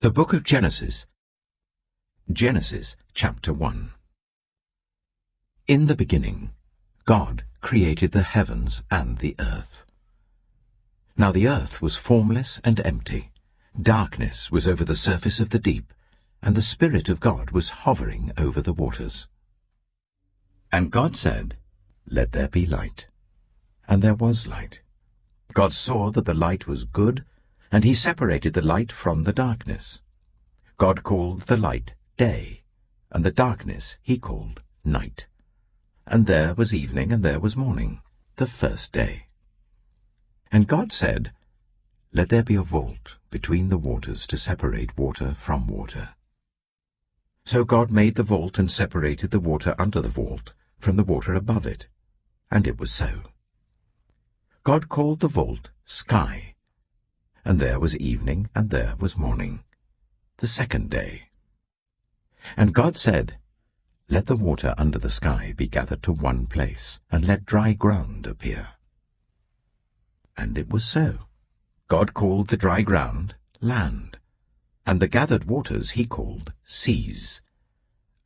The Book of Genesis. Genesis chapter 1. In the beginning, God created the heavens and the earth. Now the earth was formless and empty. Darkness was over the surface of the deep, and the Spirit of God was hovering over the waters. And God said, "Let there be light." And there was light. God saw that the light was good, and he separated the light from the darkness. God called the light day, and the darkness he called night. And there was evening and there was morning, the first day. And God said, "Let there be a vault between the waters to separate water from water." So God made the vault and separated the water under the vault from the water above it, and it was so. God called the vault sky. And there was evening, and there was morning, the second day. And God said, "Let the water under the sky be gathered to one place, and let dry ground appear." And it was so. God called the dry ground land, and the gathered waters he called seas.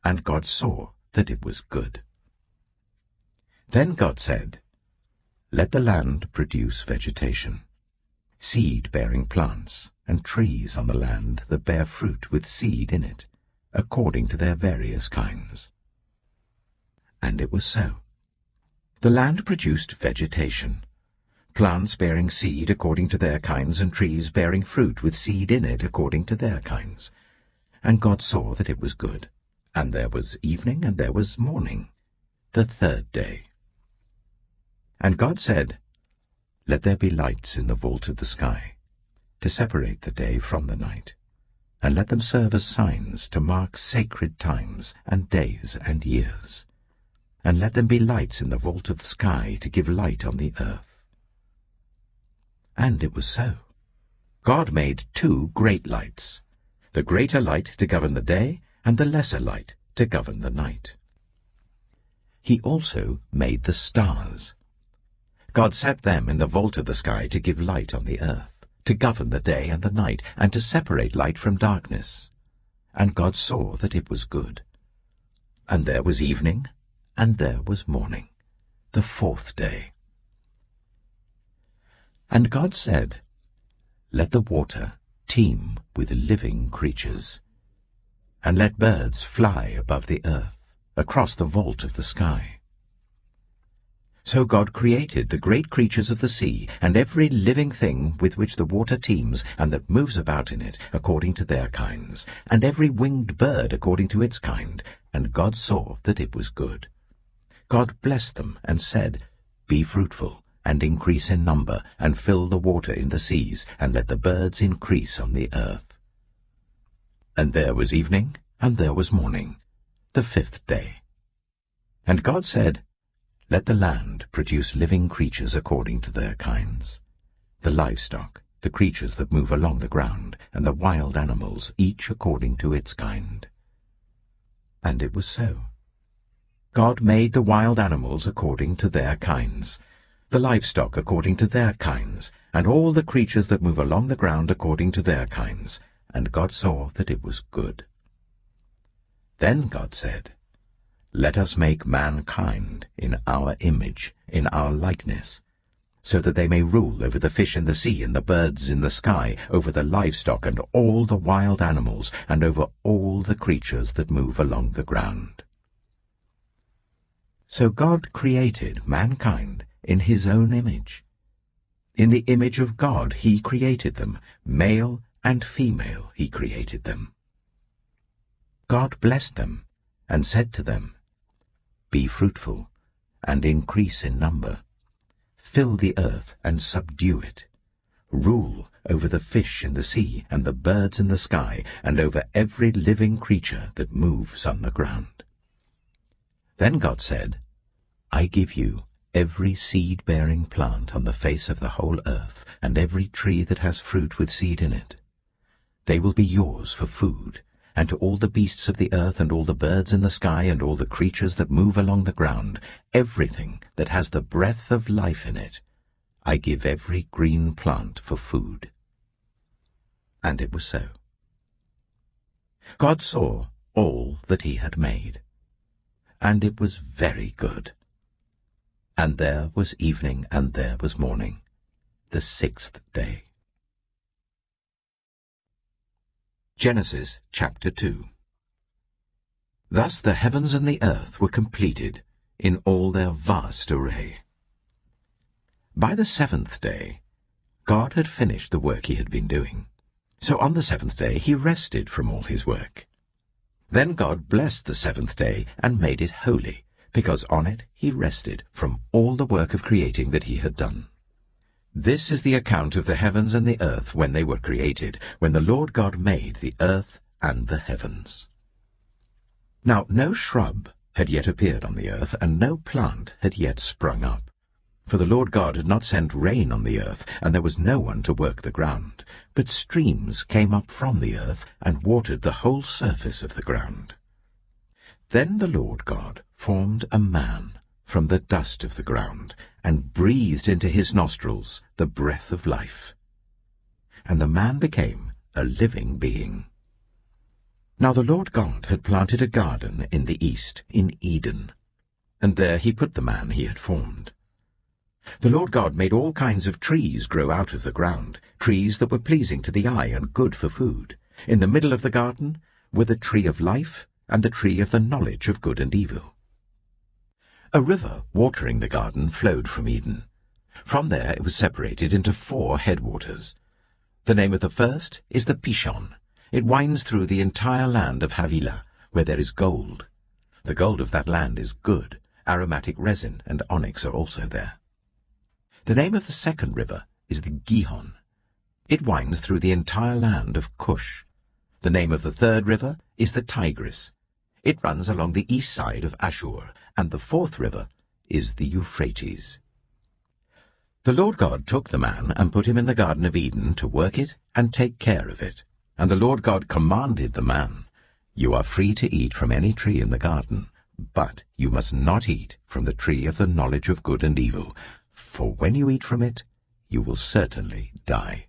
And God saw that it was good. Then God said, "Let the land produce vegetation, seed-bearing plants, and trees on the land that bear fruit with seed in it, according to their various kinds." And it was so. The land produced vegetation, plants bearing seed according to their kinds, and trees bearing fruit with seed in it according to their kinds. And God saw that it was good. And there was evening and there was morning, the third day. And God said, "Let there be lights in the vault of the sky, to separate the day from the night, and let them serve as signs to mark sacred times and days and years. And let them be lights in the vault of the sky to give light on the earth." And it was so. God made two great lights, the greater light to govern the day, and the lesser light to govern the night. He also made the stars. God set them in the vault of the sky to give light on the earth, to govern the day and the night, and to separate light from darkness. And God saw that it was good. And there was evening, and there was morning, the fourth day. And God said, "Let the water teem with living creatures, and let birds fly above the earth, across the vault of the sky." So God created the great creatures of the sea, and every living thing with which the water teems, and that moves about in it, according to their kinds, and every winged bird according to its kind. And God saw that it was good. God blessed them, and said, "Be fruitful, and increase in number, and fill the water in the seas, and let the birds increase on the earth." And there was evening, and there was morning, the fifth day. And God said, "Let the land produce living creatures according to their kinds, the livestock, the creatures that move along the ground, and the wild animals, each according to its kind." And it was so. God made the wild animals according to their kinds, the livestock according to their kinds, and all the creatures that move along the ground according to their kinds. And God saw that it was good. Then God said, "Let us make mankind in our image, in our likeness, so that they may rule over the fish in the sea and the birds in the sky, over the livestock and all the wild animals, and over all the creatures that move along the ground." So God created mankind in his own image. In the image of God he created them, male and female he created them. God blessed them and said to them, "Be fruitful, and increase in number. Fill the earth and subdue it. Rule over the fish in the sea and the birds in the sky, and over every living creature that moves on the ground." Then God said, "I give you every seed-bearing plant on the face of the whole earth, and every tree that has fruit with seed in it. They will be yours for food, and to all the beasts of the earth, and all the birds in the sky, and all the creatures that move along the ground, everything that has the breath of life in it, I give every green plant for food." And it was so. God saw all that he had made, and it was very good. And there was evening, and there was morning, the sixth day. Genesis chapter 2. Thus the heavens and the earth were completed in all their vast array. By the seventh day, God had finished the work he had been doing. So on the seventh day he rested from all his work. Then God blessed the seventh day and made it holy, because on it he rested from all the work of creating that he had done. This is the account of the heavens and the earth when they were created, when the Lord God made the earth and the heavens. Now no shrub had yet appeared on the earth, and no plant had yet sprung up. For the Lord God had not sent rain on the earth, and there was no one to work the ground. But streams came up from the earth, and watered the whole surface of the ground. Then the Lord God formed a man from the dust of the ground, and breathed into his nostrils the breath of life. And the man became a living being. Now the Lord God had planted a garden in the east, in Eden, and there he put the man he had formed. The Lord God made all kinds of trees grow out of the ground, trees that were pleasing to the eye and good for food. In the middle of the garden were the tree of life and the tree of the knowledge of good and evil. A river watering the garden flowed from Eden. From there it was separated into 4 headwaters. The name of the first is the Pishon. It winds through the entire land of Havilah, where there is gold. The gold of that land is good. Aromatic resin and onyx are also there. The name of the second river is the Gihon. It winds through the entire land of Cush. The name of the third river is the Tigris. It runs along the east side of Ashur, and the fourth river is the Euphrates. The Lord God took the man and put him in the Garden of Eden to work it and take care of it. And the Lord God commanded the man, "You are free to eat from any tree in the garden, but you must not eat from the tree of the knowledge of good and evil, for when you eat from it, you will certainly die."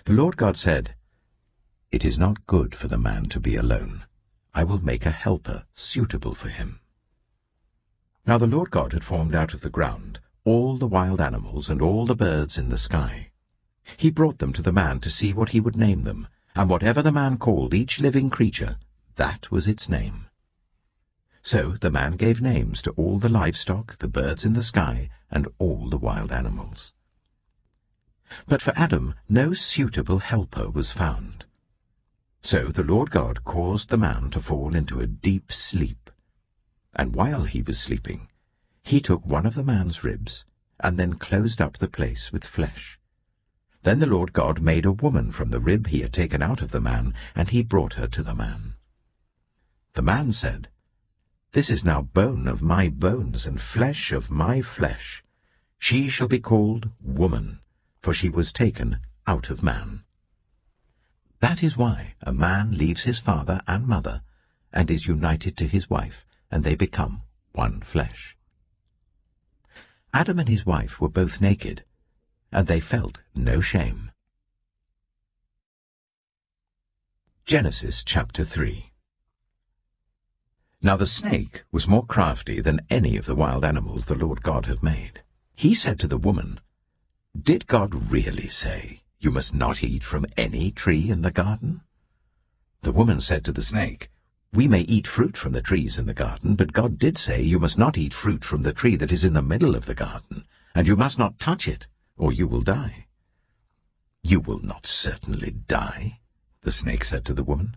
The Lord God said, "It is not good for the man to be alone. I will make a helper suitable for him." Now the Lord God had formed out of the ground all the wild animals and all the birds in the sky. He brought them to the man to see what he would name them, and whatever the man called each living creature, that was its name. So the man gave names to all the livestock, the birds in the sky, and all the wild animals. But for Adam no suitable helper was found. So the Lord God caused the man to fall into a deep sleep. And while he was sleeping, he took one of the man's ribs, and then closed up the place with flesh. Then the Lord God made a woman from the rib he had taken out of the man, and he brought her to the man. The man said, "This is now bone of my bones and flesh of my flesh. She shall be called woman, for she was taken out of man." That is why a man leaves his father and mother and is united to his wife, and they become one flesh. Adam and his wife were both naked, and they felt no shame. Genesis chapter 3. Now the snake was more crafty than any of the wild animals the Lord God had made. He said to the woman, "Did God really say, 'You must not eat from any tree in the garden'?" The woman said to the snake, "We may eat fruit from the trees in the garden, but God did say, 'You must not eat fruit from the tree that is in the middle of the garden, and you must not touch it, or you will die.'" "You will not certainly die," the snake said to the woman.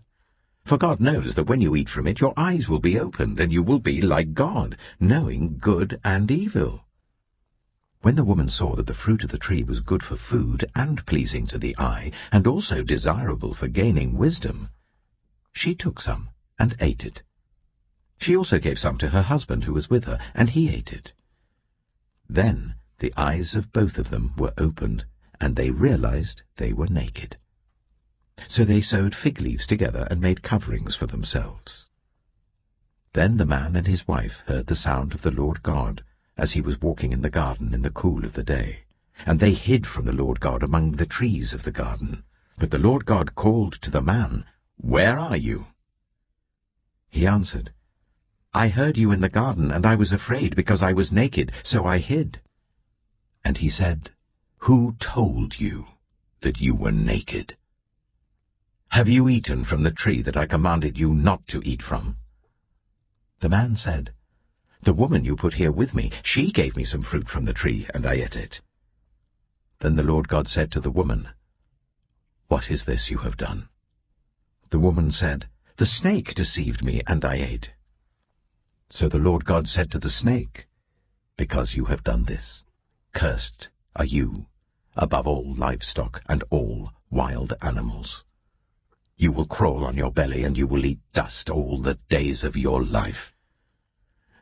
"For God knows that when you eat from it, your eyes will be opened, and you will be like God, knowing good and evil." When the woman saw that the fruit of the tree was good for food and pleasing to the eye, and also desirable for gaining wisdom, she took some and ate it. She also gave some to her husband who was with her, and he ate it. Then the eyes of both of them were opened, and they realized they were naked. So they sewed fig leaves together and made coverings for themselves. Then the man and his wife heard the sound of the Lord God as he was walking in the garden in the cool of the day. And they hid from the Lord God among the trees of the garden. But the Lord God called to the man, "Where are you?" He answered, "I heard you in the garden, and I was afraid because I was naked, so I hid." And he said, "Who told you that you were naked? Have you eaten from the tree that I commanded you not to eat from?" The man said, "The woman you put here with me, she gave me some fruit from the tree, and I ate it." Then the Lord God said to the woman, "What is this you have done?" The woman said, "The snake deceived me, and I ate." So the Lord God said to the snake, "Because you have done this, cursed are you above all livestock and all wild animals. You will crawl on your belly, and you will eat dust all the days of your life.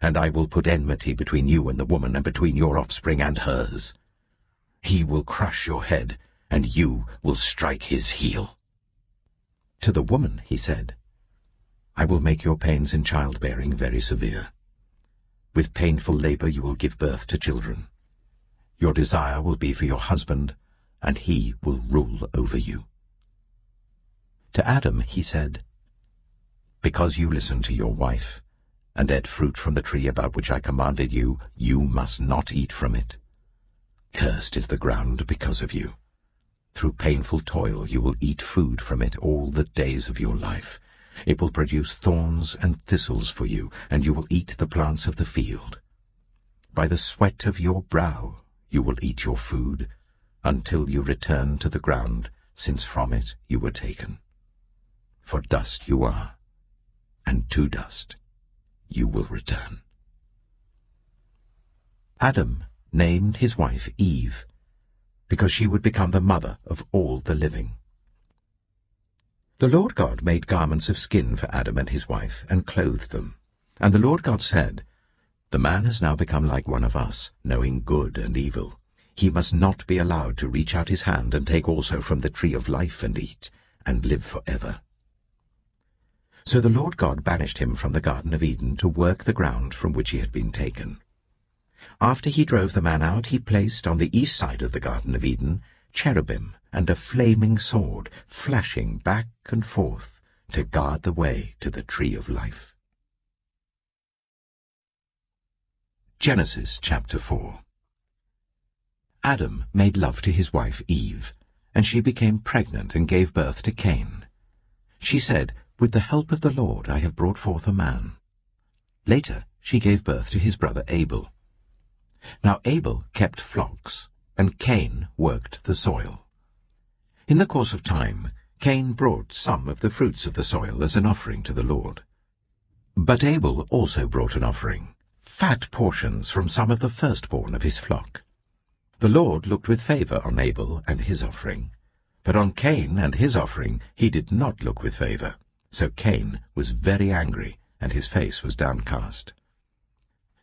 And I will put enmity between you and the woman, and between your offspring and hers. He will crush your head, and you will strike his heel." To the woman he said, "I will make your pains in childbearing very severe. With painful labor you will give birth to children. Your desire will be for your husband, and he will rule over you." To Adam he said, "Because you listened to your wife, and ate fruit from the tree about which I commanded you, you must not eat from it. Cursed is the ground because of you. Through painful toil you will eat food from it all the days of your life. It will produce thorns and thistles for you, and you will eat the plants of the field. By the sweat of your brow you will eat your food, until you return to the ground, since from it you were taken. For dust you are, and to dust you will return." Adam named his wife Eve, because she would become the mother of all the living. The Lord God made garments of skin for Adam and his wife, and clothed them. And the Lord God said, "The man has now become like one of us, knowing good and evil. He must not be allowed to reach out his hand and take also from the tree of life and eat, and live forever." So the Lord God banished him from the Garden of Eden to work the ground from which he had been taken. After he drove the man out, he placed on the east side of the Garden of Eden cherubim and a flaming sword, flashing back and forth to guard the way to the tree of life. Genesis chapter 4. Adam made love to his wife Eve, and she became pregnant and gave birth to Cain. She said, "With the help of the Lord I have brought forth a man." Later she gave birth to his brother Abel. Now Abel kept flocks, and Cain worked the soil. In the course of time, Cain brought some of the fruits of the soil as an offering to the Lord. But Abel also brought an offering, fat portions from some of the firstborn of his flock. The Lord looked with favor on Abel and his offering, but on Cain and his offering he did not look with favor. So Cain was very angry, and his face was downcast.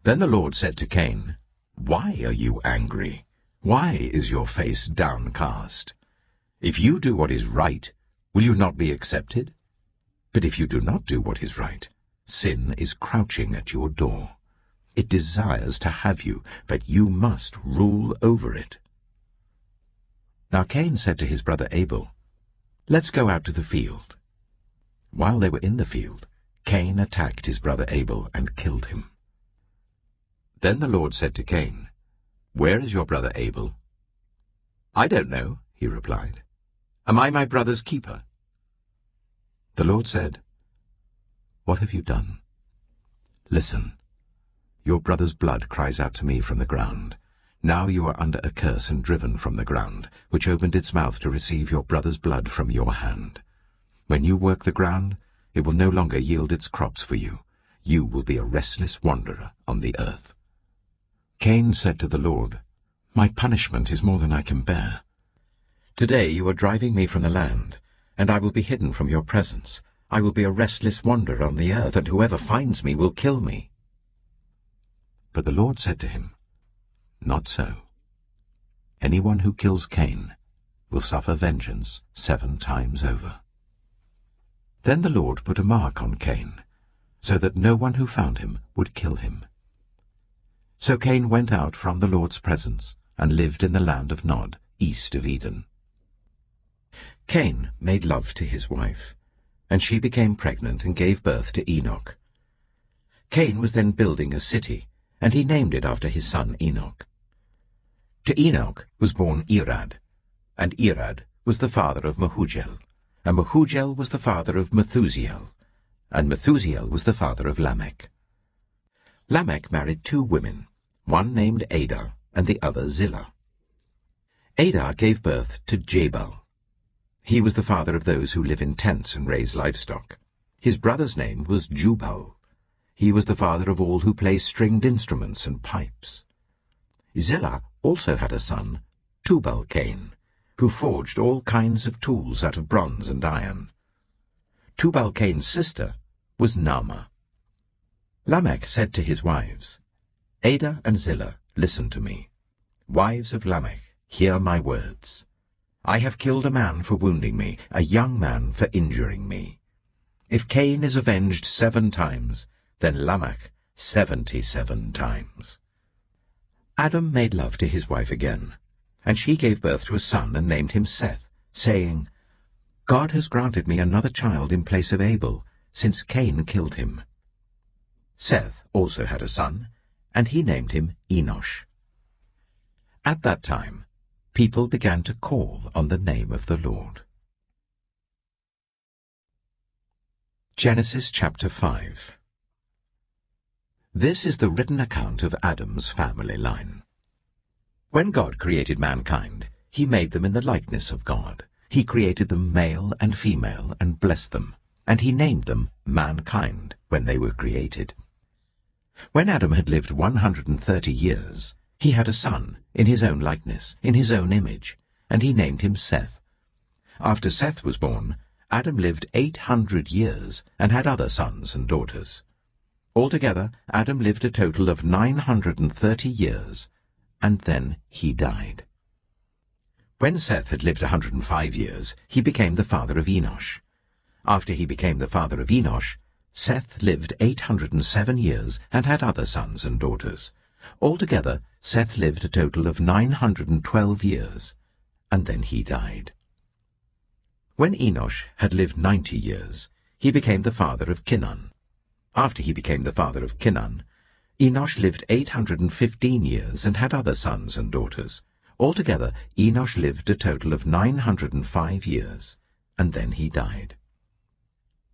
Then the Lord said to Cain, "Why are you angry? Why is your face downcast? If you do what is right, will you not be accepted? But if you do not do what is right, sin is crouching at your door. It desires to have you, but you must rule over it." Now Cain said to his brother Abel, "Let's go out to the field." While they were in the field, Cain attacked his brother Abel and killed him. Then the Lord said to Cain, "Where is your brother Abel?" "I don't know," he replied. "Am I my brother's keeper?" The Lord said, "What have you done? Listen, your brother's blood cries out to me from the ground. Now you are under a curse and driven from the ground, which opened its mouth to receive your brother's blood from your hand. When you work the ground, it will no longer yield its crops for you. You will be a restless wanderer on the earth." Cain said to the Lord, "My punishment is more than I can bear. Today you are driving me from the land, and I will be hidden from your presence. I will be a restless wanderer on the earth, and whoever finds me will kill me." But the Lord said to him, "Not so. Anyone who kills Cain will suffer vengeance 7 times over." Then the Lord put a mark on Cain, so that no one who found him would kill him. So Cain went out from the Lord's presence and lived in the land of Nod, east of Eden. Cain made love to his wife, and she became pregnant and gave birth to Enoch. Cain was then building a city, and he named it after his son Enoch. To Enoch was born Irad, and Irad was the father of Mehujael, and Mehujael was the father of Methusael, and Methusael was the father of Lamech. Lamech married 2 women, one named Ada and the other Zillah. Ada gave birth to Jabal. He was the father of those who live in tents and raise livestock. His brother's name was Jubal. He was the father of all who play stringed instruments and pipes. Zillah also had a son, Tubal-Cain, who forged all kinds of tools out of bronze and iron. Tubal-Cain's sister was Naamah. Lamech said to his wives, Ada and Zillah, listen to me. Wives of Lamech, hear my words. I have killed a man for wounding me, a young man for injuring me. If Cain is avenged 7 times, then Lamech 77 times. Adam made love to his wife again, and she gave birth to a son and named him Seth, saying, God has granted me another child in place of Abel, since Cain killed him. Seth also had a son, and he named him Enosh. At that time, people began to call on the name of the Lord. Genesis chapter 5. This is the written account of Adam's family line. When God created mankind, he made them in the likeness of God. He created them male and female and blessed them, and he named them mankind when they were created. When Adam had lived 130 years, he had a son in his own likeness, in his own image, and he named him Seth. After Seth was born, Adam lived 800 years and had other sons and daughters. Altogether, Adam lived a total of 930 years, and then he died. When Seth had lived 105 years, he became the father of Enosh. After he became the father of Enosh, Seth lived 807 years and had other sons and daughters. Altogether, Seth lived a total of 912 years, and then he died. When Enosh had lived 90 years, he became the father of Kinan. After he became the father of Kinan, Enosh lived 815 years and had other sons and daughters. Altogether, Enosh lived a total of 905 years, and then he died.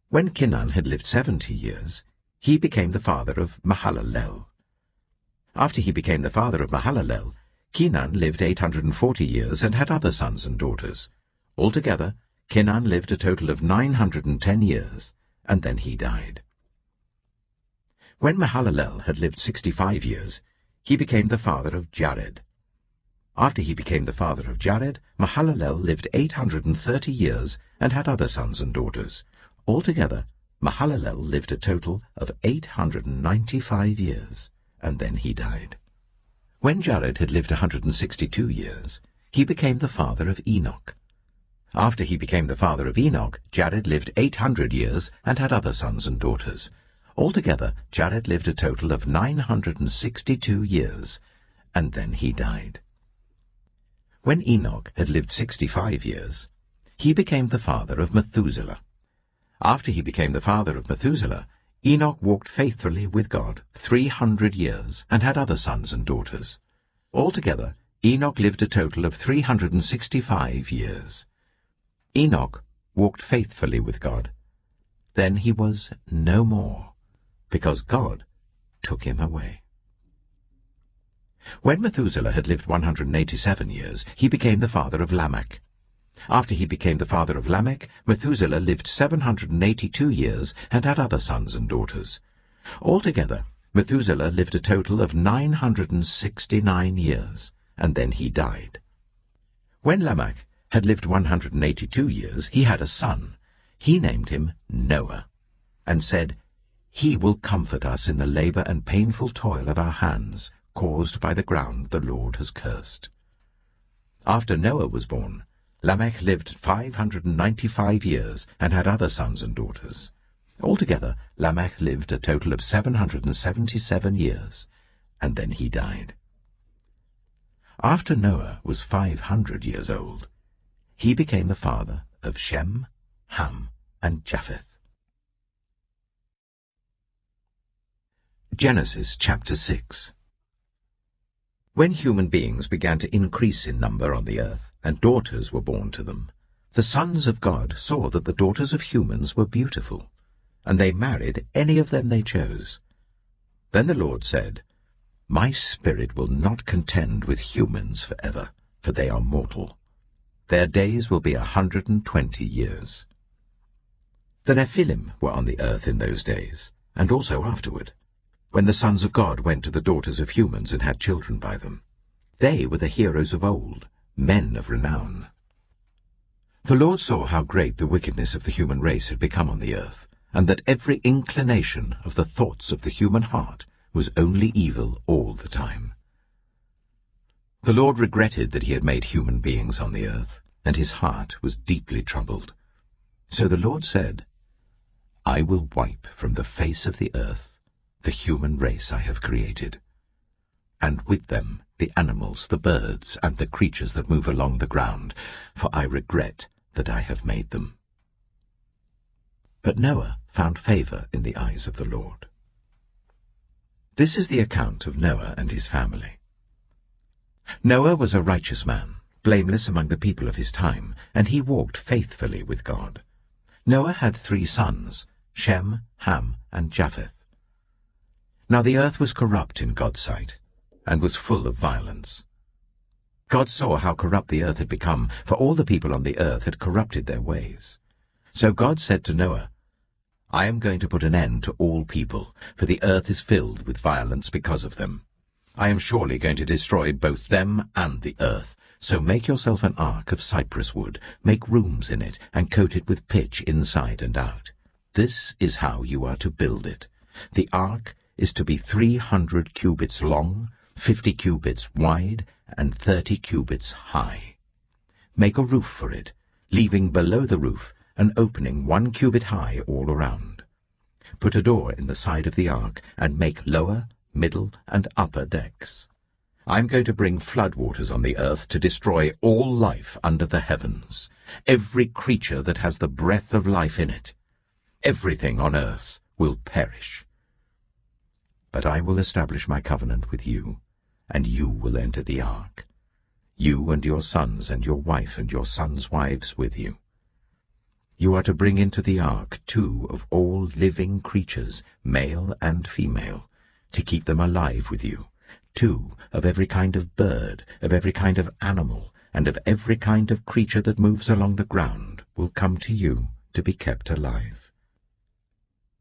When Kinan had lived 70 years, he became the father of Mahalalel. After he became the father of Mahalalel, Kinan lived 840 years and had other sons and daughters. Altogether, Kinan lived a total of 910 years, and then he died. When Mahalalel had lived 65 years, he became the father of Jared. After he became the father of Jared, Mahalalel lived 830 years and had other sons and daughters. Altogether, Mahalalel lived a total of 895 years, and then he died. When Jared had lived 162 years, he became the father of Enoch. After he became the father of Enoch, Jared lived 800 years and had other sons and daughters. Altogether, Jared lived a total of 962 years, and then he died. When Enoch had lived 65 years, he became the father of Methuselah. After he became the father of Methuselah, Enoch walked faithfully with God 300 years and had other sons and daughters. Altogether, Enoch lived a total of 365 years. Enoch walked faithfully with God. Then he was no more, because God took him away. When Methuselah had lived 187 years, he became the father of Lamech. After he became the father of Lamech, Methuselah lived 782 years and had other sons and daughters. Altogether, Methuselah lived a total of 969 years, and then he died. When Lamech had lived 182 years, he had a son. He named him Noah, and said, He will comfort us in the labor and painful toil of our hands, caused by the ground the Lord has cursed. After Noah was born, Lamech lived 595 years and had other sons and daughters. Altogether, Lamech lived a total of 777 years, and then he died. After Noah was 500 years old, he became the father of Shem, Ham, and Japheth. Genesis chapter 6. When human beings began to increase in number on the earth, and daughters were born to them, the sons of God saw that the daughters of humans were beautiful, and they married any of them they chose. Then the Lord said, "My spirit will not contend with humans forever, for they are mortal. Their days will be 120 years. The Nephilim were on the earth in those days, and also afterward, when the sons of God went to the daughters of humans and had children by them. They were the heroes of old, men of renown. The Lord saw how great the wickedness of the human race had become on the earth, and that every inclination of the thoughts of the human heart was only evil all the time. The Lord regretted that he had made human beings on the earth, and his heart was deeply troubled. So the Lord said, "I will wipe from the face of the earth the human race I have created, and with them the animals, the birds, and the creatures that move along the ground, for I regret that I have made them." But Noah found favor in the eyes of the Lord. This is the account of Noah and his family. Noah was a righteous man, blameless among the people of his time, and he walked faithfully with God. Noah had 3 sons, Shem, Ham, and Japheth. Now the earth was corrupt in God's sight, and was full of violence. God saw how corrupt the earth had become, for all the people on the earth had corrupted their ways. So God said to Noah, "I am going to put an end to all people, for the earth is filled with violence because of them. I am surely going to destroy both them and the earth. So make yourself an ark of cypress wood, make rooms in it, and coat it with pitch inside and out. This is how you are to build it. The ark is to be 300 cubits long, 50 cubits wide, and 30 cubits high. Make a roof for it, leaving below the roof an opening 1 cubit high all around. Put a door in the side of the ark, and make lower, middle, and upper decks. I am going to bring floodwaters on the earth to destroy all life under the heavens, every creature that has the breath of life in it. Everything on earth will perish. But I will establish my covenant with you, and you will enter the ark, you and your sons and your wife and your sons' wives with you. You are to bring into the ark 2 of all living creatures, male and female, to keep them alive with you. 2 of every kind of bird, of every kind of animal, and of every kind of creature that moves along the ground will come to you to be kept alive.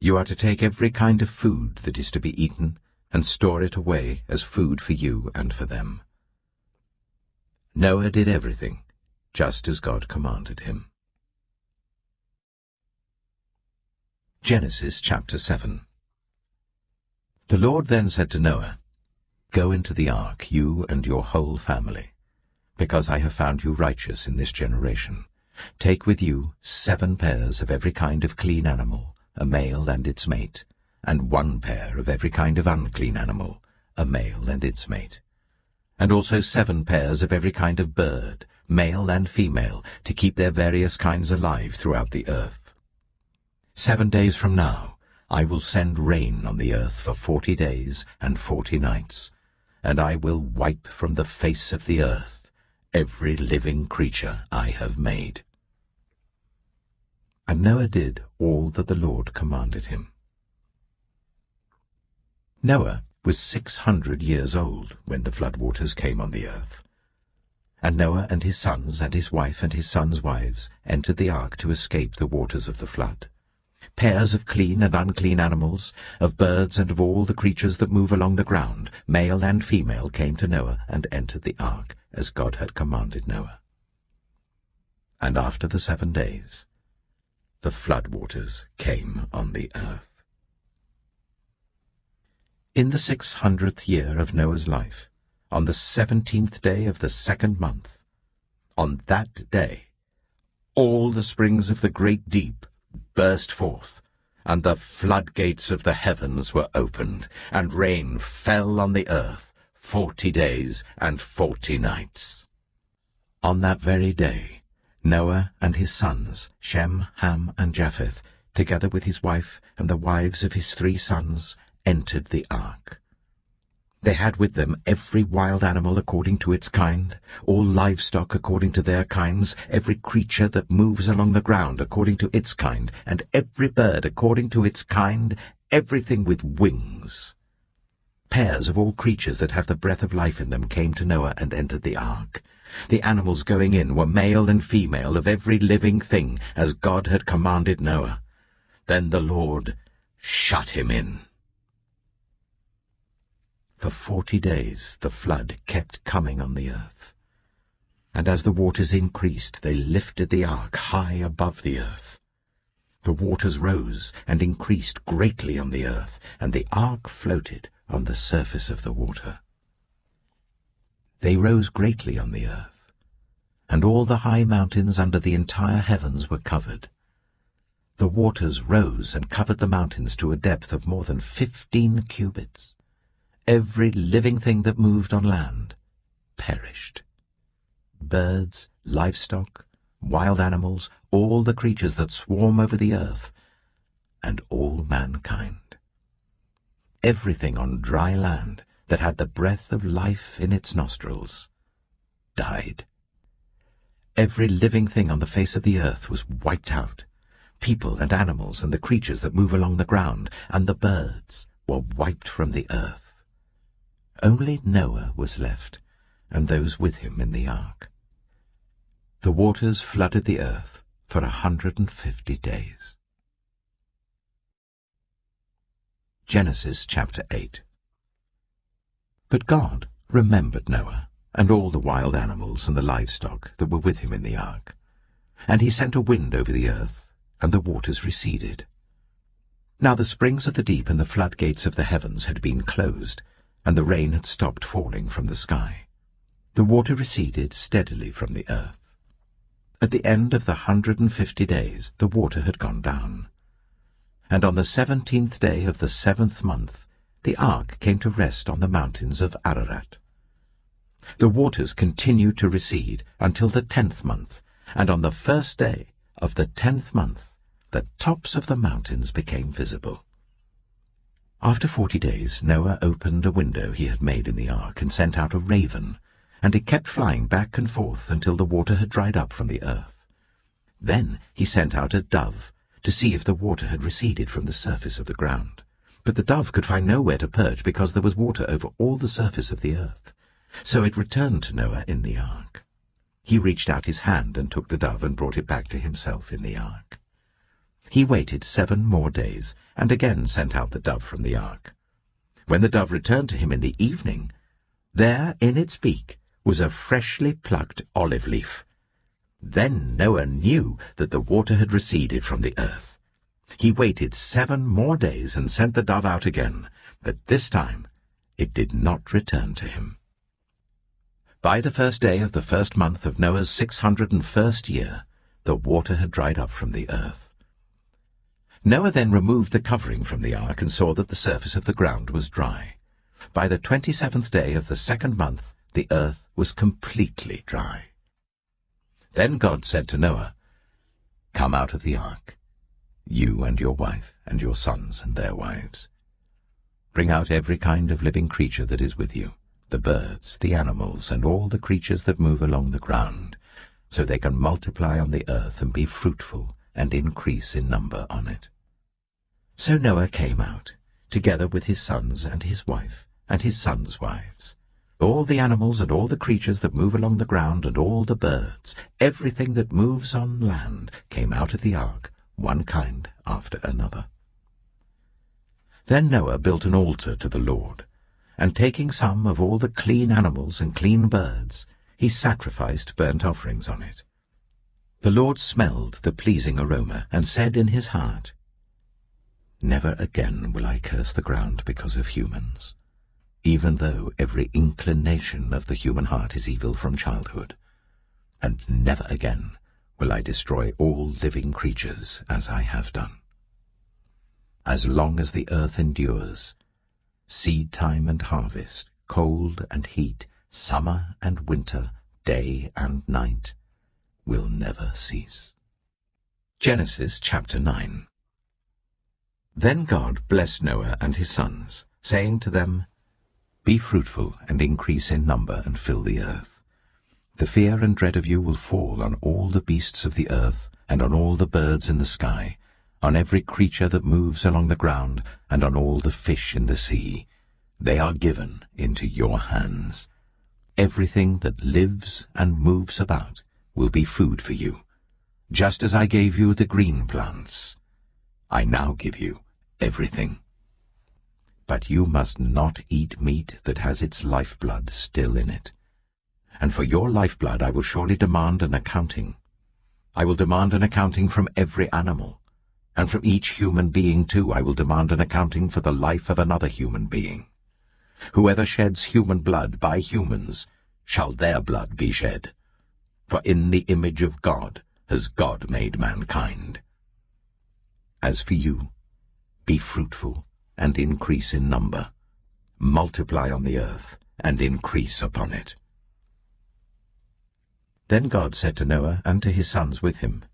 You are to take every kind of food that is to be eaten and store it away as food for you and for them." Noah did everything just as God commanded him. Genesis chapter 7. The Lord then said to Noah, "Go into the ark, you and your whole family, because I have found you righteous in this generation. Take with you 7 pairs of every kind of clean animal, a male and its mate, and 1 pair of every kind of unclean animal, a male and its mate, and also 7 pairs of every kind of bird, male and female, to keep their various kinds alive throughout the earth. 7 days from now I will send rain on the earth for 40 days and 40 nights, and I will wipe from the face of the earth every living creature I have made." And Noah did all that the Lord commanded him. Noah was 600 years old when the floodwaters came on the earth. And Noah and his sons and his wife and his sons' wives entered the ark to escape the waters of the flood. Pairs of clean and unclean animals, of birds and of all the creatures that move along the ground, male and female, came to Noah and entered the ark, as God had commanded Noah. And after the 7 days, the floodwaters came on the earth. In the 600th year of Noah's life, on the 17th day of the 2nd month, on that day, all the springs of the great deep burst forth, and the floodgates of the heavens were opened, and rain fell on the earth 40 days and 40 nights. On that very day, Noah and his sons, Shem, Ham, and Japheth, together with his wife and the wives of his 3 sons, entered the ark. They had with them every wild animal according to its kind, all livestock according to their kinds, every creature that moves along the ground according to its kind, and every bird according to its kind, everything with wings. Pairs of all creatures that have the breath of life in them came to Noah and entered the ark. The animals going in were male and female of every living thing, as God had commanded Noah. Then the Lord shut him in. For 40 days the flood kept coming on the earth. And as the waters increased, they lifted the ark high above the earth. The waters rose and increased greatly on the earth, and the ark floated on the surface of the water. They rose greatly on the earth, and all the high mountains under the entire heavens were covered. The waters rose and covered the mountains to a depth of more than 15 cubits. Every living thing that moved on land perished. Birds, livestock, wild animals, all the creatures that swarm over the earth, and all mankind. Everything on dry land that had the breath of life in its nostrils died. Every living thing on the face of the earth was wiped out. People and animals and the creatures that move along the ground and the birds were wiped from the earth. Only Noah was left, and those with him in the ark. The waters flooded the earth for 150 days. Genesis chapter 8. But God remembered Noah and all the wild animals and the livestock that were with him in the ark. And he sent a wind over the earth, and the waters receded. Now the springs of the deep and the floodgates of the heavens had been closed, and the rain had stopped falling from the sky. The water receded steadily from the earth. At the end of the 150 days the water had gone down. And on the 17th day of the 7th month the ark came to rest on the mountains of Ararat. The waters continued to recede until the 10th month, and on the first day of the 10th month the tops of the mountains became visible. After 40 days Noah opened a window he had made in the ark and sent out a raven, and it kept flying back and forth until the water had dried up from the earth. Then he sent out a dove to see if the water had receded from the surface of the ground. But the dove could find nowhere to perch because there was water over all the surface of the earth. So it returned to Noah in the ark. He reached out his hand and took the dove and brought it back to himself in the ark. He waited 7 more days and again sent out the dove from the ark. When the dove returned to him in the evening, there in its beak was a freshly plucked olive leaf. Then Noah knew that the water had receded from the earth. He waited 7 more days and sent the dove out again, but this time it did not return to him. By the first day of the 1st month of Noah's 601st year, the water had dried up from the earth. Noah then removed the covering from the ark and saw that the surface of the ground was dry. By the 27th day of the 2nd month, the earth was completely dry. Then God said to Noah, "Come out of the ark, you and your wife and your sons and their wives. Bring out every kind of living creature that is with you, the birds, the animals, and all the creatures that move along the ground, so they can multiply on the earth and be fruitful and increase in number on it." So Noah came out, together with his sons and his wife and his sons' wives. All the animals and all the creatures that move along the ground and all the birds, everything that moves on land, came out of the ark, one kind after another. Then Noah built an altar to the Lord, and taking some of all the clean animals and clean birds, he sacrificed burnt offerings on it. The Lord smelled the pleasing aroma and said in his heart, "Never again will I curse the ground because of humans, even though every inclination of the human heart is evil from childhood. And never again will I destroy all living creatures as I have done. As long as the earth endures, seed time and harvest, cold and heat, summer and winter, day and night, will never cease. Genesis chapter 9. Then God blessed Noah and his sons, saying to them, Be fruitful and increase in number and fill the earth. The fear and dread of you will fall on all the beasts of the earth and on all the birds in the sky, on every creature that moves along the ground and on all the fish in the sea. They are given into your hands. Everything that lives and moves about will be food for you. Just as I gave you the green plants, I now give you everything. But you must not eat meat that has its lifeblood still in it. And for your lifeblood I will surely demand an accounting. I will demand an accounting from every animal, and from each human being too I will demand an accounting for the life of another human being. Whoever sheds human blood by humans, shall their blood be shed. For in the image of God has God made mankind. As for you, be fruitful and increase in number. Multiply on the earth and increase upon it. Then God said to Noah and to his sons with him,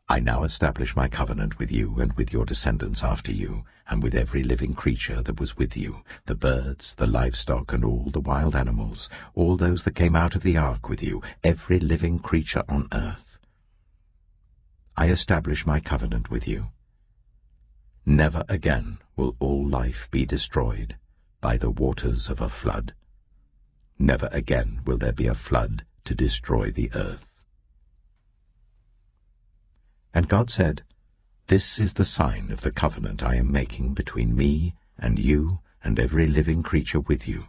I now establish my covenant with you and with your descendants after you, and with every living creature that was with you, the birds, the livestock, and all the wild animals, all those that came out of the ark with you, every living creature on earth. I establish my covenant with you. Never again will all life be destroyed by the waters of a flood. Never again will there be a flood to destroy the earth. And God said, This is the sign of the covenant I am making between me and you and every living creature with you,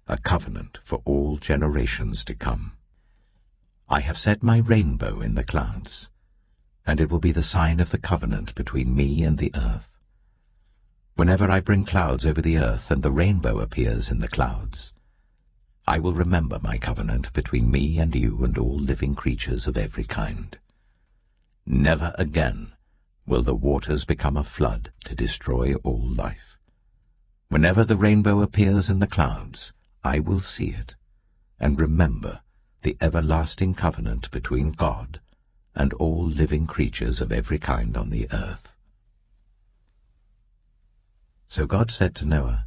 a covenant for all generations to come. I have set my rainbow in the clouds, and it will be the sign of the covenant between me and the earth. Whenever I bring clouds over the earth and the rainbow appears in the clouds, I will remember my covenant between me and you and all living creatures of every kind. Never again will the waters become a flood to destroy all life. Whenever the rainbow appears in the clouds, I will see it and remember the everlasting covenant between God and all living creatures of every kind on the earth. So God said to Noah,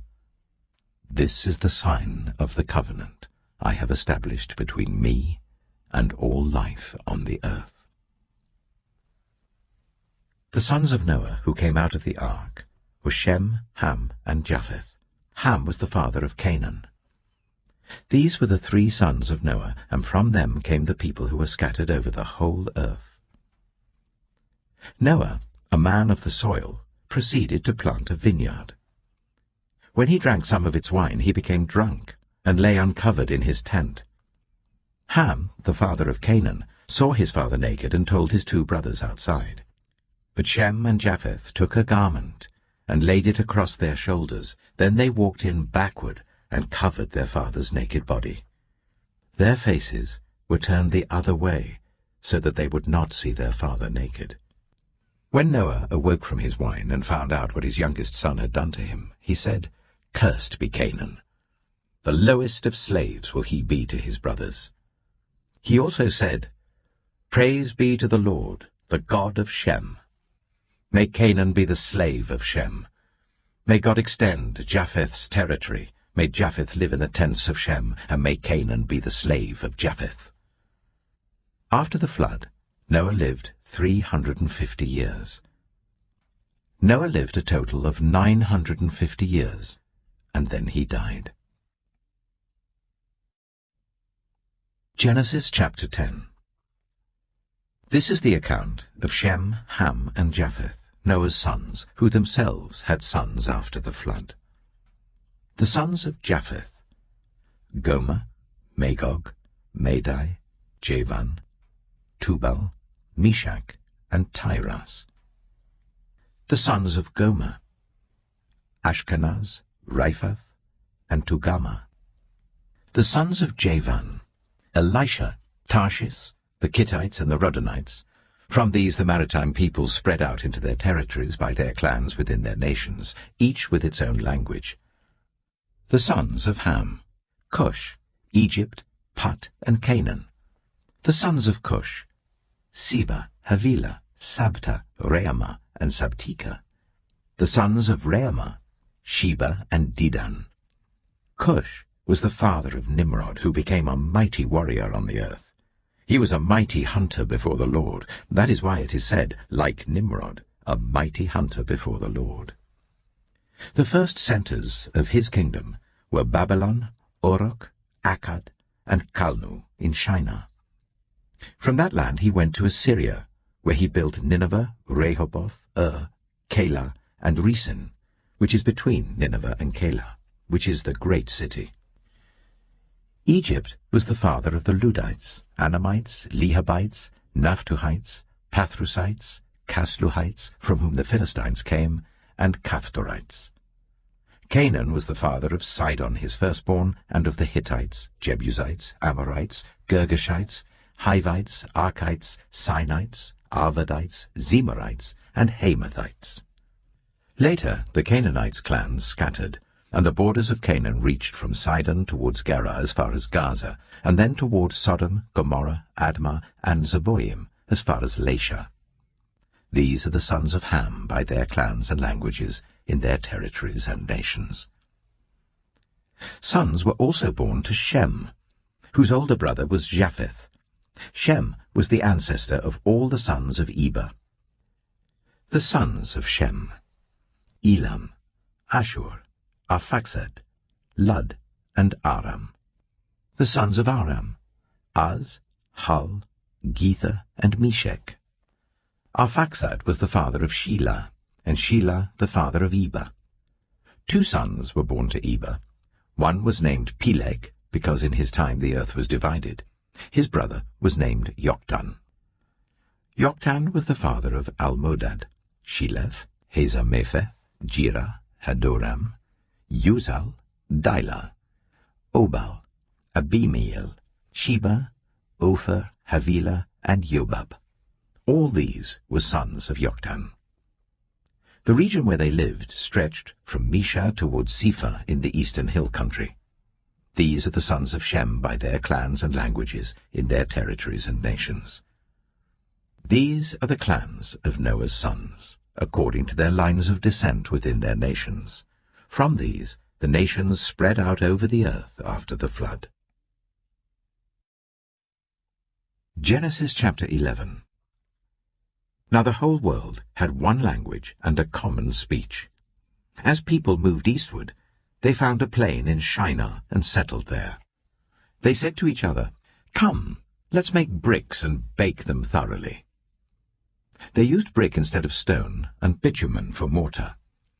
This is the sign of the covenant I have established between me and all life on the earth. The sons of Noah who came out of the ark were Shem, Ham, and Japheth. Ham was the father of Canaan. These were the 3 sons of Noah, and from them came the people who were scattered over the whole earth. Noah, a man of the soil, proceeded to plant a vineyard. When he drank some of its wine, he became drunk, and lay uncovered in his tent. Ham, the father of Canaan, saw his father naked and told his 2 brothers outside. But Shem and Japheth took a garment and laid it across their shoulders. Then they walked in backward and covered their father's naked body. Their faces were turned the other way, so that they would not see their father naked. When Noah awoke from his wine and found out what his youngest son had done to him, he said, Cursed be Canaan. The lowest of slaves will he be to his brothers. He also said, Praise be to the Lord, the God of Shem. May Canaan be the slave of Shem. May God extend Japheth's territory. May Japheth live in the tents of Shem, and may Canaan be the slave of Japheth. After the flood, Noah lived 350 years. Noah lived a total of 950 years, and then he died. Genesis chapter 10. This is the account of Shem, Ham, and Japheth, Noah's sons, who themselves had sons after the flood. The sons of Japheth: Gomer, Magog, Madai, Javan, Tubal, Meshach, and Tiras. The sons of Gomer: Ashkenaz, Riphath, and Togarmah. The sons of Javan: Elisha, Tarshish, the Kittites, and the Rodanites. From these the maritime peoples spread out into their territories by their clans within their nations, each with its own language. The sons of Ham: Cush, Egypt, Put, and Canaan. The sons of Cush: Seba, Havilah, Sabta, Reamah, and Sabteka. The sons of Reamah: Sheba and Dedan. Cush was the father of Nimrod, who became a mighty warrior on the earth. He was a mighty hunter before the Lord. That is why it is said, like Nimrod, a mighty hunter before the Lord. The first centers of his kingdom were Babylon, Uruk, Akkad, and Calnu in Shinar. From that land he went to Assyria, where he built Nineveh, Rehoboth, Calah, and Resen, which is between Nineveh and Calah, which is the great city. Egypt was the father of the Ludites, Anamites, Lehabites, Naphtuhites, Pathrusites, Casluhites, from whom the Philistines came, and Caphtorites. Canaan was the father of Sidon his firstborn, and of the Hittites, Jebusites, Amorites, Girgashites, Hivites, Archites, Sinites, Arvadites, Zemarites, and Hamathites. Later the Canaanites' clans scattered, and the borders of Canaan reached from Sidon towards Gerar as far as Gaza, and then toward Sodom, Gomorrah, Admah, and Zeboim as far as Lasha. These are the sons of Ham by their clans and languages, in their territories and nations. Sons were also born to Shem, whose older brother was Japheth. Shem was the ancestor of all the sons of Eber. The sons of Shem: Elam, Ashur, Arphaxad, Lud, and Aram. The sons of Aram: Az, Hul, Gether, and Meshech. Arphaxad was the father of Shelah, and Shelah the father of Eber. 2 sons were born to Eber. One was named Peleg, because in his time the earth was divided. His brother was named Joktan. Joktan was the father of Almodad, Sheleph, Hazarmaveth, Jirah, Hadoram, Uzal, Dilah, Obal, Abimael, Sheba, Ophir, Havilah, and Jobab. All these were sons of Joktan. The region where they lived stretched from Mesha towards Sephar in the eastern hill country. These are the sons of Shem by their clans and languages, in their territories and nations. These are the clans of Noah's sons, according to their lines of descent within their nations. From these the nations spread out over the earth after the flood. Genesis chapter 11. Now the whole world had one language and a common speech. As people moved eastward, they found a plain in Shinar and settled there. They said to each other, "Come, let's make bricks and bake them thoroughly." They used brick instead of stone, and bitumen for mortar.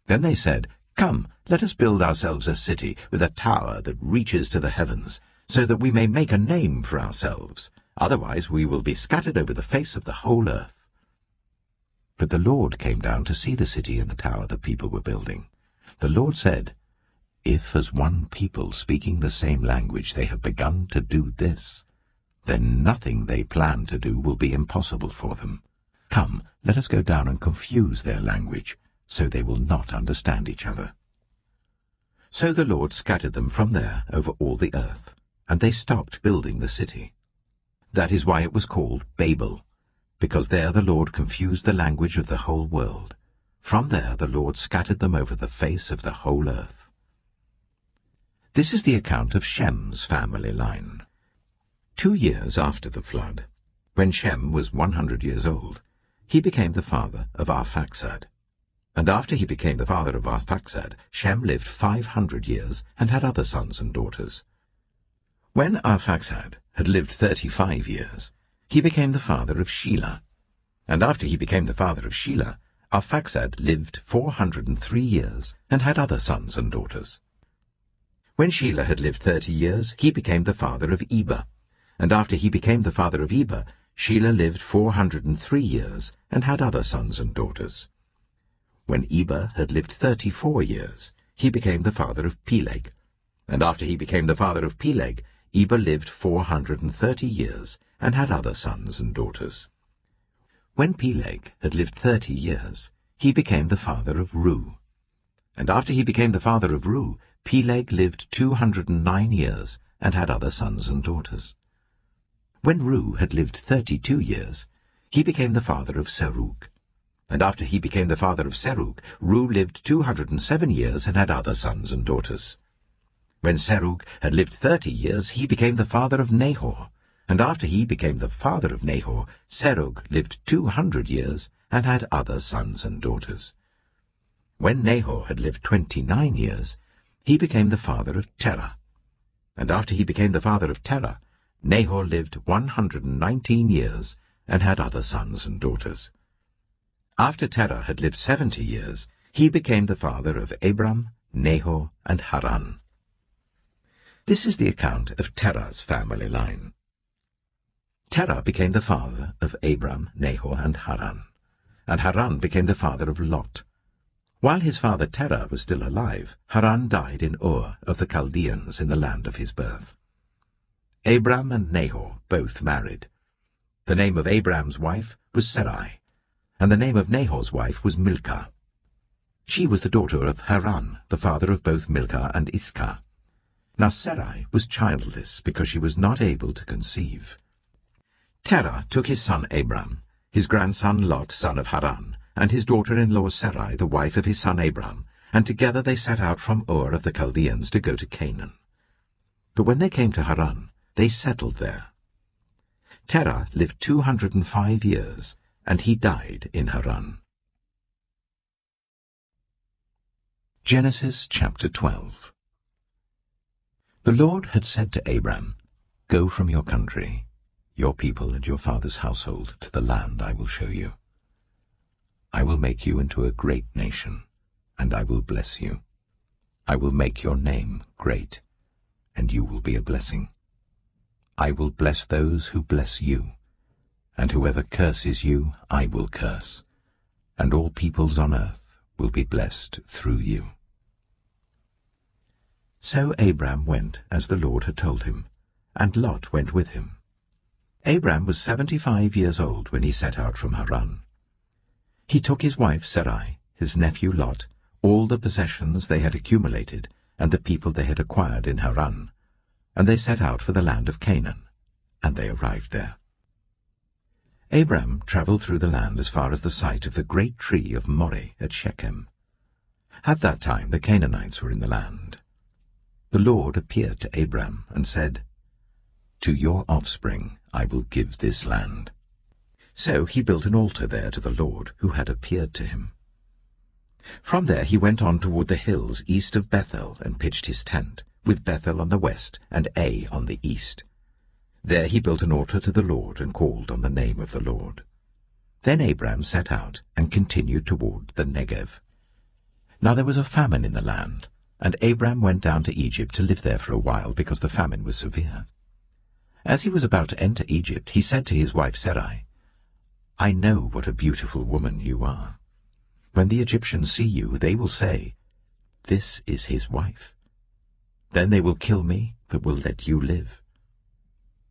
Then they said, "Come, let us build ourselves a city with a tower that reaches to the heavens, so that we may make a name for ourselves. Otherwise we will be scattered over the face of the whole earth." But the Lord came down to see the city and the tower the people were building. The Lord said, "If as one people speaking the same language they have begun to do this, then nothing they plan to do will be impossible for them. Come, let us go down and confuse their language, so they will not understand each other." So the Lord scattered them from there over all the earth, and they stopped building the city. That is why it was called Babel, because there the Lord confused the language of the whole world. From there the Lord scattered them over the face of the whole earth. This is the account of Shem's family line. 2 years after the flood, when Shem was 100 years old, he became the father of Arphaxad. And after he became the father of Arphaxad, Shem lived 500 years and had other sons and daughters. When Arphaxad had lived 35 years, he became the father of Shelah. And after he became the father of Shelah, Arphaxad lived 403 years and had other sons and daughters. When Shelah had lived 30 years, he became the father of Eber. And after he became the father of Eber, Shelah lived 403 years and had other sons and daughters. When Eber had lived 34 years, he became the father of Peleg. And after he became the father of Peleg, Eber lived 430 years and had other sons and daughters. When Peleg had lived 30 years, he became the father of Ru. And after he became the father of Ru, Peleg lived 209 years and had other sons and daughters. When Ru had lived 32 years, he became the father of Serug. And after he became the father of Serug, Ru lived 207 years and had other sons and daughters. When Serug had lived 30 years, he became the father of Nahor. And after he became the father of Nahor, Serug lived 200 years and had other sons and daughters. When Nahor had lived 29 years, he became the father of Terah. And after he became the father of Terah, Nahor lived 119 years and had other sons and daughters. After Terah had lived 70 years, he became the father of Abram, Nahor, and Haran. This is the account of Terah's family line. Terah became the father of Abram, Nahor, and Haran became the father of Lot. While his father Terah was still alive, Haran died in Ur of the Chaldeans in the land of his birth. Abram and Nahor both married. The name of Abram's wife was Sarai, and the name of Nahor's wife was Milcah. She was the daughter of Haran, the father of both Milcah and Iscah. Now Sarai was childless because she was not able to conceive. Terah took his son Abram, his grandson Lot, son of Haran, and his daughter-in-law Sarai, the wife of his son Abram, and together they set out from Ur of the Chaldeans to go to Canaan. But when they came to Haran, they settled there. Terah lived 205 years, and he died in Haran. Genesis chapter 12. The Lord had said to Abram, "Go from your country, your people and your father's household, to the land I will show you. I will make you into a great nation, and I will bless you. I will make your name great, and you will be a blessing. I will bless those who bless you, and whoever curses you I will curse, and all peoples on earth will be blessed through you." So Abram went as the Lord had told him, and Lot went with him. Abram was 75 years old when he set out from Haran. He took his wife Sarai, his nephew Lot, all the possessions they had accumulated, and the people they had acquired in Haran, and they set out for the land of Canaan, and they arrived there. Abram travelled through the land as far as the site of the great tree of Moreh at Shechem. At that time the Canaanites were in the land. The Lord appeared to Abram and said, "To your offspring I will give this land." So he built an altar there to the Lord who had appeared to him. From there he went on toward the hills east of Bethel and pitched his tent, with Bethel on the west and Ai on the east. There he built an altar to the Lord and called on the name of the Lord. Then Abram set out and continued toward the Negev. Now there was a famine in the land, and Abram went down to Egypt to live there for a while because the famine was severe. As he was about to enter Egypt, he said to his wife Sarai, "I know what a beautiful woman you are. When the Egyptians see you, they will say, 'This is his wife.' Then they will kill me, but will let you live.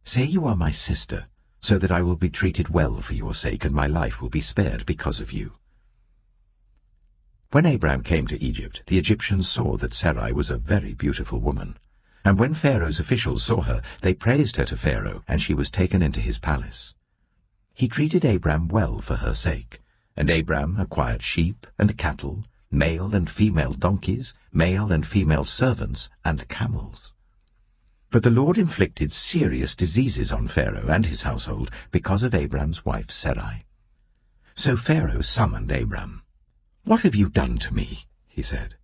Say you are my sister, so that I will be treated well for your sake, and my life will be spared because of you." When Abram came to Egypt, the Egyptians saw that Sarai was a very beautiful woman. And when Pharaoh's officials saw her, they praised her to Pharaoh, and she was taken into his palace. He treated Abram well for her sake, and Abram acquired sheep and cattle, male and female donkeys, male and female servants, and camels. But the Lord inflicted serious diseases on Pharaoh and his household because of Abram's wife Sarai. So Pharaoh summoned Abram. "What have you done to me?" he said.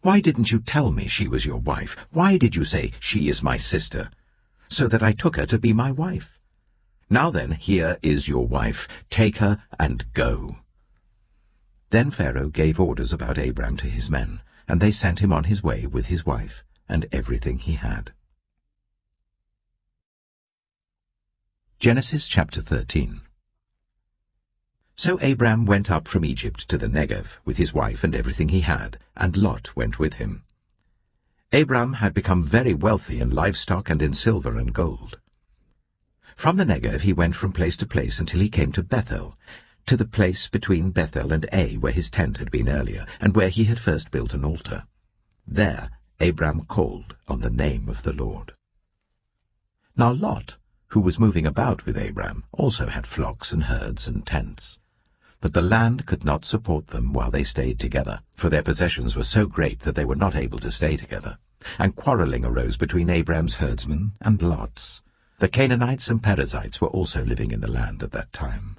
"Why didn't you tell me she was your wife? Why did you say, 'She is my sister,' so that I took her to be my wife? Now then, here is your wife. Take her and go." Then Pharaoh gave orders about Abram to his men, and they sent him on his way with his wife and everything he had. Genesis chapter 13. So Abram went up from Egypt to the Negev with his wife and everything he had, and Lot went with him. Abram had become very wealthy in livestock and in silver and gold. From the Negev he went from place to place until he came to Bethel, to the place between Bethel and Ai where his tent had been earlier, and where he had first built an altar. There Abram called on the name of the Lord. Now Lot who was moving about with Abram, also had flocks and herds and tents. But the land could not support them while they stayed together, for their possessions were so great that they were not able to stay together. And quarrelling arose between Abram's herdsmen and Lot's. The Canaanites and Perizzites were also living in the land at that time.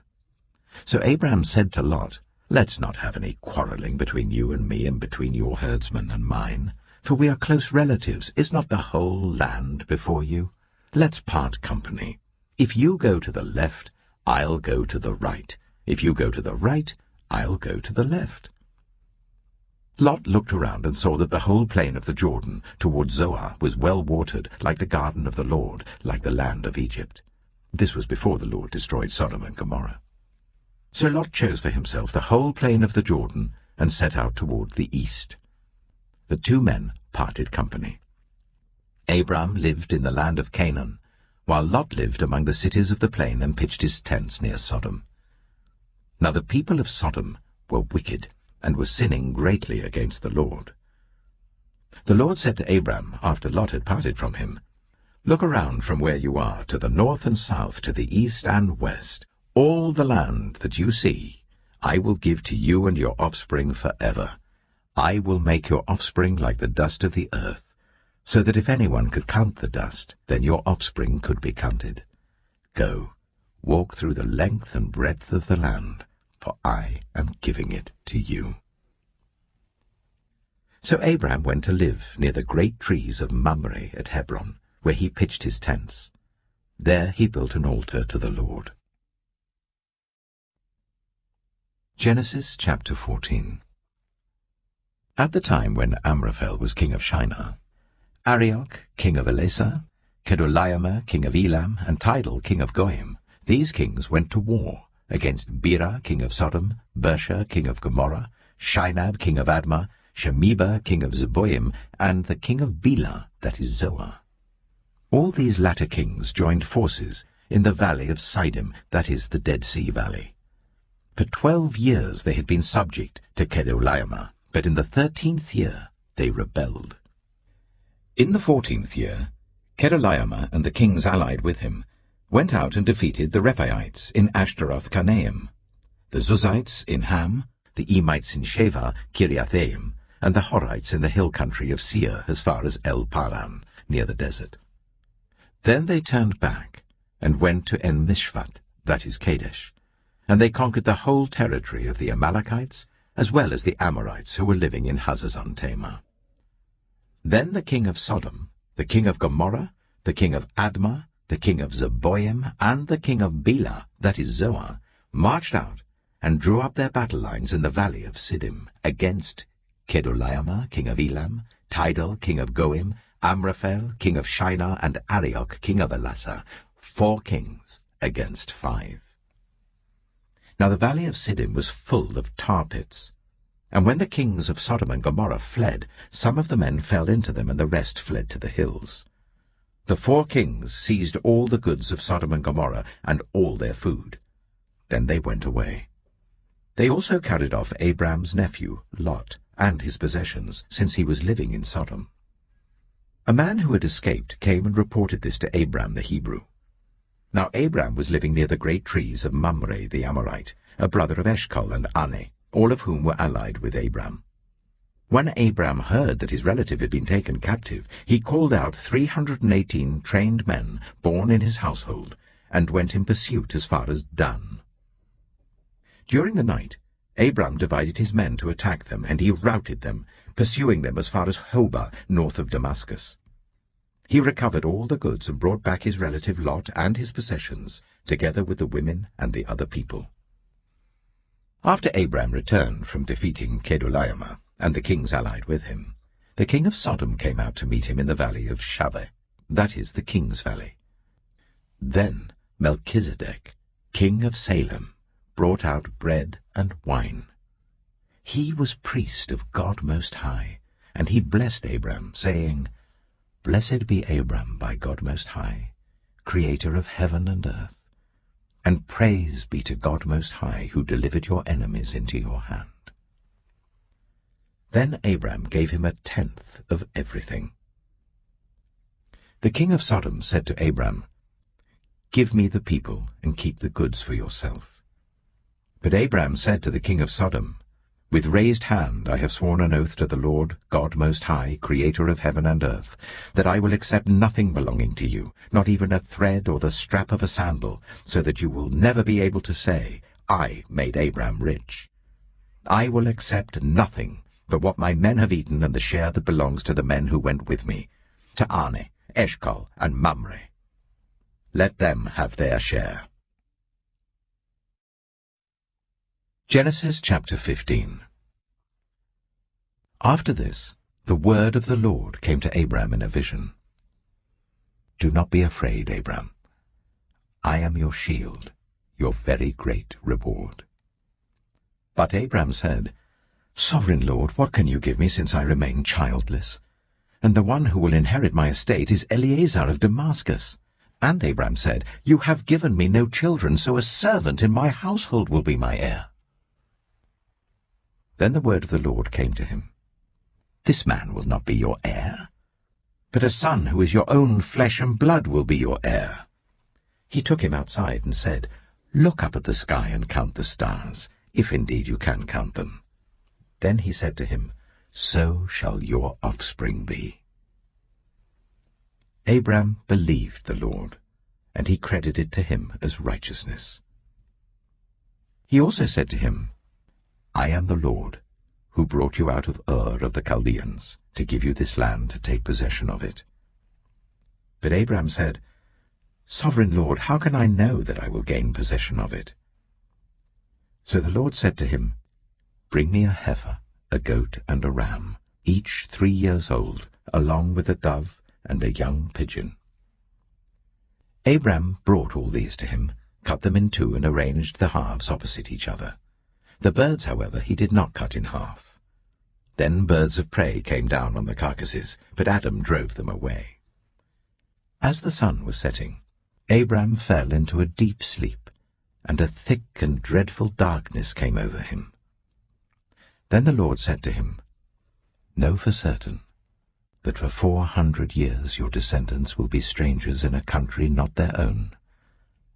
So Abram said to Lot, "Let's not have any quarrelling between you and me and between your herdsmen and mine, for we are close relatives. Is not the whole land before you? Let's part company. If you go to the left, I'll go to the right. If you go to the right, I'll go to the left." Lot looked around and saw that the whole plain of the Jordan toward Zoar was well watered, like the garden of the Lord, like the land of Egypt. This was before the Lord destroyed Sodom and Gomorrah. So Lot chose for himself the whole plain of the Jordan and set out toward the east. The two men parted company. Abram lived in the land of Canaan, while Lot lived among the cities of the plain and pitched his tents near Sodom. Now the people of Sodom were wicked, and were sinning greatly against the Lord. The Lord said to Abram, after Lot had parted from him, "Look around from where you are, to the north and south, to the east and west. All the land that you see, I will give to you and your offspring forever. I will make your offspring like the dust of the earth, so that if anyone could count the dust, then your offspring could be counted. Go, walk through the length and breadth of the land, for I am giving it to you." So Abram went to live near the great trees of Mamre at Hebron, where he pitched his tents. There he built an altar to the Lord. Genesis chapter 14. At the time when Amraphel was king of Shinar, Arioch king of Elasar, Kedorlaomer king of Elam, and Tidal king of Goyim, these kings went to war against Bera king of Sodom, Bersha king of Gomorrah, Shinab king of Admah, Shemeba king of Zeboim, and the king of Bela, that is Zoar. All these latter kings joined forces in the valley of Siddim, that is the Dead Sea Valley. For 12 years they had been subject to Kedorlaomer, but in the 13th year they rebelled. In the 14th year, Kedorlaomer and the kings allied with him went out and defeated the Rephaites in Ashtaroth-Karnaim, the Zuzites in Ham, the Emites in Sheva, Kiriathaim, and the Horites in the hill country of Seir as far as El-Paran, near the desert. Then they turned back and went to En-Mishpat, that is Kadesh, and they conquered the whole territory of the Amalekites, as well as the Amorites who were living in Hazazon-Tamar. Then the king of Sodom, the king of Gomorrah, the king of Admah, the king of Zeboim, and the king of Bela, that is Zoar, marched out and drew up their battle lines in the valley of Siddim against Kedorlaomer, king of Elam, Tidal, king of Goim, Amraphel, king of Shinar, and Arioch, king of Elasar, 4 kings against 5. Now the valley of Siddim was full of tar pits, and when the kings of Sodom and Gomorrah fled, some of the men fell into them, and the rest fled to the hills. The 4 kings seized all the goods of Sodom and Gomorrah and all their food. Then they went away. They also carried off Abram's nephew, Lot, and his possessions, since he was living in Sodom. A man who had escaped came and reported this to Abram the Hebrew. Now Abram was living near the great trees of Mamre the Amorite, a brother of Eshcol and Ane, all of whom were allied with Abram. When Abram heard that his relative had been taken captive, he called out 318 trained men born in his household, and went in pursuit as far as Dan. During the night, Abram divided his men to attack them, and he routed them, pursuing them as far as Hobah, north of Damascus. He recovered all the goods and brought back his relative Lot and his possessions, together with the women and the other people. After Abram returned from defeating Kedorlaomer, and the kings allied with him, the king of Sodom came out to meet him in the valley of Shaveh, that is the king's valley. Then Melchizedek, king of Salem, brought out bread and wine. He was priest of God Most High, and he blessed Abram, saying, "Blessed be Abram by God Most High, creator of heaven and earth, and praise be to God Most High, who delivered your enemies into your hand." Then Abram gave him 1/10 of everything. The king of Sodom said to Abram, Give me the people, and keep the goods for yourself." But Abram said to the king of Sodom, "With raised hand I have sworn an oath to the Lord, God Most High, Creator of heaven and earth, that I will accept nothing belonging to you, not even a thread or the strap of a sandal, so that you will never be able to say, 'I made Abram rich.' I will accept nothing but what my men have eaten and the share that belongs to the men who went with me, to Ane, Eshcol, and Mamre. Let them have their share." Genesis chapter 15. After this, the word of the Lord came to Abram in a vision. "Do not be afraid, Abram. I am your shield, your very great reward." But Abram said, "Sovereign Lord, what can you give me since I remain childless? And the one who will inherit my estate is Eleazar of Damascus." And Abram said, "You have given me no children, so a servant in my household will be my heir." Then the word of the Lord came to him. "This man will not be your heir, but a son who is your own flesh and blood will be your heir." He took him outside and said, "Look up at the sky and count the stars, if indeed you can count them." Then he said to him, "So shall your offspring be." Abram believed the Lord, and he credited to him as righteousness. He also said to him, "I am the Lord, who brought you out of Ur of the Chaldeans, to give you this land to take possession of it." But Abram said, "Sovereign Lord, how can I know that I will gain possession of it?" So the Lord said to him, "Bring me a heifer, a goat, and a ram, each 3 years old, along with a dove and a young pigeon." Abram brought all these to him, cut them in two, and arranged the halves opposite each other. The birds, however, he did not cut in half. Then birds of prey came down on the carcasses, but Adam drove them away. As the sun was setting, Abram fell into a deep sleep, and a thick and dreadful darkness came over him. Then the Lord said to him, "Know for certain that for 400 years your descendants will be strangers in a country not their own,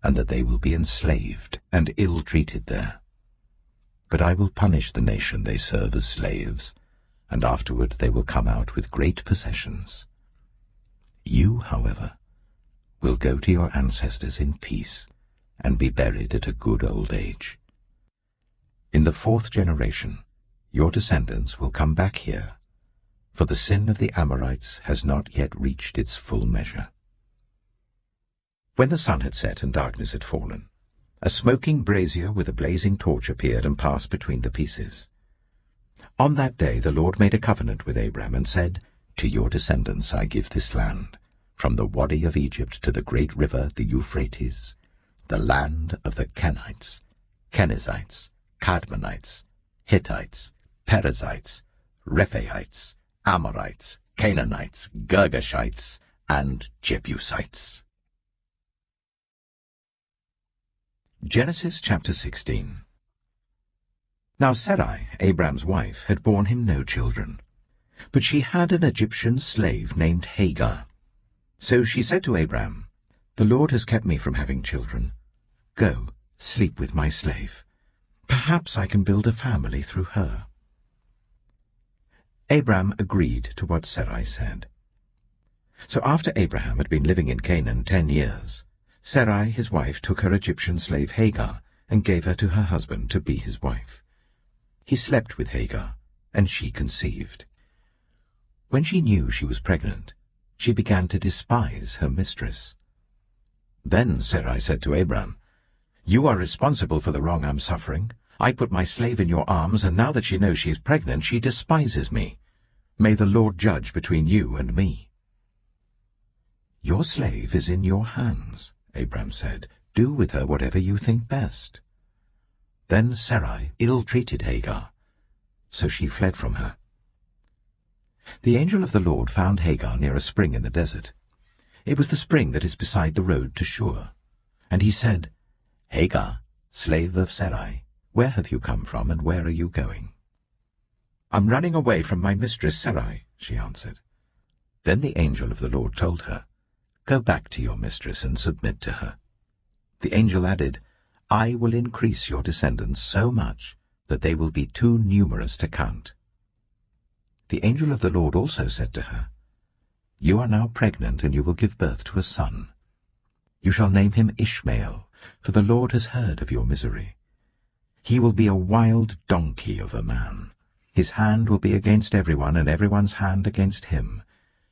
and that they will be enslaved and ill-treated there. But I will punish the nation they serve as slaves, and afterward they will come out with great possessions. You, however, will go to your ancestors in peace and be buried at a good old age. In the 4th generation, your descendants will come back here, for the sin of the Amorites has not yet reached its full measure." When the sun had set and darkness had fallen, a smoking brazier with a blazing torch appeared and passed between the pieces. On that day the Lord made a covenant with Abram and said, "To your descendants I give this land, from the Wadi of Egypt to the great river, the Euphrates, the land of the Kenites, Kenizzites, Cadmonites, Hittites, Perizzites, Rephaites, Amorites, Canaanites, Girgashites, and Jebusites." Genesis chapter 16. Now Sarai, Abram's wife, had borne him no children, but she had an Egyptian slave named Hagar. So she said to Abram, "The Lord has kept me from having children. Go, sleep with my slave. Perhaps I can build a family through her." Abram agreed to what Sarai said. So after Abraham had been living in Canaan 10 years, Sarai his wife took her Egyptian slave Hagar and gave her to her husband to be his wife. He slept with Hagar, and she conceived. When she knew she was pregnant, she began to despise her mistress. Then Sarai said to Abram, "You are responsible for the wrong I'm suffering. I put my slave in your arms, and now that she knows she is pregnant, she despises me. May the Lord judge between you and me." "Your slave is in your hands," Abram said. "Do with her whatever you think best." Then Sarai ill-treated Hagar, so she fled from her. The angel of the Lord found Hagar near a spring in the desert. It was the spring that is beside the road to Shur. And he said, "Hagar, slave of Sarai, where have you come from, and where are you going?" "I'm running away from my mistress Sarai," she answered. Then the angel of the Lord told her, "Go back to your mistress and submit to her. The angel added, "I will increase your descendants so much that they will be too numerous to count." The angel of the Lord also said to her, "You are now pregnant, and you will give birth to a son. You shall name him Ishmael, for the Lord has heard of your misery. He will be a wild donkey of a man. His hand will be against everyone, and everyone's hand against him,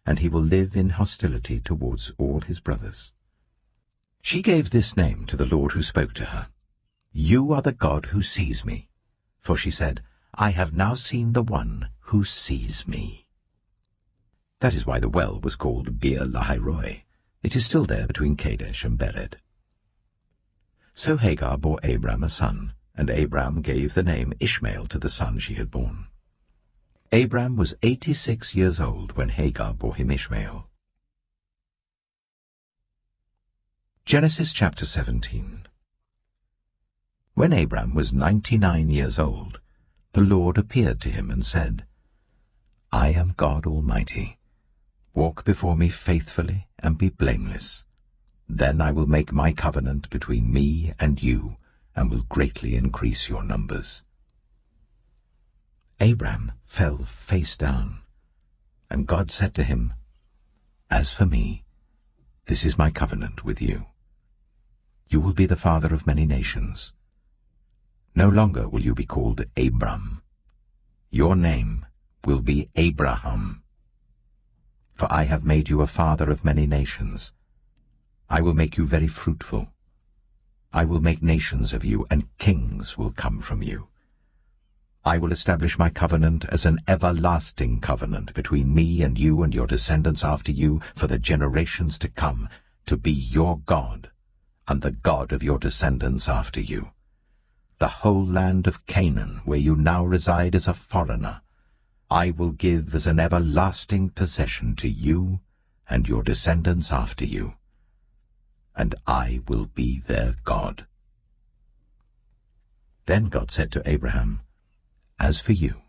and he will live in hostility towards all his brothers." She gave this name to the Lord who spoke to her. "You are the God who sees me." For she said, "I have now seen the one who sees me." That is why the well was called Beer Lahairoi. It is still there between Kadesh and Bered. So Hagar bore Abram a son, and Abram gave the name Ishmael to the son she had borne. Abram was 86 years old when Hagar bore him Ishmael. Genesis chapter 17. When Abram was 99 years old, the Lord appeared to him and said, "I am God Almighty. Walk before me faithfully and be blameless. Then I will make my covenant between me and you, and will greatly increase your numbers." Abram fell face down, and God said to him, "As for me, this is my covenant with you. You will be the father of many nations. No longer will you be called Abram. Your name will be Abraham. For I have made you a father of many nations. I will make you very fruitful. I will make nations of you, and kings will come from you. I will establish my covenant as an everlasting covenant between me and you and your descendants after you for the generations to come, to be your God and the God of your descendants after you. The whole land of Canaan, where you now reside as a foreigner, I will give as an everlasting possession to you and your descendants after you, and I will be their God." Then God said to Abraham, "As for you,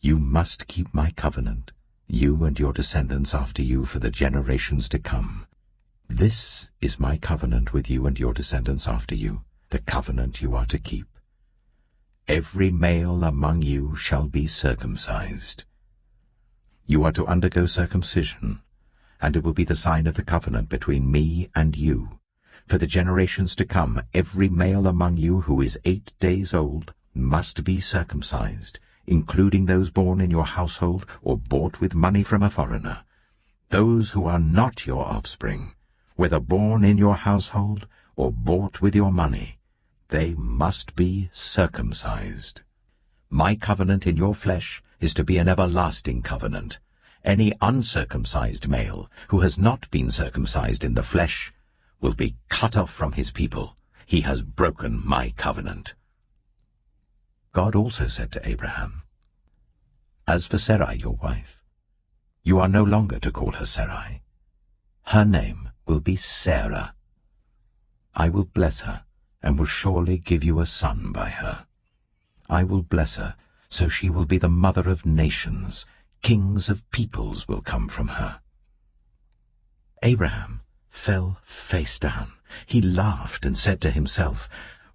you must keep my covenant, you and your descendants after you for the generations to come. This is my covenant with you and your descendants after you, the covenant you are to keep. Every male among you shall be circumcised. You are to undergo circumcision, and it will be the sign of the covenant between me and you. For the generations to come, every male among you who is 8 days old must be circumcised, including those born in your household or bought with money from a foreigner. Those who are not your offspring, whether born in your household or bought with your money, they must be circumcised. My covenant in your flesh is to be an everlasting covenant. Any uncircumcised male who has not been circumcised in the flesh will be cut off from his people. He has broken my covenant." God also said to Abraham, "As for Sarai your wife, you are no longer to call her Sarai. Her name will be Sarah. I will bless her, and will surely give you a son by her. I will bless her, so she will be the mother of nations. Kings of peoples will come from her." Abraham fell face down. He laughed and said to himself,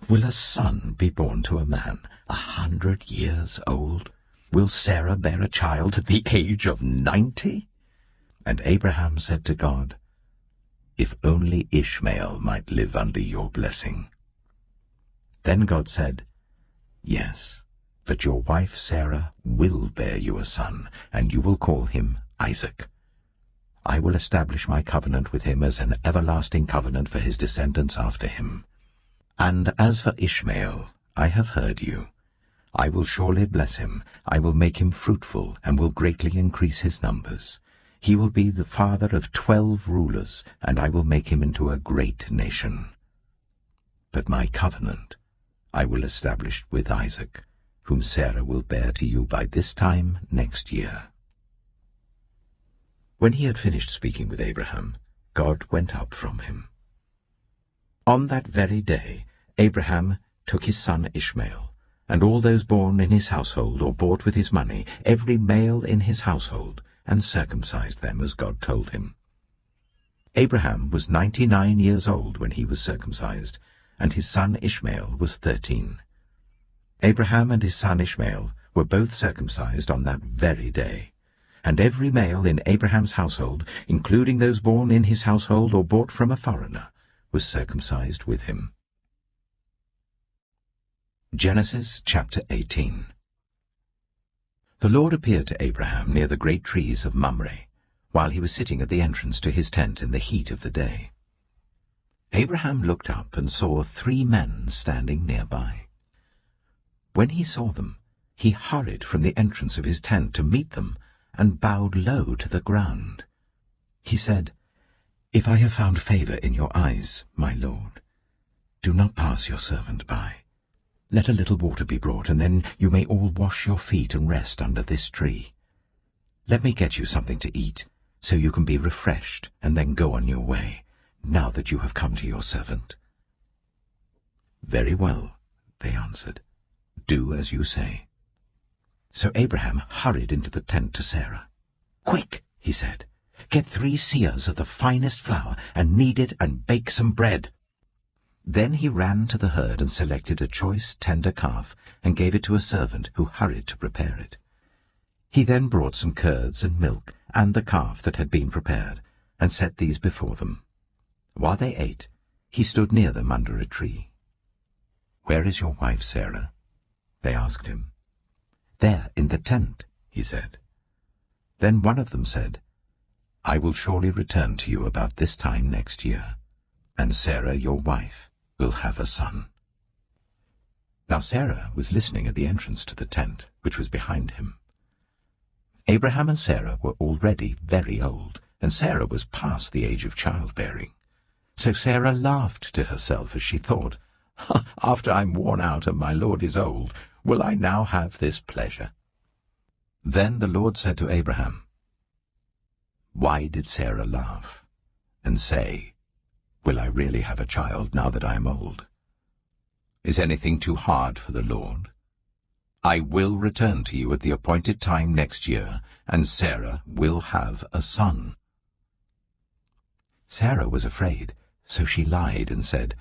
"Will a son be born to a man 100 years old? Will Sarah bear a child at the age of 90? And Abraham said to God, "If only Ishmael might live under your blessing." Then God said, "Yes, but your wife Sarah will bear you a son, and you will call him Isaac. I will establish my covenant with him as an everlasting covenant for his descendants after him. And as for Ishmael, I have heard you. I will surely bless him. I will make him fruitful, and will greatly increase his numbers. He will be the father of 12 rulers, and I will make him into a great nation. But my covenant I will establish with Isaac, whom Sarah will bear to you by this time next year." When he had finished speaking with Abraham, God went up from him. On that very day Abraham took his son Ishmael, and all those born in his household or bought with his money, every male in his household, and circumcised them as God told him. Abraham was 99 years old when he was circumcised, and his son Ishmael was 13. Abraham and his son Ishmael were both circumcised on that very day, and every male in Abraham's household, including those born in his household or bought from a foreigner, was circumcised with him. Genesis chapter 18. The Lord appeared to Abraham near the great trees of Mamre, while he was sitting at the entrance to his tent in the heat of the day. Abraham looked up and saw 3 men standing nearby. When he saw them, he hurried from the entrance of his tent to meet them and bowed low to the ground. He said, "If I have found favor in your eyes, my lord, do not pass your servant by. Let a little water be brought, and then you may all wash your feet and rest under this tree. Let me get you something to eat, so you can be refreshed and then go on your way, now that you have come to your servant." "Very well," they answered. "Do as you say." So Abraham hurried into the tent to Sarah. "Quick," he said, "get 3 seahs of the finest flour and knead it and bake some bread." Then he ran to the herd and selected a choice tender calf and gave it to a servant who hurried to prepare it. He then brought some curds and milk and the calf that had been prepared and set these before them. While they ate, he stood near them under a tree. "Where is your wife, Sarah?" they asked him. "There, in the tent," he said. Then one of them said, "I will surely return to you about this time next year, and Sarah, your wife, will have a son." Now Sarah was listening at the entrance to the tent, which was behind him. Abraham and Sarah were already very old, and Sarah was past the age of childbearing. So Sarah laughed to herself as she thought, "After I'm worn out and my Lord is old, will I now have this pleasure?" Then the Lord said to Abraham, "Why did Sarah laugh and say, 'Will I really have a child now that I am old?' Is anything too hard for the Lord? I will return to you at the appointed time next year, and Sarah will have a son." Sarah was afraid, so she lied and said,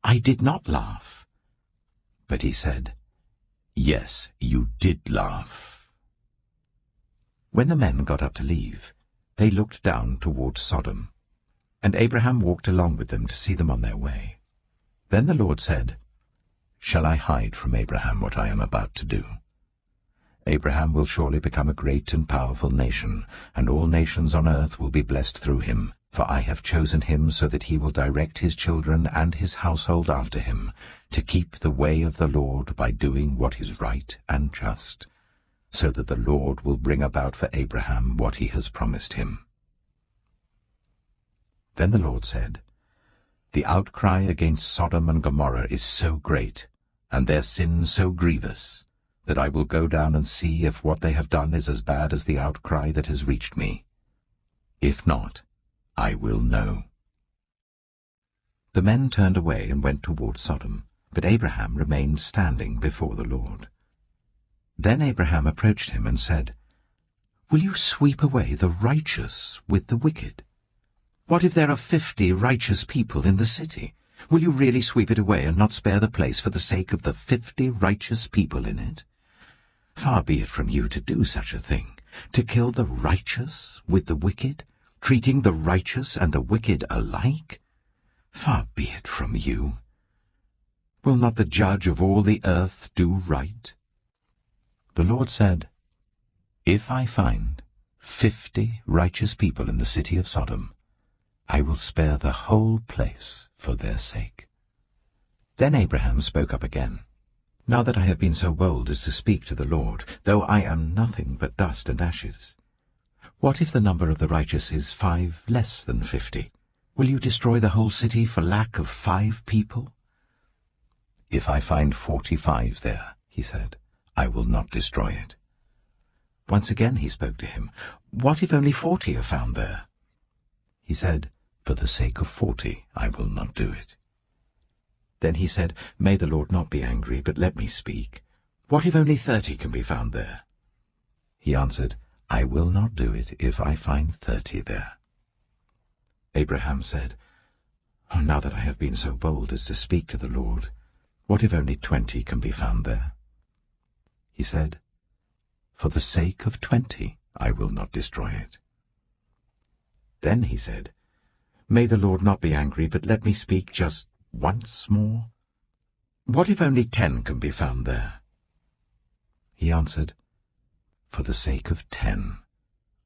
"I did not laugh." But he said, "Yes, you did laugh." When the men got up to leave, they looked down towards Sodom, and Abraham walked along with them to see them on their way. Then the Lord said, "Shall I hide from Abraham what I am about to do? Abraham will surely become a great and powerful nation, and all nations on earth will be blessed through him. For I have chosen him so that he will direct his children and his household after him, to keep the way of the Lord by doing what is right and just, so that the Lord will bring about for Abraham what he has promised him." Then the Lord said, "The outcry against Sodom and Gomorrah is so great, and their sin so grievous, that I will go down and see if what they have done is as bad as the outcry that has reached me. If not, I will know." The men turned away and went toward Sodom, but Abraham remained standing before the Lord. Then Abraham approached him and said, "Will you sweep away the righteous with the wicked? What if there are 50 righteous people in the city? Will you really sweep it away and not spare the place for the sake of the 50 righteous people in it? Far be it from you to do such a thing, to kill the righteous with the wicked, treating the righteous and the wicked alike? Far be it from you. Will not the judge of all the earth do right?" The Lord said, "If I find 50 righteous people in the city of Sodom, I will spare the whole place for their sake." Then Abraham spoke up again, "Now that I have been so bold as to speak to the Lord, though I am nothing but dust and ashes, what if the number of the righteous is 5 less than 50? Will you destroy the whole city for lack of 5 people?" "If I find 45 there," he said, "I will not destroy it." Once again he spoke to him, "What if only 40 are found there?" He said, "For the sake of 40 I will not do it." Then he said, "May the Lord not be angry, but let me speak. What if only 30 can be found there?" He answered, "I will not do it if I find 30 there." Abraham said, "Oh, now that I have been so bold as to speak to the Lord, what if only 20 can be found there?" He said, "For the sake of 20, I will not destroy it." Then he said, "May the Lord not be angry, but let me speak just once more. What if only 10 can be found there?" He answered, "For the sake of 10,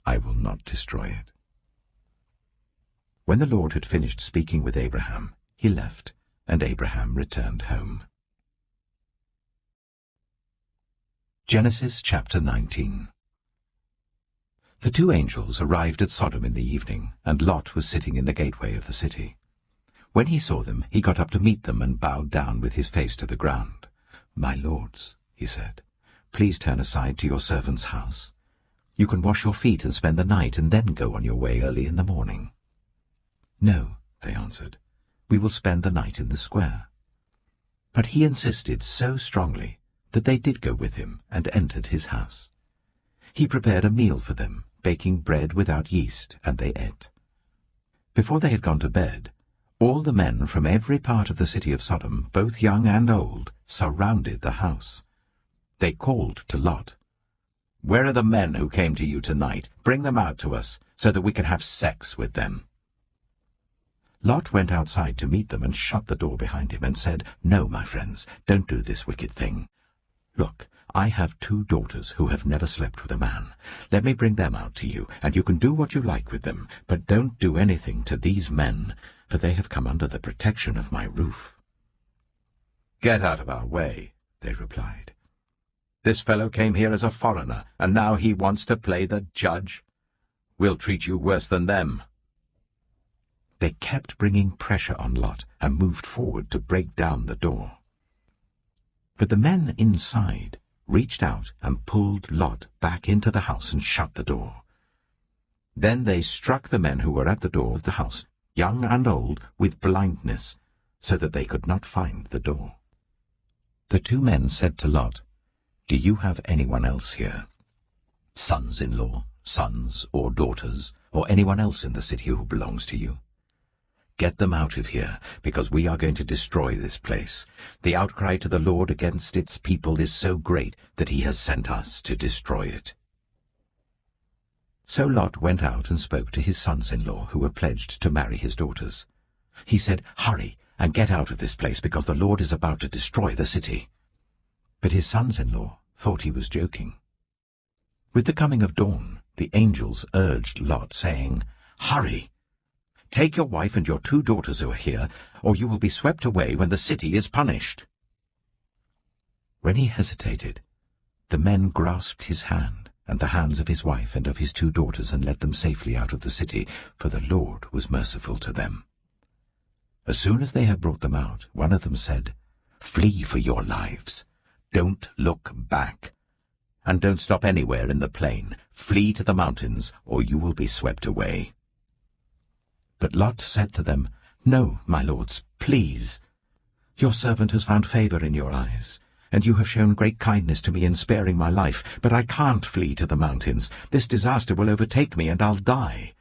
I will not destroy it." When the Lord had finished speaking with Abraham, he left, and Abraham returned home. Genesis chapter 19. The 2 angels arrived at Sodom in the evening, and Lot was sitting in the gateway of the city. When he saw them, he got up to meet them and bowed down with his face to the ground. "My lords," he said, "please turn aside to your servant's house. You can wash your feet and spend the night, and then go on your way early in the morning." "No," they answered, "we will spend the night in the square." But he insisted so strongly that they did go with him and entered his house. He prepared a meal for them, baking bread without yeast, and they ate. Before they had gone to bed, all the men from every part of the city of Sodom, both young and old, surrounded the house. They called to Lot, "Where are the men who came to you tonight? Bring them out to us, so that we can have sex with them." Lot went outside to meet them and shut the door behind him and said, "No, my friends, don't do this wicked thing. Look, I have 2 daughters who have never slept with a man. Let me bring them out to you, and you can do what you like with them, but don't do anything to these men, for they have come under the protection of my roof." "Get out of our way," they replied. "This fellow came here as a foreigner, and now he wants to play the judge. We'll treat you worse than them." They kept bringing pressure on Lot and moved forward to break down the door. But the men inside reached out and pulled Lot back into the house and shut the door. Then they struck the men who were at the door of the house, young and old, with blindness, so that they could not find the door. The 2 men said to Lot, "Do you have anyone else here? Sons-in-law, sons or daughters, or anyone else in the city who belongs to you? Get them out of here, because we are going to destroy this place. The outcry to the Lord against its people is so great that he has sent us to destroy it." So Lot went out and spoke to his sons-in-law, who were pledged to marry his daughters. He said, "Hurry and get out of this place, because the Lord is about to destroy the city." But his sons-in-law thought he was joking. With the coming of dawn, the angels urged Lot, saying, "Hurry! Take your wife and your 2 daughters who are here, or you will be swept away when the city is punished." When he hesitated, the men grasped his hand and the hands of his wife and of his 2 daughters and led them safely out of the city, for the Lord was merciful to them. As soon as they had brought them out, one of them said, "Flee for your lives. Don't look back. And don't stop anywhere in the plain. Flee to the mountains, or you will be swept away." But Lot said to them, "No, my lords, please. Your servant has found favor in your eyes, and you have shown great kindness to me in sparing my life, but I can't flee to the mountains. This disaster will overtake me, and I'll die.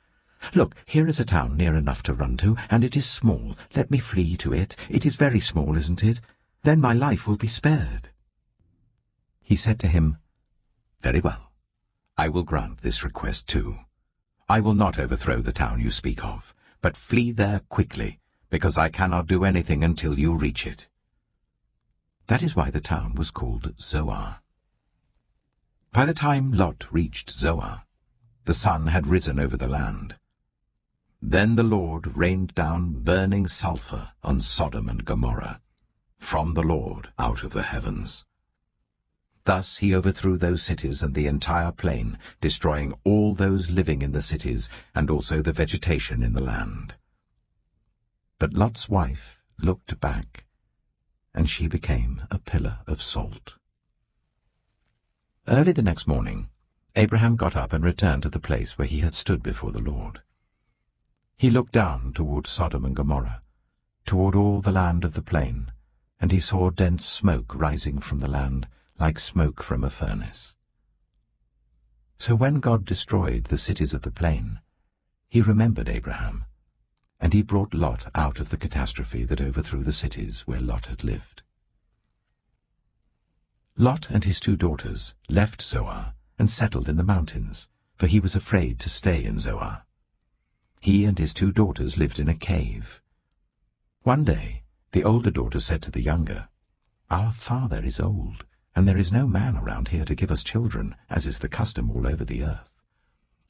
Look, here is a town near enough to run to, and it is small. Let me flee to it. It is very small, isn't it? Then my life will be spared." He said to him, "Very well. I will grant this request too. I will not overthrow the town you speak of, but flee there quickly, because I cannot do anything until you reach it." That is why the town was called Zoar. By the time Lot reached Zoar, the sun had risen over the land. Then the Lord rained down burning sulfur on Sodom and Gomorrah, from the Lord out of the heavens. Thus he overthrew those cities and the entire plain, destroying all those living in the cities and also the vegetation in the land. But Lot's wife looked back, and she became a pillar of salt. Early the next morning, Abraham got up and returned to the place where he had stood before the Lord. He looked down toward Sodom and Gomorrah, toward all the land of the plain, and he saw dense smoke rising from the land, like smoke from a furnace. So when God destroyed the cities of the plain, he remembered Abraham, and he brought Lot out of the catastrophe that overthrew the cities where Lot had lived. Lot and his 2 daughters left Zoar and settled in the mountains, for he was afraid to stay in Zoar. He and his 2 daughters lived in a cave. One day the older daughter said to the younger, "Our father is old, and there is no man around here to give us children, as is the custom all over the earth.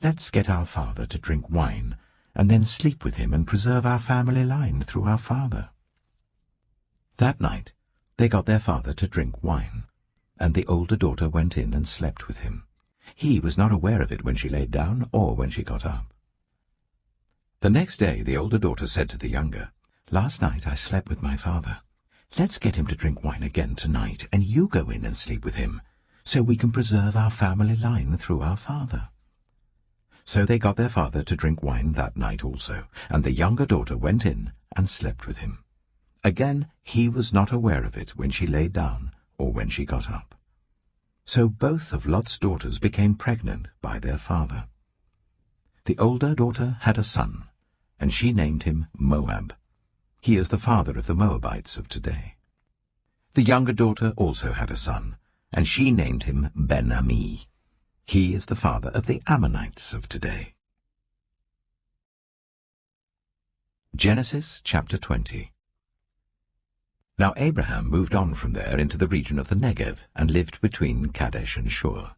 Let's get our father to drink wine, and then sleep with him and preserve our family line through our father." That night they got their father to drink wine, and the older daughter went in and slept with him. He was not aware of it when she laid down or when she got up. The next day the older daughter said to the younger, "Last night I slept with my father. Let's get him to drink wine again tonight, and you go in and sleep with him, so we can preserve our family line through our father." So they got their father to drink wine that night also, and the younger daughter went in and slept with him. Again he was not aware of it when she lay down or when she got up. So both of Lot's daughters became pregnant by their father. The older daughter had a son, and she named him Moab. He is the father of the Moabites of today. The younger daughter also had a son, and she named him Ben-Ami. He is the father of the Ammonites of today. Genesis chapter 20. Now Abraham moved on from there into the region of the Negev and lived between Kadesh and Shur.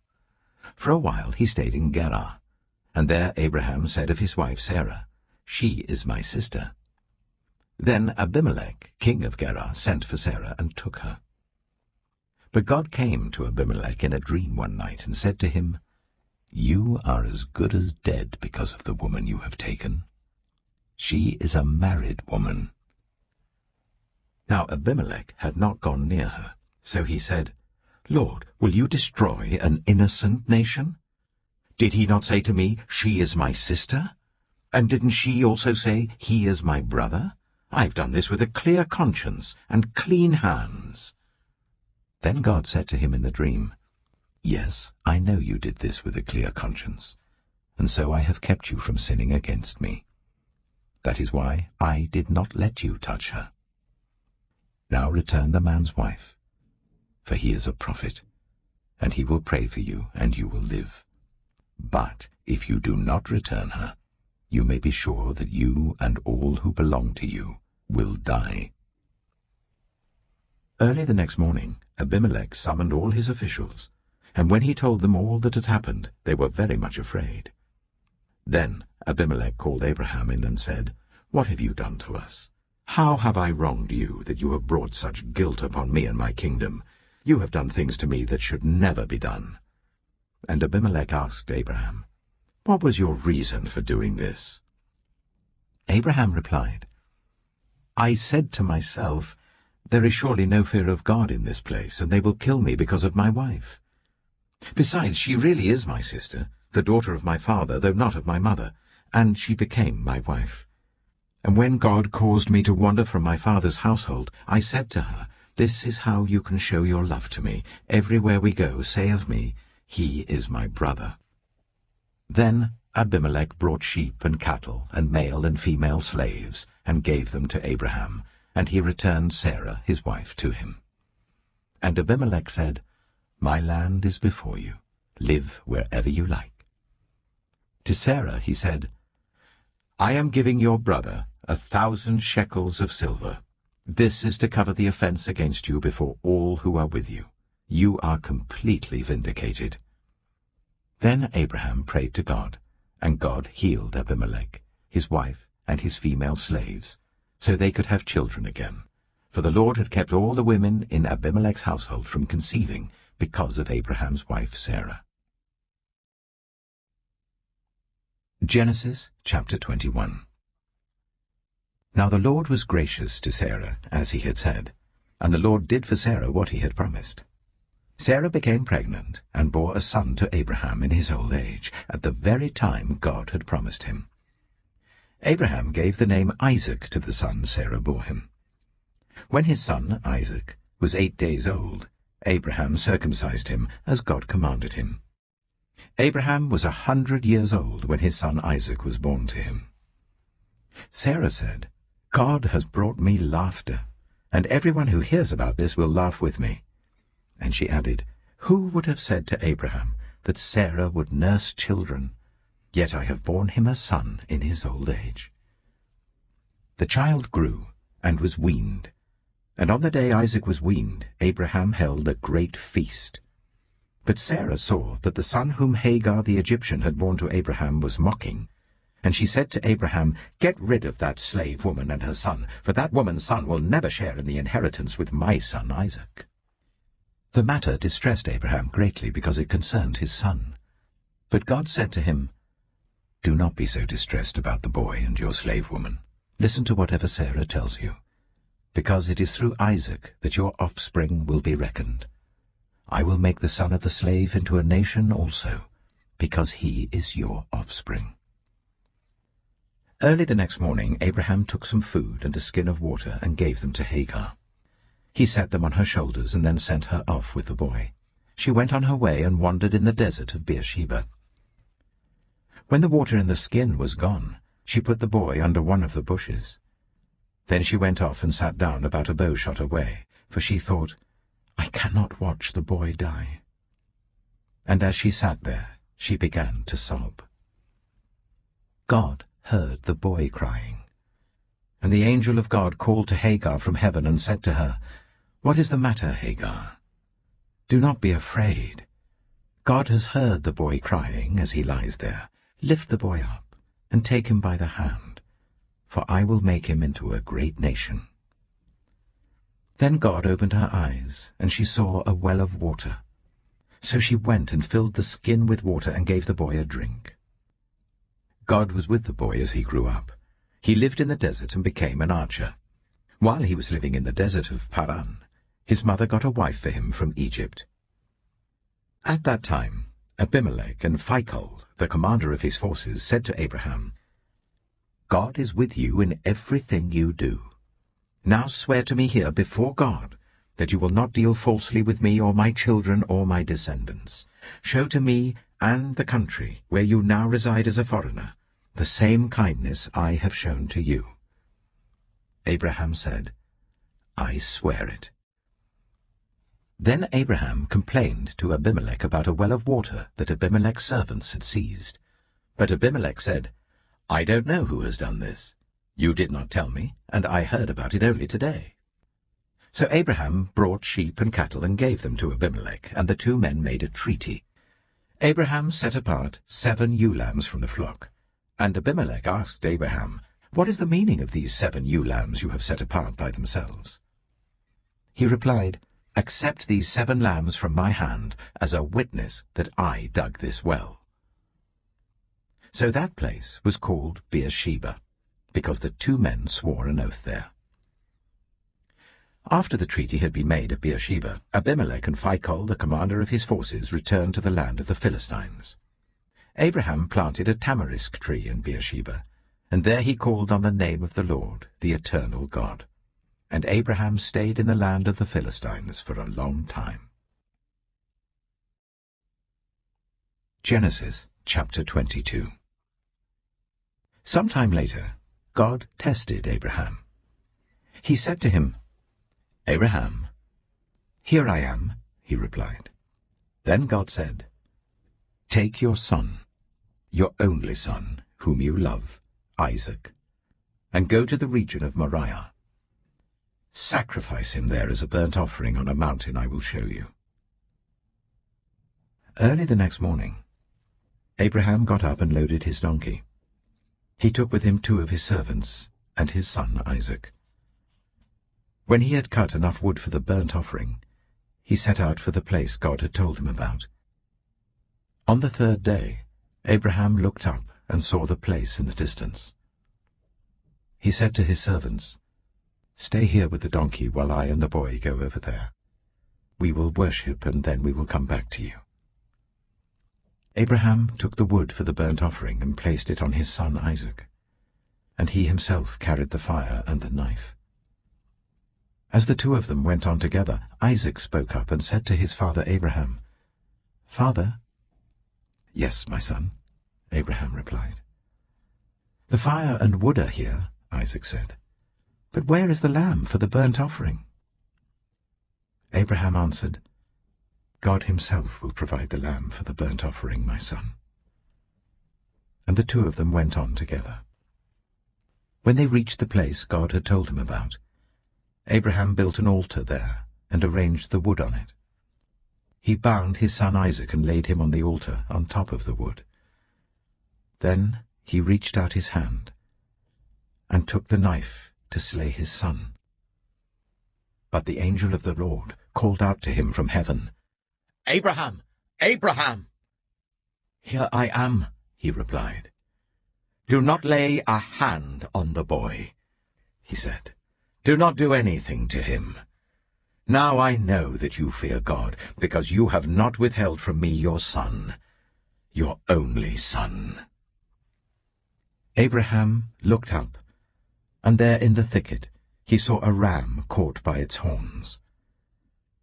For a while he stayed in Gerar, and there Abraham said of his wife Sarah, "She is my sister." Then Abimelech, king of Gerar, sent for Sarah and took her. But God came to Abimelech in a dream one night and said to him, "You are as good as dead because of the woman you have taken. She is a married woman." Now Abimelech had not gone near her, so he said, "Lord, will you destroy an innocent nation? Did he not say to me, 'She is my sister'? And didn't she also say, 'He is my brother'? I've done this with a clear conscience and clean hands." Then God said to him in the dream, "Yes, I know you did this with a clear conscience, and so I have kept you from sinning against me. That is why I did not let you touch her. Now return the man's wife, for he is a prophet, and he will pray for you, and you will live. But if you do not return her, you may be sure that you and all who belong to you will die." Early the next morning, Abimelech summoned all his officials, and when he told them all that had happened, they were very much afraid. Then Abimelech called Abraham in and said, "What have you done to us? How have I wronged you that you have brought such guilt upon me and my kingdom? You have done things to me that should never be done." And Abimelech asked Abraham, "What was your reason for doing this?" Abraham replied, "I said to myself, 'There is surely no fear of God in this place, and they will kill me because of my wife. Besides, she really is my sister, the daughter of my father, though not of my mother, and she became my wife. And when God caused me to wander from my father's household, I said to her, This is how you can show your love to me. Everywhere we go, say of me, He is my brother.'" Then Abimelech brought sheep and cattle and male and female slaves and gave them to Abraham, and he returned Sarah his wife to him. And Abimelech said, "My land is before you. Live wherever you like." To Sarah he said, "I am giving your brother 1,000 shekels of silver. This is to cover the offense against you before all who are with you. You are completely vindicated." Then Abraham prayed to God, and God healed Abimelech, his wife, and his female slaves, so they could have children again. For the Lord had kept all the women in Abimelech's household from conceiving because of Abraham's wife Sarah. Genesis chapter 21. Now the Lord was gracious to Sarah, as he had said, and the Lord did for Sarah what he had promised. Sarah became pregnant and bore a son to Abraham in his old age, at the very time God had promised him. Abraham gave the name Isaac to the son Sarah bore him. When his son, Isaac, was 8 days old, Abraham circumcised him as God commanded him. Abraham was 100 years old when his son Isaac was born to him. Sarah said, "God has brought me laughter, and everyone who hears about this will laugh with me." And she added, "Who would have said to Abraham that Sarah would nurse children? Yet I have borne him a son in his old age." The child grew and was weaned, and on the day Isaac was weaned, Abraham held a great feast. But Sarah saw that the son whom Hagar the Egyptian had borne to Abraham was mocking, and she said to Abraham, "Get rid of that slave woman and her son, for that woman's son will never share in the inheritance with my son Isaac." The matter distressed Abraham greatly because it concerned his son. But God said to him, "Do not be so distressed about the boy and your slave woman. Listen to whatever Sarah tells you, because it is through Isaac that your offspring will be reckoned. I will make the son of the slave into a nation also, because he is your offspring." Early the next morning Abraham took some food and a skin of water and gave them to Hagar. He set them on her shoulders and then sent her off with the boy. She went on her way and wandered in the desert of Beersheba. When the water in the skin was gone, she put the boy under one of the bushes. Then she went off and sat down about a bowshot away, for she thought, "I cannot watch the boy die." And as she sat there, she began to sob. God heard the boy crying. And the angel of God called to Hagar from heaven and said to her, "What is the matter, Hagar? Do not be afraid. God has heard the boy crying as he lies there. Lift the boy up and take him by the hand, for I will make him into a great nation." Then God opened her eyes, and she saw a well of water. So she went and filled the skin with water and gave the boy a drink. God was with the boy as he grew up. He lived in the desert and became an archer. While he was living in the desert of Paran, his mother got a wife for him from Egypt. At that time, Abimelech and Phicol, the commander of his forces, said to Abraham, "God is with you in everything you do. Now swear to me here before God that you will not deal falsely with me or my children or my descendants. Show to me and the country where you now reside as a foreigner the same kindness I have shown to you." Abraham said, "I swear it." Then Abraham complained to Abimelech about a well of water that Abimelech's servants had seized. But Abimelech said, "I don't know who has done this. You did not tell me, and I heard about it only today." So Abraham brought sheep and cattle and gave them to Abimelech, and the two men made a treaty. Abraham set apart 7 ewe lambs from the flock, and Abimelech asked Abraham, "What is the meaning of these 7 ewe lambs you have set apart by themselves?" He replied, "Accept these 7 lambs from my hand as a witness that I dug this well." So that place was called Beersheba, because the 2 men swore an oath there. After the treaty had been made at Beersheba, Abimelech and Phicol, the commander of his forces, returned to the land of the Philistines. Abraham planted a tamarisk tree in Beersheba, and there he called on the name of the Lord, the eternal God. And Abraham stayed in the land of the Philistines for a long time. Genesis chapter 22. Sometime later, God tested Abraham. He said to him, "Abraham." "Here I am," he replied. Then God said, "Take your son, your only son, whom you love, Isaac, and go to the region of Moriah. Sacrifice him there as a burnt offering on a mountain I will show you." Early the next morning, Abraham got up and loaded his donkey. He took with him 2 of his servants and his son Isaac. When he had cut enough wood for the burnt offering, he set out for the place God had told him about. On the 3rd day, Abraham looked up and saw the place in the distance. He said to his servants, "Stay here with the donkey while I and the boy go over there. We will worship, and then we will come back to you." Abraham took the wood for the burnt offering and placed it on his son Isaac, and he himself carried the fire and the knife. As the 2 of them went on together, Isaac spoke up and said to his father Abraham, "Father?" "Yes, my son," Abraham replied. "The fire and wood are here," Isaac said. "But where is the lamb for the burnt offering?" Abraham answered, "God himself will provide the lamb for the burnt offering, my son." And the two of them went on together. When they reached the place God had told him about, Abraham built an altar there and arranged the wood on it. He bound his son Isaac and laid him on the altar on top of the wood. Then he reached out his hand and took the knife to slay his son. But the angel of the Lord called out to him from heaven, "Abraham! Abraham!" "Here I am," he replied. "Do not lay a hand on the boy," he said. "Do not do anything to him. Now I know that you fear God, because you have not withheld from me your son, your only son." Abraham looked up, and there in the thicket he saw a ram caught by its horns.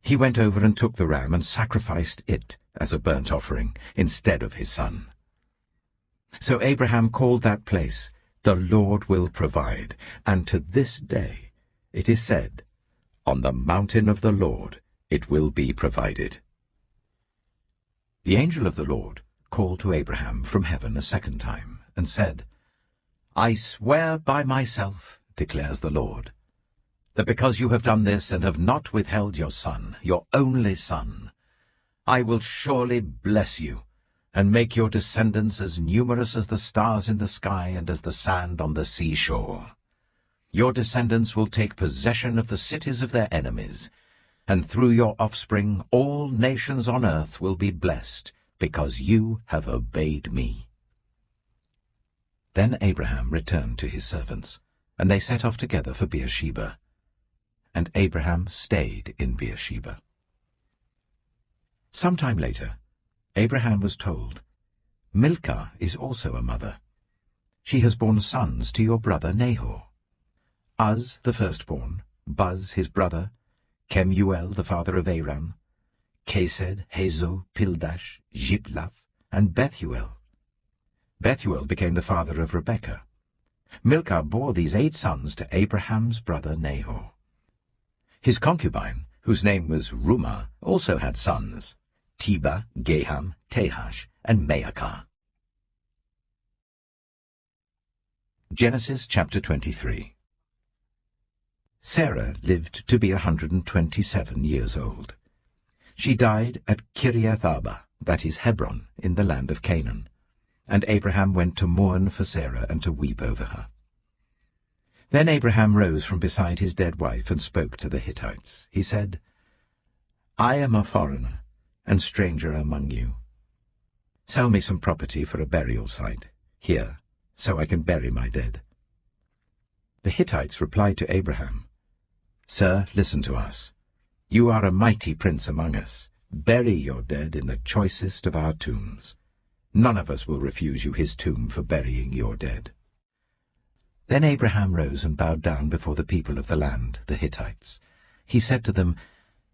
He went over and took the ram and sacrificed it as a burnt offering instead of his son. So Abraham called that place, "The Lord will provide," and to this day it is said, "On the mountain of the Lord it will be provided." The angel of the Lord called to Abraham from heaven a second time and said, "I swear by myself, declares the Lord, that because you have done this and have not withheld your son, your only son, I will surely bless you and make your descendants as numerous as the stars in the sky and as the sand on the seashore. Your descendants will take possession of the cities of their enemies, and through your offspring all nations on earth will be blessed, because you have obeyed me." Then Abraham returned to his servants, and they set off together for Beersheba. And Abraham stayed in Beersheba. Some time later, Abraham was told, "Milcah is also a mother. She has borne sons to your brother Nahor. Uz the firstborn, Buz his brother, Kemuel the father of Aram, Kesed, Hazo, Pildash, Jiplaph, and Bethuel. Bethuel became the father of Rebekah. Milcah bore these 8 sons to Abraham's brother Nahor. His concubine, whose name was Rumah, also had sons, Tebah, Gaham, Tahash, and Maacah. Genesis chapter 23. Sarah lived to be 127 years old. She died at Kiriath Arba, that is Hebron, in the land of Canaan, and Abraham went to mourn for Sarah and to weep over her. Then Abraham rose from beside his dead wife and spoke to the Hittites. He said, "I am a foreigner and stranger among you. Sell me some property for a burial site here, so I can bury my dead." The Hittites replied to Abraham, "Sir, listen to us. You are a mighty prince among us. Bury your dead in the choicest of our tombs. None of us will refuse you his tomb for burying your dead." Then Abraham rose and bowed down before the people of the land, the Hittites. He said to them,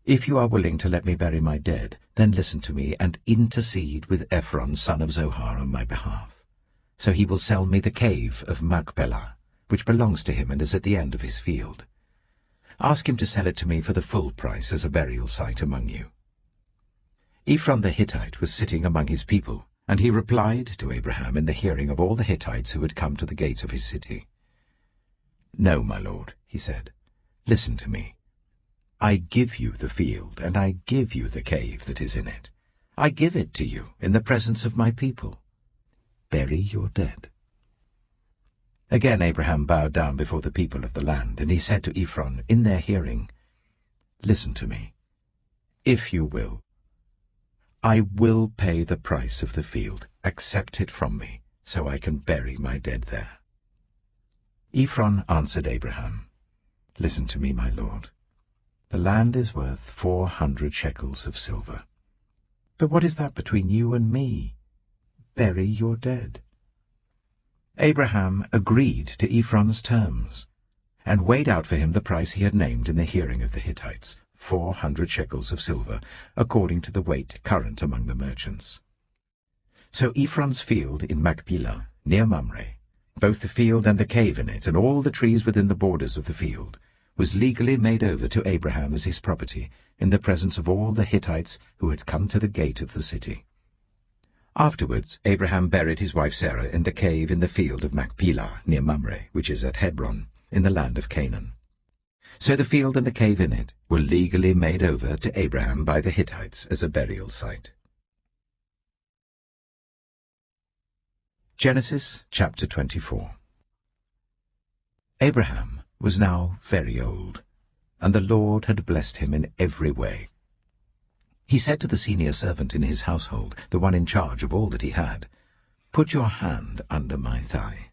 "If you are willing to let me bury my dead, then listen to me and intercede with Ephron, son of Zohar, on my behalf. So he will sell me the cave of Machpelah, which belongs to him and is at the end of his field. Ask him to sell it to me for the full price as a burial site among you." Ephron the Hittite was sitting among his people, and he replied to Abraham in the hearing of all the Hittites who had come to the gates of his city. "No, my lord," he said, "listen to me. I give you the field, and I give you the cave that is in it. I give it to you in the presence of my people. Bury your dead." Again Abraham bowed down before the people of the land, and he said to Ephron in their hearing, "Listen to me. If you will, I will pay the price of the field. Accept it from me, so I can bury my dead there." Ephron answered Abraham, "Listen to me, my lord. The land is worth 400 shekels of silver. But what is that between you and me? Bury your dead." Abraham agreed to Ephron's terms, and weighed out for him the price he had named in the hearing of the Hittites, 400 shekels of silver, according to the weight current among the merchants. So Ephron's field in Machpelah, near Mamre, Both the field and the cave in it, and all the trees within the borders of the field, was legally made over to Abraham as his property, in the presence of all the Hittites who had come to the gate of the city. Afterwards Abraham buried his wife Sarah in the cave in the field of Machpelah, near Mamre, which is at Hebron, in the land of Canaan. So the field and the cave in it were legally made over to Abraham by the Hittites as a burial site. Genesis chapter 24. Abraham was now very old, and the Lord had blessed him in every way. He said to the senior servant in his household, the one in charge of all that he had, "Put your hand under my thigh.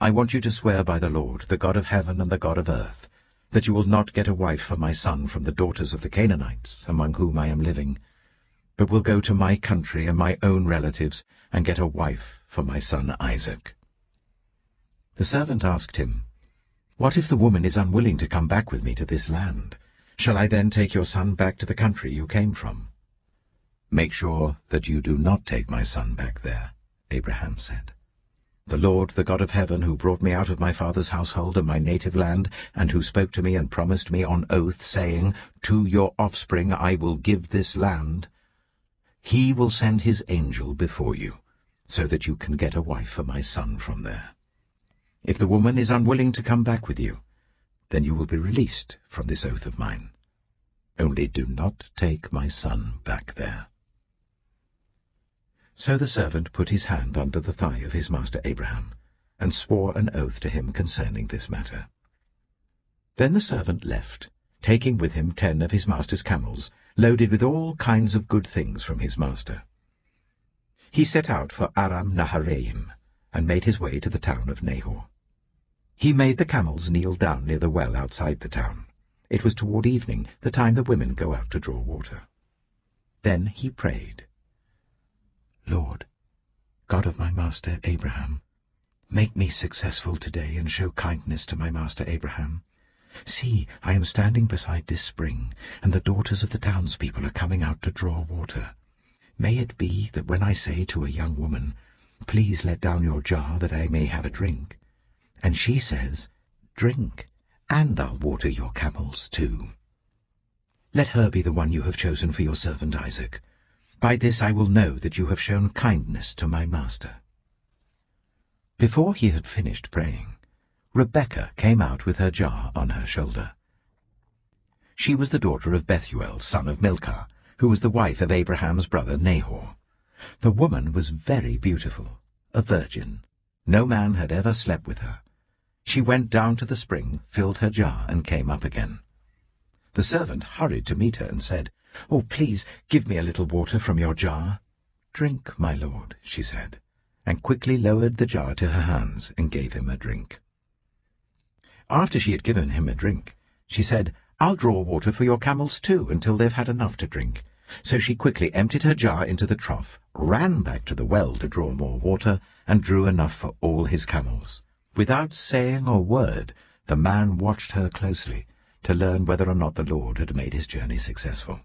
I want you to swear by the Lord, the God of heaven and the God of earth, that you will not get a wife for my son from the daughters of the Canaanites, among whom I am living, but will go to my country and my own relatives and get a wife for my son Isaac." The servant asked him, "What if the woman is unwilling to come back with me to this land? Shall I then take your son back to the country you came from?" "Make sure that you do not take my son back there," Abraham said. "The Lord, the God of heaven, who brought me out of my father's household and my native land, and who spoke to me and promised me on oath, saying, 'To your offspring I will give this land,' he will send his angel before you, so that you can get a wife for my son from there. If the woman is unwilling to come back with you, then you will be released from this oath of mine. Only do not take my son back there." So the servant put his hand under the thigh of his master Abraham, and swore an oath to him concerning this matter. Then the servant left, taking with him 10 of his master's camels, loaded with all kinds of good things from his master. He set out for Aram Naharaim, and made his way to the town of Nahor. He made the camels kneel down near the well outside the town. It was toward evening, the time the women go out to draw water. Then he prayed, "Lord, God of my master Abraham, make me successful today and show kindness to my master Abraham. See, I am standing beside this spring, and the daughters of the townspeople are coming out to draw water. May it be that when I say to a young woman, 'Please let down your jar that I may have a drink,' and she says, 'Drink, and I'll water your camels too.' Let her be the one you have chosen for your servant Isaac. By this I will know that you have shown kindness to my master." Before he had finished praying, Rebekah came out with her jar on her shoulder. She was the daughter of Bethuel, son of Milcah, who was the wife of Abraham's brother Nahor. The woman was very beautiful, a virgin. No man had ever slept with her. She went down to the spring, filled her jar, and came up again. The servant hurried to meet her and said, "Oh, please, give me a little water from your jar." "Drink, my lord," she said, and quickly lowered the jar to her hands and gave him a drink. After she had given him a drink, she said, "I'll draw water for your camels too, until they've had enough to drink." So she quickly emptied her jar into the trough, ran back to the well to draw more water, and drew enough for all his camels. Without saying a word, the man watched her closely to learn whether or not the Lord had made his journey successful.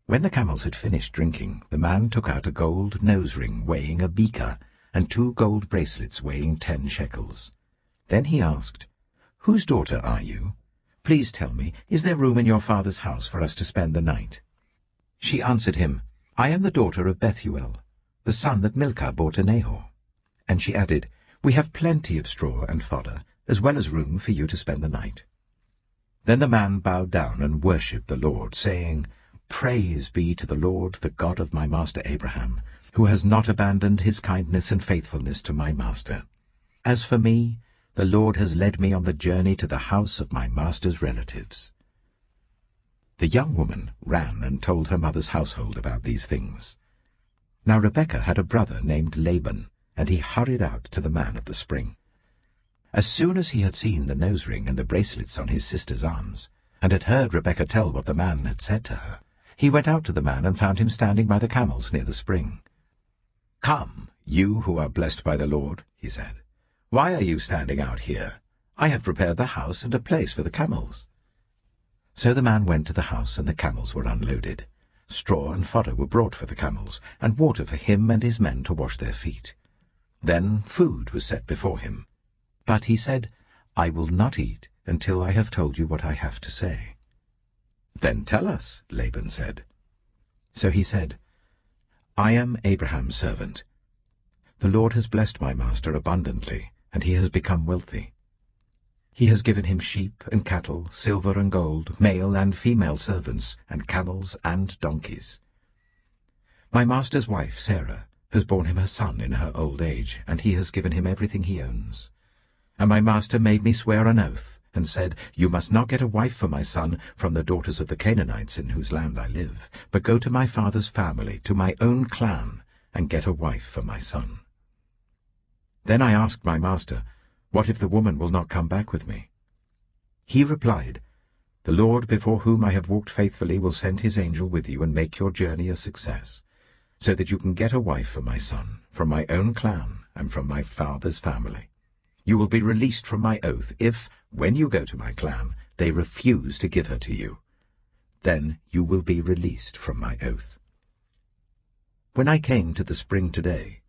When the camels had finished drinking, the man took out a gold nose ring weighing a beaker and 2 gold bracelets weighing 10 shekels. Then he asked, "Whose daughter are you? Please tell me, is there room in your father's house for us to spend the night?" She answered him, "I am the daughter of Bethuel, the son that Milcah bore to Nahor." And she added, "We have plenty of straw and fodder, as well as room for you to spend the night." Then the man bowed down and worshipped the Lord, saying, "Praise be to the Lord, the God of my master Abraham, who has not abandoned his kindness and faithfulness to my master. As for me, the Lord has led me on the journey to the house of my master's relatives." The young woman ran and told her mother's household about these things. Now Rebekah had a brother named Laban, and he hurried out to the man at the spring. As soon as he had seen the nose ring and the bracelets on his sister's arms, and had heard Rebekah tell what the man had said to her, he went out to the man and found him standing by the camels near the spring. "Come, you who are blessed by the Lord," he said. "Why are you standing out here? I have prepared the house and a place for the camels." So the man went to the house, and the camels were unloaded. Straw and fodder were brought for the camels, and water for him and his men to wash their feet. Then food was set before him. But he said, "I will not eat until I have told you what I have to say." "Then tell us," Laban said. So he said, "I am Abraham's servant. The Lord has blessed my master abundantly, and he has become wealthy. He has given him sheep and cattle, silver and gold, male and female servants, and camels and donkeys. My master's wife, Sarah, has borne him a son in her old age, and he has given him everything he owns. And my master made me swear an oath, and said, 'You must not get a wife for my son from the daughters of the Canaanites in whose land I live, but go to my father's family, to my own clan, and get a wife for my son.' Then I asked my master, 'What if the woman will not come back with me?' He replied, 'The Lord before whom I have walked faithfully will send his angel with you and make your journey a success, so that you can get a wife for my son, from my own clan and from my father's family. You will be released from my oath if, when you go to my clan, they refuse to give her to you. Then you will be released from my oath.' When I came to the spring today,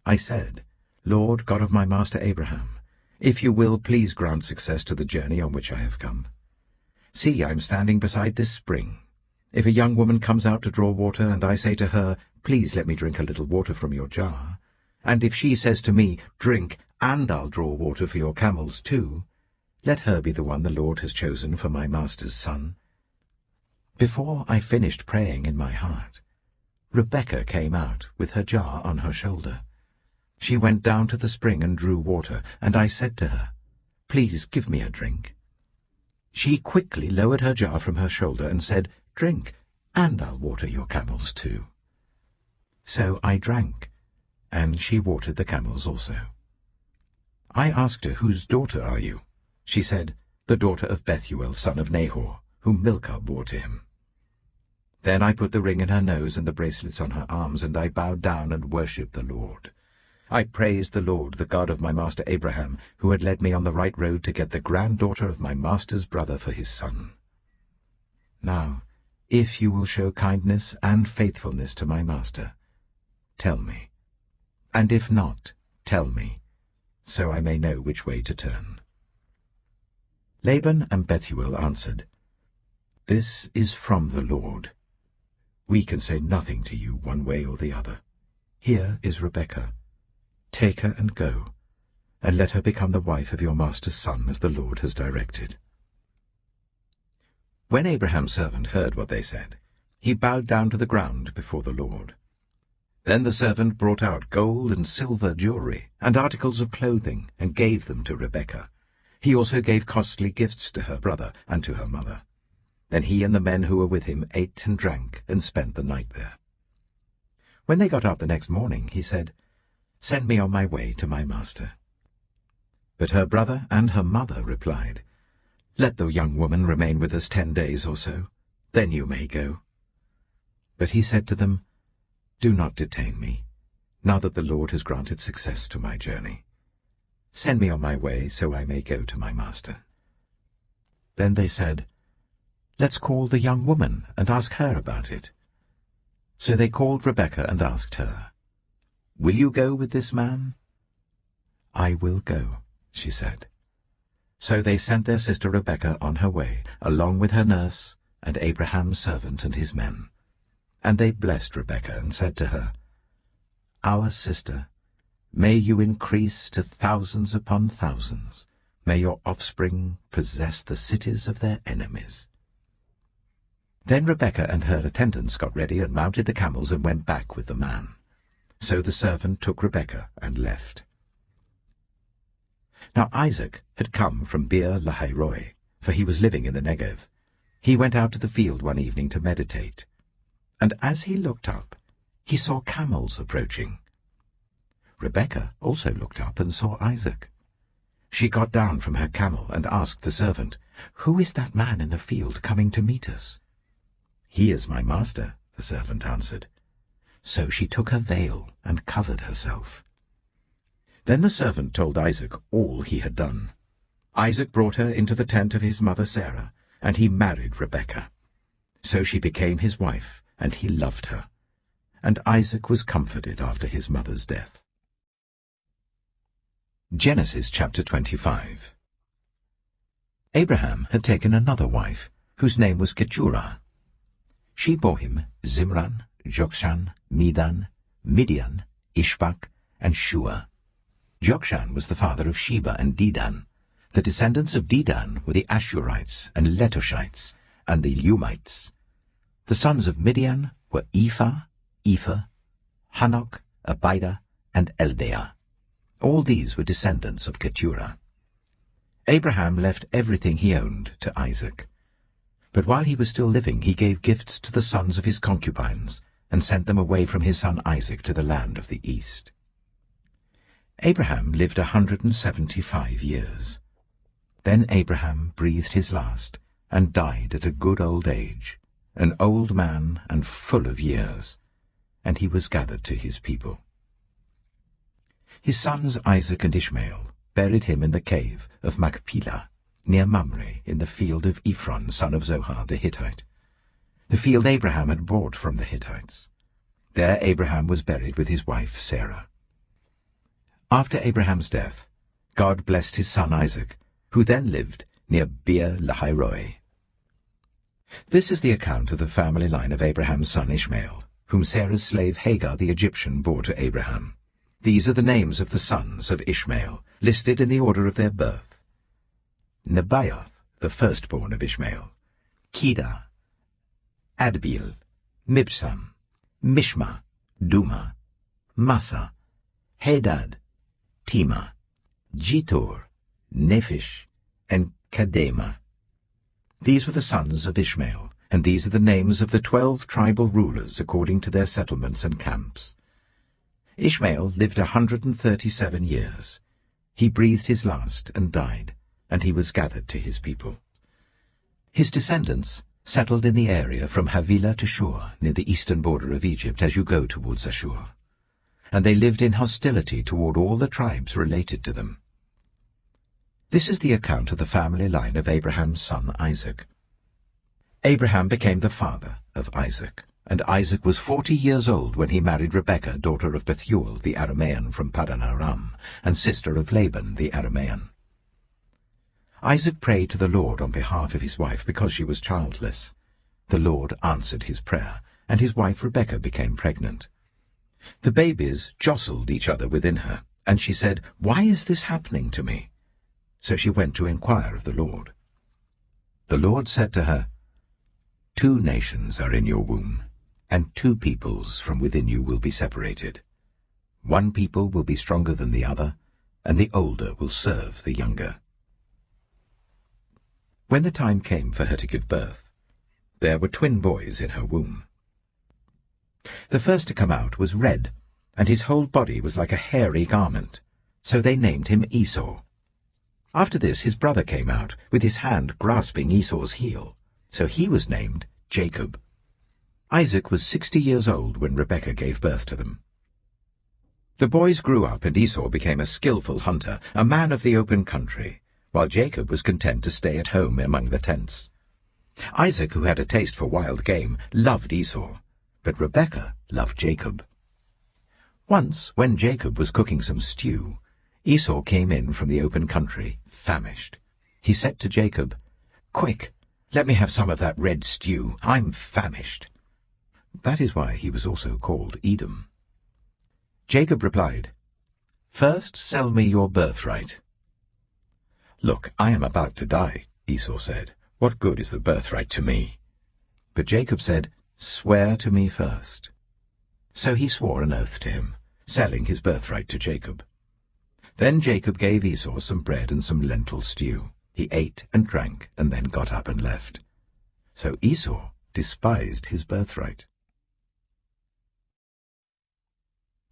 I said, 'Lord, God of my master Abraham, if you will, please grant success to the journey on which I have come. See, I am standing beside this spring. If a young woman comes out to draw water, and I say to her, "Please let me drink a little water from your jar," and if she says to me, "Drink, and I'll draw water for your camels too," let her be the one the Lord has chosen for my master's son.' Before I finished praying in my heart, Rebekah came out with her jar on her shoulder. She went down to the spring and drew water, and I said to her, 'Please give me a drink.' She quickly lowered her jar from her shoulder and said, 'Drink, and I'll water your camels too.' So I drank, and she watered the camels also. I asked her, 'Whose daughter are you?' She said, 'The daughter of Bethuel, son of Nahor, whom Milcah bore to him.' Then I put the ring in her nose and the bracelets on her arms, and I bowed down and worshipped the Lord. I praised the Lord, the God of my master Abraham, who had led me on the right road to get the granddaughter of my master's brother for his son. Now, if you will show kindness and faithfulness to my master, tell me, and if not, tell me, so I may know which way to turn." Laban and Bethuel answered, "This is from the Lord. We can say nothing to you one way or the other. Here is Rebekah. Take her and go, and let her become the wife of your master's son, as the Lord has directed." When Abraham's servant heard what they said, he bowed down to the ground before the Lord. Then the servant brought out gold and silver jewelry and articles of clothing and gave them to Rebekah. He also gave costly gifts to her brother and to her mother. Then he and the men who were with him ate and drank and spent the night there. When they got up the next morning, he said, "Send me on my way to my master." But her brother and her mother replied, "Let the young woman remain with us 10 days or so, then you may go." But he said to them, "Do not detain me, now that the Lord has granted success to my journey. Send me on my way so I may go to my master." Then they said, "Let's call the young woman and ask her about it." So they called Rebekah and asked her, "Will you go with this man?" "I will go," she said. So they sent their sister Rebekah on her way, along with her nurse and Abraham's servant and his men. And they blessed Rebekah and said to her, "Our sister, may you increase to thousands upon thousands. May your offspring possess the cities of their enemies." Then Rebekah and her attendants got ready and mounted the camels and went back with the man. So the servant took Rebekah and left. Now Isaac had come from Beer Lahai-roi, for he was living in the Negev. He went out to the field one evening to meditate, and as he looked up, he saw camels approaching. Rebekah also looked up and saw Isaac. She got down from her camel and asked the servant, "Who is that man in the field coming to meet us?" "He is my master," the servant answered. So she took her veil and covered herself. Then the servant told Isaac all he had done. Isaac brought her into the tent of his mother Sarah, and he married Rebekah. So she became his wife, and he loved her. And Isaac was comforted after his mother's death. Genesis chapter 25. Abraham had taken another wife, whose name was Keturah. She bore him Zimran, Jokshan, Medan, Midian, Ishbak, and Shua. Jokshan was the father of Sheba and Dedan. The descendants of Dedan were the Ashurites and Letoshites and the Lumites. The sons of Midian were Ephah, Hanok, Abida, and Eldaah. All these were descendants of Keturah. Abraham left everything he owned to Isaac. But while he was still living, he gave gifts to the sons of his concubines and sent them away from his son Isaac to the land of the east. Abraham lived 175 years. Then Abraham breathed his last and died at a good old age, an old man and full of years, and he was gathered to his people. His sons Isaac and Ishmael buried him in the cave of Machpelah, near Mamre, in the field of Ephron, son of Zohar the Hittite, the field Abraham had bought from the Hittites. There Abraham was buried with his wife Sarah. After Abraham's death, God blessed his son Isaac, who then lived near Beer Lahairoi. This is the account of the family line of Abraham's son Ishmael, whom Sarah's slave Hagar the Egyptian bore to Abraham. These are the names of the sons of Ishmael, listed in the order of their birth. Nebaioth, the firstborn of Ishmael, Kedah, Adbeel, Mibsam, Mishma, Duma, Massa, Hadad, Tema, Jetur, Nephish, and Kadema. These were the sons of Ishmael, and these are the names of the 12 tribal rulers according to their settlements and camps. Ishmael lived 137 years. He breathed his last and died, and he was gathered to his people. His descendants settled in the area from Havilah to Shur, near the eastern border of Egypt as you go towards Ashur, and they lived in hostility toward all the tribes related to them. This is the account of the family line of Abraham's son Isaac. Abraham became the father of Isaac, and Isaac was 40 years old when he married Rebekah, daughter of Bethuel the Aramean from Paddan Aram, and sister of Laban the Aramean. Isaac prayed to the Lord on behalf of his wife because she was childless. The Lord answered his prayer, and his wife Rebekah became pregnant. The babies jostled each other within her, and she said, "Why is this happening to me?" So she went to inquire of the Lord. The Lord said to her, "2 nations are in your womb, and 2 peoples from within you will be separated. 1 people will be stronger than the other, and the older will serve the younger." When the time came for her to give birth, there were twin boys in her womb. The first to come out was red, and his whole body was like a hairy garment, so they named him Esau. After this his brother came out, with his hand grasping Esau's heel, so he was named Jacob. Isaac was 60 years old when Rebekah gave birth to them. The boys grew up, and Esau became a skillful hunter, a man of the open country, while Jacob was content to stay at home among the tents. Isaac, who had a taste for wild game, loved Esau, but Rebekah loved Jacob. Once, when Jacob was cooking some stew, Esau came in from the open country, famished. He said to Jacob, "Quick, let me have some of that red stew. I'm famished." That is why he was also called Edom. Jacob replied, "First sell me your birthright." "Look, I am about to die," Esau said. "What good is the birthright to me?" But Jacob said, "Swear to me first." So he swore an oath to him, selling his birthright to Jacob. Then Jacob gave Esau some bread and some lentil stew. He ate and drank, and then got up and left. So Esau despised his birthright.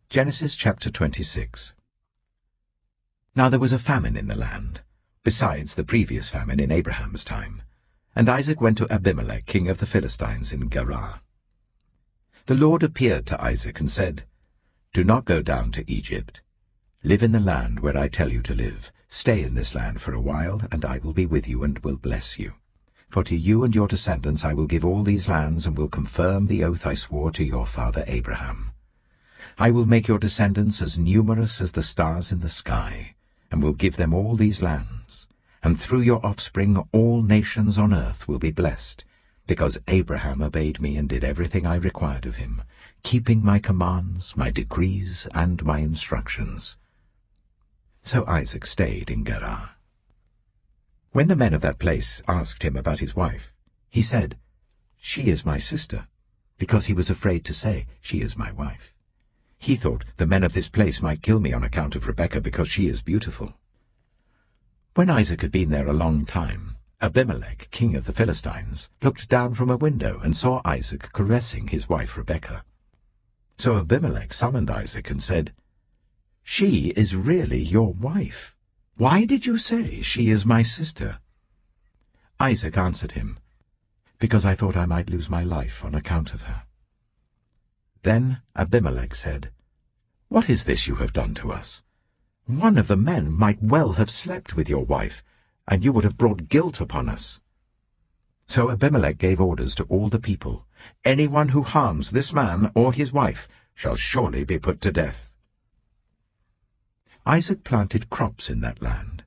Genesis chapter 26. Now there was a famine in the land, besides the previous famine in Abraham's time, and Isaac went to Abimelech, king of the Philistines, in Gerar. The Lord appeared to Isaac and said, "Do not go down to Egypt. Live in the land where I tell you to live. Stay in this land for a while, and I will be with you and will bless you. For to you and your descendants I will give all these lands, and will confirm the oath I swore to your father Abraham. I will make your descendants as numerous as the stars in the sky, and will give them all these lands. And through your offspring all nations on earth will be blessed, because Abraham obeyed me and did everything I required of him, keeping my commands, my decrees, and my instructions." So Isaac stayed in Gerar. When the men of that place asked him about his wife, he said, "She is my sister," because he was afraid to say, "She is my wife." He thought the men of this place might kill me on account of Rebekah, because she is beautiful. When Isaac had been there a long time, Abimelech, king of the Philistines, looked down from a window and saw Isaac caressing his wife Rebekah. So Abimelech summoned Isaac and said, "She is really your wife. Why did you say, 'She is my sister'?" Isaac answered him, "Because I thought I might lose my life on account of her." Then Abimelech said, "What is this you have done to us? One of the men might well have slept with your wife, and you would have brought guilt upon us." So Abimelech gave orders to all the people, "Anyone who harms this man or his wife shall surely be put to death." Isaac planted crops in that land,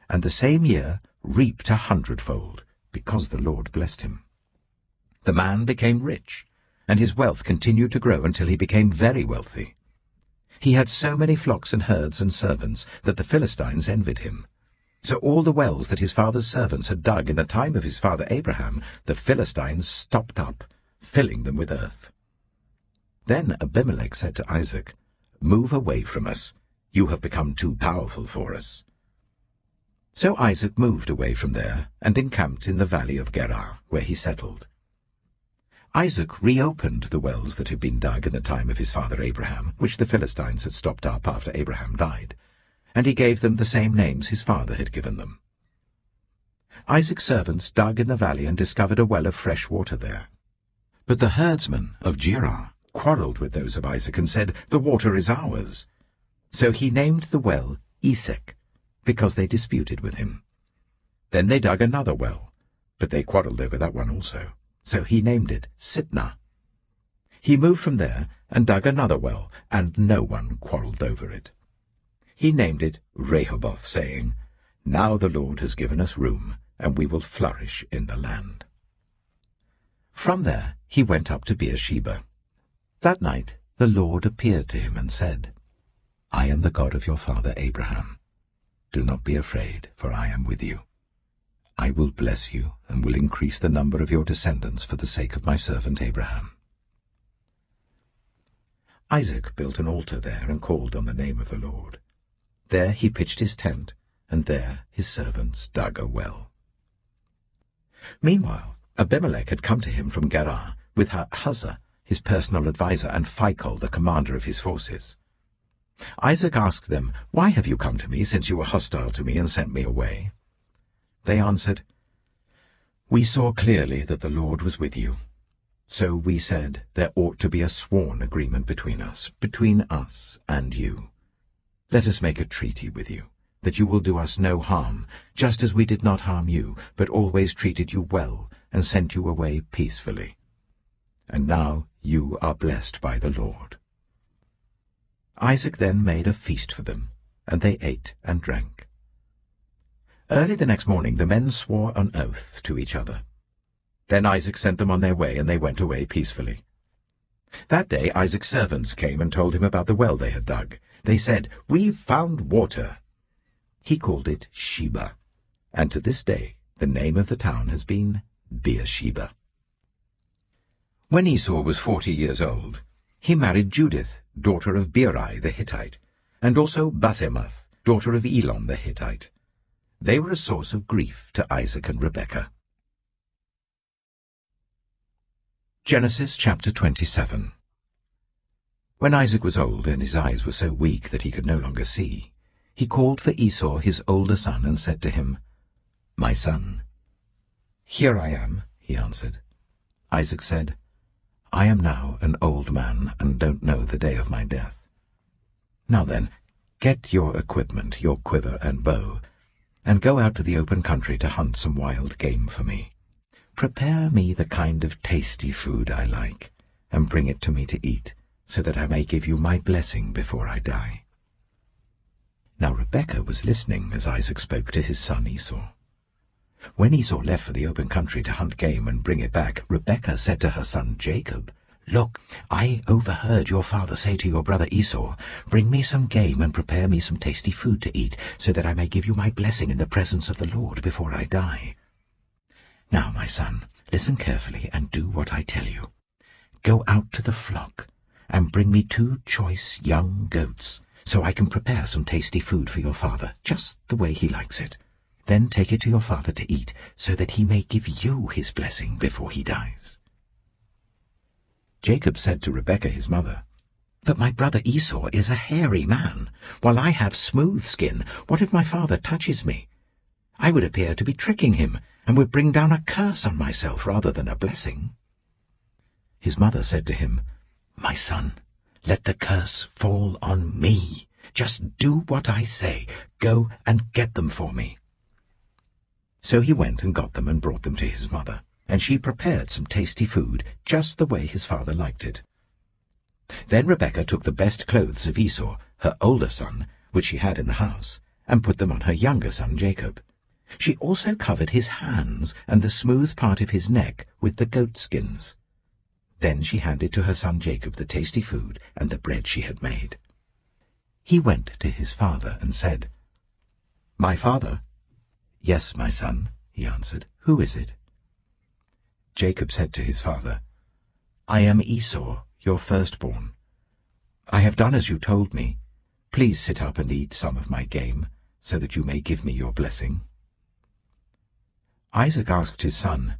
and the same year reaped 100-fold, because the Lord blessed him. The man became rich, and his wealth continued to grow until he became very wealthy. He had so many flocks and herds and servants that the Philistines envied him. So all the wells that his father's servants had dug in the time of his father Abraham, the Philistines stopped up, filling them with earth. Then Abimelech said to Isaac, "Move away from us. You have become too powerful for us." So Isaac moved away from there and encamped in the valley of Gerar, where he settled. Isaac reopened the wells that had been dug in the time of his father Abraham, which the Philistines had stopped up after Abraham died, and he gave them the same names his father had given them. Isaac's servants dug in the valley and discovered a well of fresh water there. But the herdsmen of Gerar quarreled with those of Isaac and said, "The water is ours." So he named the well Esek, because they disputed with him. Then they dug another well, but they quarreled over that one also. So he named it Sitnah. He moved from there and dug another well, and no one quarreled over it. He named it Rehoboth, saying, "Now the Lord has given us room, and we will flourish in the land." From there he went up to Beersheba. That night the Lord appeared to him and said, "I am the God of your father Abraham. Do not be afraid, for I am with you. I will bless you and will increase the number of your descendants for the sake of my servant Abraham." Isaac built an altar there and called on the name of the Lord. There he pitched his tent, and there his servants dug a well. Meanwhile, Abimelech had come to him from Gerar with Huzzah, his personal adviser, and Phicol, the commander of his forces. Isaac asked them, "Why have you come to me, since you were hostile to me and sent me away?" They answered, "We saw clearly that the Lord was with you. So we said there ought to be a sworn agreement between us and you. Let us make a treaty with you, that you will do us no harm, just as we did not harm you, but always treated you well and sent you away peacefully. And now you are blessed by the Lord." Isaac then made a feast for them, and they ate and drank. Early the next morning the men swore an oath to each other. Then Isaac sent them on their way, and they went away peacefully. That day Isaac's servants came and told him about the well they had dug. They said, "We've found water." He called it Sheba, and to this day the name of the town has been Beersheba. When Esau was 40 years old, he married Judith, daughter of Beeri the Hittite, and also Basemath, daughter of Elon the Hittite. They were a source of grief to Isaac and Rebekah. Genesis chapter 27. When Isaac was old and his eyes were so weak that he could no longer see, he called for Esau his older son and said to him, "My son." "Here I am," he answered. Isaac said, "I am now an old man and don't know the day of my death. Now then, get your equipment, your quiver and bow, and go out to the open country to hunt some wild game for me. Prepare me the kind of tasty food I like, and bring it to me to eat, so that I may give you my blessing before I die." Now Rebekah was listening as Isaac spoke to his son Esau. When Esau left for the open country to hunt game and bring it back, Rebekah said to her son Jacob, "Look, I overheard your father say to your brother Esau, 'Bring me some game and prepare me some tasty food to eat, so that I may give you my blessing in the presence of the Lord before I die.' Now, my son, listen carefully and do what I tell you. Go out to the flock and bring me 2 choice young goats, so I can prepare some tasty food for your father, just the way he likes it. Then take it to your father to eat, so that he may give you his blessing before he dies." Jacob said to Rebekah his mother, "But my brother Esau is a hairy man, while I have smooth skin. What if my father touches me? I would appear to be tricking him, and would bring down a curse on myself rather than a blessing." His mother said to him, "My son, let the curse fall on me. Just do what I say. Go and get them for me." So he went and got them and brought them to his mother, and she prepared some tasty food, just the way his father liked it. Then Rebekah took the best clothes of Esau, her older son, which she had in the house, and put them on her younger son Jacob. She also covered his hands and the smooth part of his neck with the goat skins. Then she handed to her son Jacob the tasty food and the bread she had made. He went to his father and said, "My father?" "Yes, my son," he answered. "Who is it?" Jacob said to his father, "I am Esau, your firstborn. I have done as you told me. Please sit up and eat some of my game, so that you may give me your blessing." Isaac asked his son,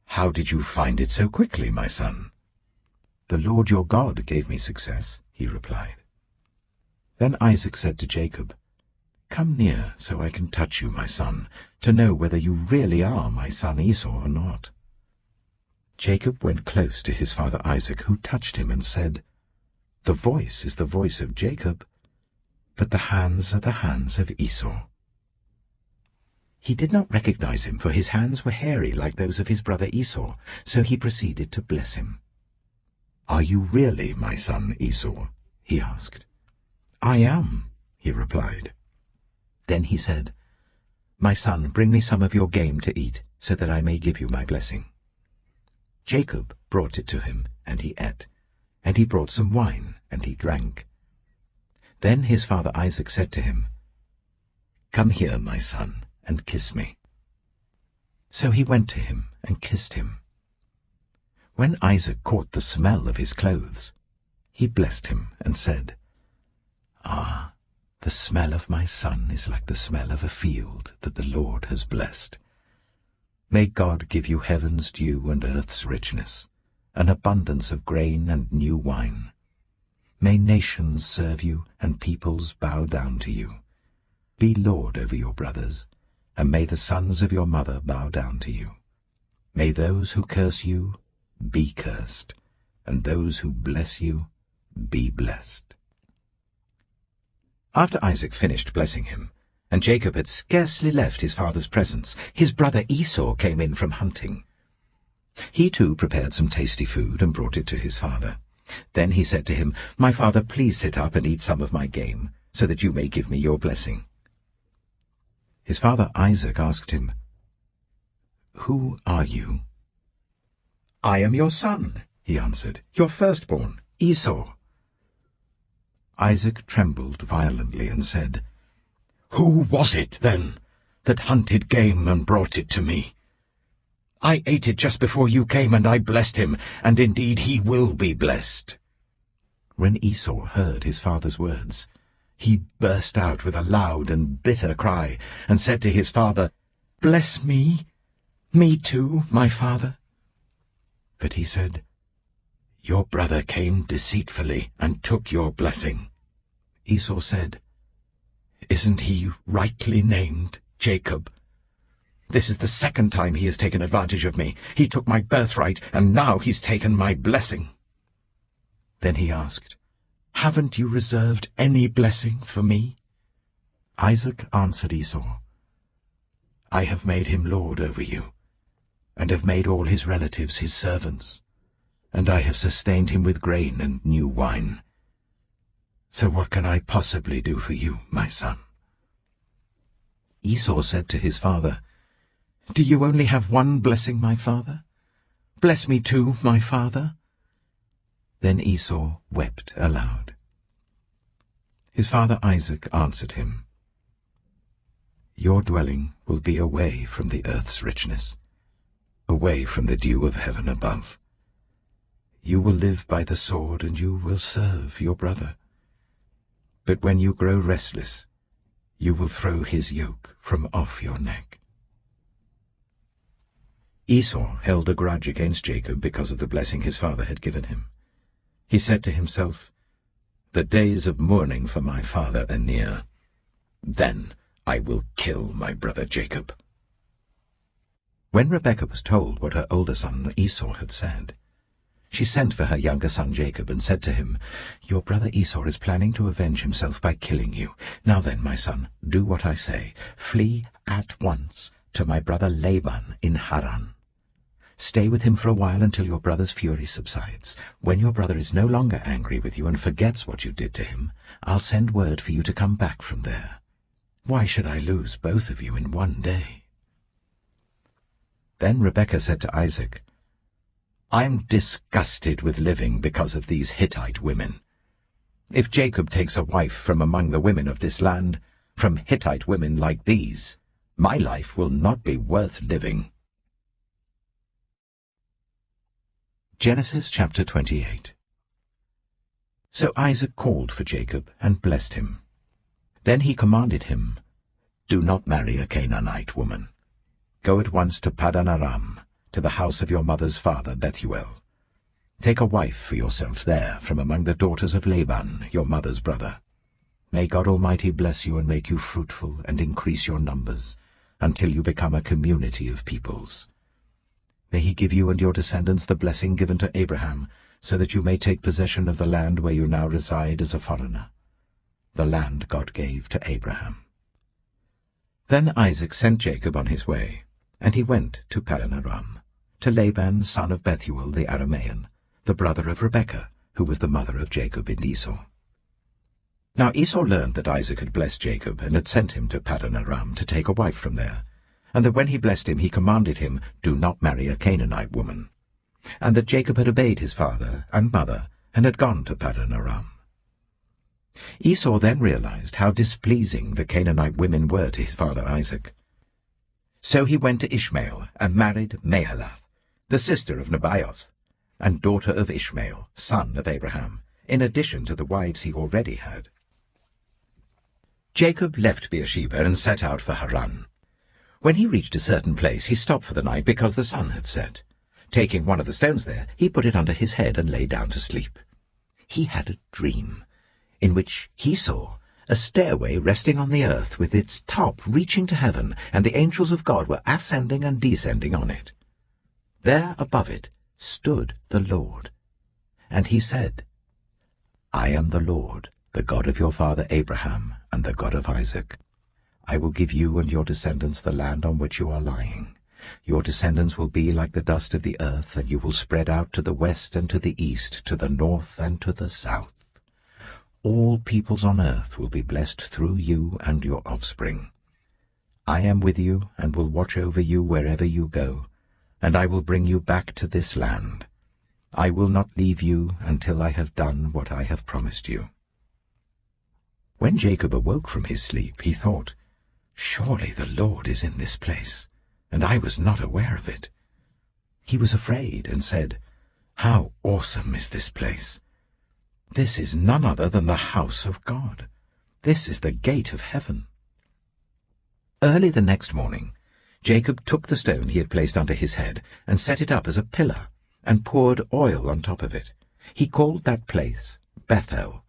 "How did you find it so quickly, my son?" "The Lord your God gave me success," he replied. Then Isaac said to Jacob, "Come near so I can touch you, my son, to know whether you really are my son Esau or not." Jacob went close to his father Isaac, who touched him and said, "The voice is the voice of Jacob, but the hands are the hands of Esau." He did not recognize him, for his hands were hairy like those of his brother Esau, so he proceeded to bless him. "Are you really my son Esau?" he asked. "I am," he replied. Then he said, "My son, bring me some of your game to eat, so that I may give you my blessing." Jacob brought it to him, and he ate, and he brought some wine, and he drank. Then his father Isaac said to him, "Come here, my son, and kiss me." So he went to him and kissed him. When Isaac caught the smell of his clothes, he blessed him and said, "Ah, the smell of my son is like the smell of a field that the Lord has blessed. May God give you heaven's dew and earth's richness, an abundance of grain and new wine. May nations serve you and peoples bow down to you. Be lord over your brothers, and may the sons of your mother bow down to you. May those who curse you be cursed, and those who bless you be blessed." After Isaac finished blessing him, and Jacob had scarcely left his father's presence, his brother Esau came in from hunting. He too prepared some tasty food and brought it to his father. Then he said to him, "My father, please sit up and eat some of my game, so that you may give me your blessing." His father Isaac asked him, "Who are you?" "I am your son," he answered, "your firstborn, Esau." Isaac trembled violently and said, "Who was it, then, that hunted game and brought it to me? I ate it just before you came, and I blessed him, and indeed he will be blessed." When Esau heard his father's words, he burst out with a loud and bitter cry, and said to his father, "Bless me, me too, my father." But he said, "Your brother came deceitfully and took your blessing." Esau said, "Isn't he rightly named Jacob? This is the second time he has taken advantage of me. He took my birthright, and now he's taken my blessing." Then he asked, "Haven't you reserved any blessing for me?" Isaac answered Esau, "I have made him lord over you, and have made all his relatives his servants, and I have sustained him with grain and new wine. So what can I possibly do for you, my son?" Esau said to his father, "Do you only have one blessing, my father? Bless me too, my father." Then Esau wept aloud. His father Isaac answered him, "Your dwelling will be away from the earth's richness, away from the dew of heaven above. You will live by the sword, and you will serve your brother. But when you grow restless, you will throw his yoke from off your neck." Esau held a grudge against Jacob because of the blessing his father had given him. He said to himself, "The days of mourning for my father are near. Then I will kill my brother Jacob." When Rebekah was told what her older son Esau had said, she sent for her younger son Jacob and said to him, "Your brother Esau is planning to avenge himself by killing you. Now then, my son, do what I say. Flee at once to my brother Laban in Haran. Stay with him for a while until your brother's fury subsides. When your brother is no longer angry with you and forgets what you did to him, I'll send word for you to come back from there. Why should I lose both of you in one day?" Then Rebekah said to Isaac, "I'm disgusted with living because of these Hittite women. If Jacob takes a wife from among the women of this land, from Hittite women like these, my life will not be worth living." Genesis chapter 28. So Isaac called for Jacob and blessed him. Then he commanded him, "Do not marry a Canaanite woman. Go at once to Paddan Aram, to the house of your mother's father Bethuel. Take a wife for yourself there from among the daughters of Laban, your mother's brother. May God Almighty bless you and make you fruitful and increase your numbers, until you become a community of peoples. May he give you and your descendants the blessing given to Abraham, so that you may take possession of the land where you now reside as a foreigner, the land God gave to Abraham." Then Isaac sent Jacob on his way, and he went to Paddan Aram, to Laban son of Bethuel the Aramean, the brother of Rebekah, who was the mother of Jacob and Esau. Now Esau learned that Isaac had blessed Jacob and had sent him to Paddan Aram to take a wife from there, and that when he blessed him he commanded him, "Do not marry a Canaanite woman," and that Jacob had obeyed his father and mother and had gone to Paddan Aram. Esau then realized how displeasing the Canaanite women were to his father Isaac. So he went to Ishmael and married Mahalath, the sister of Nebaioth, and daughter of Ishmael, son of Abraham, in addition to the wives he already had. Jacob left Beersheba and set out for Haran. When he reached a certain place, he stopped for the night because the sun had set. Taking one of the stones there, he put it under his head and lay down to sleep. He had a dream, in which he saw a stairway resting on the earth with its top reaching to heaven, and the angels of God were ascending and descending on it. There above it stood the Lord, and he said, "I am the Lord, the God of your father Abraham and the God of Isaac. I will give you and your descendants the land on which you are lying. Your descendants will be like the dust of the earth, and you will spread out to the west and to the east, to the north and to the south. All peoples on earth will be blessed through you and your offspring. I am with you and will watch over you wherever you go, and I will bring you back to this land. I will not leave you until I have done what I have promised you." When Jacob awoke from his sleep, he thought, "Surely the Lord is in this place, and I was not aware of it." He was afraid and said, "How awesome is this place! This is none other than the house of God. This is the gate of heaven." Early the next morning, Jacob took the stone he had placed under his head and set it up as a pillar and poured oil on top of it. He called that place Bethel,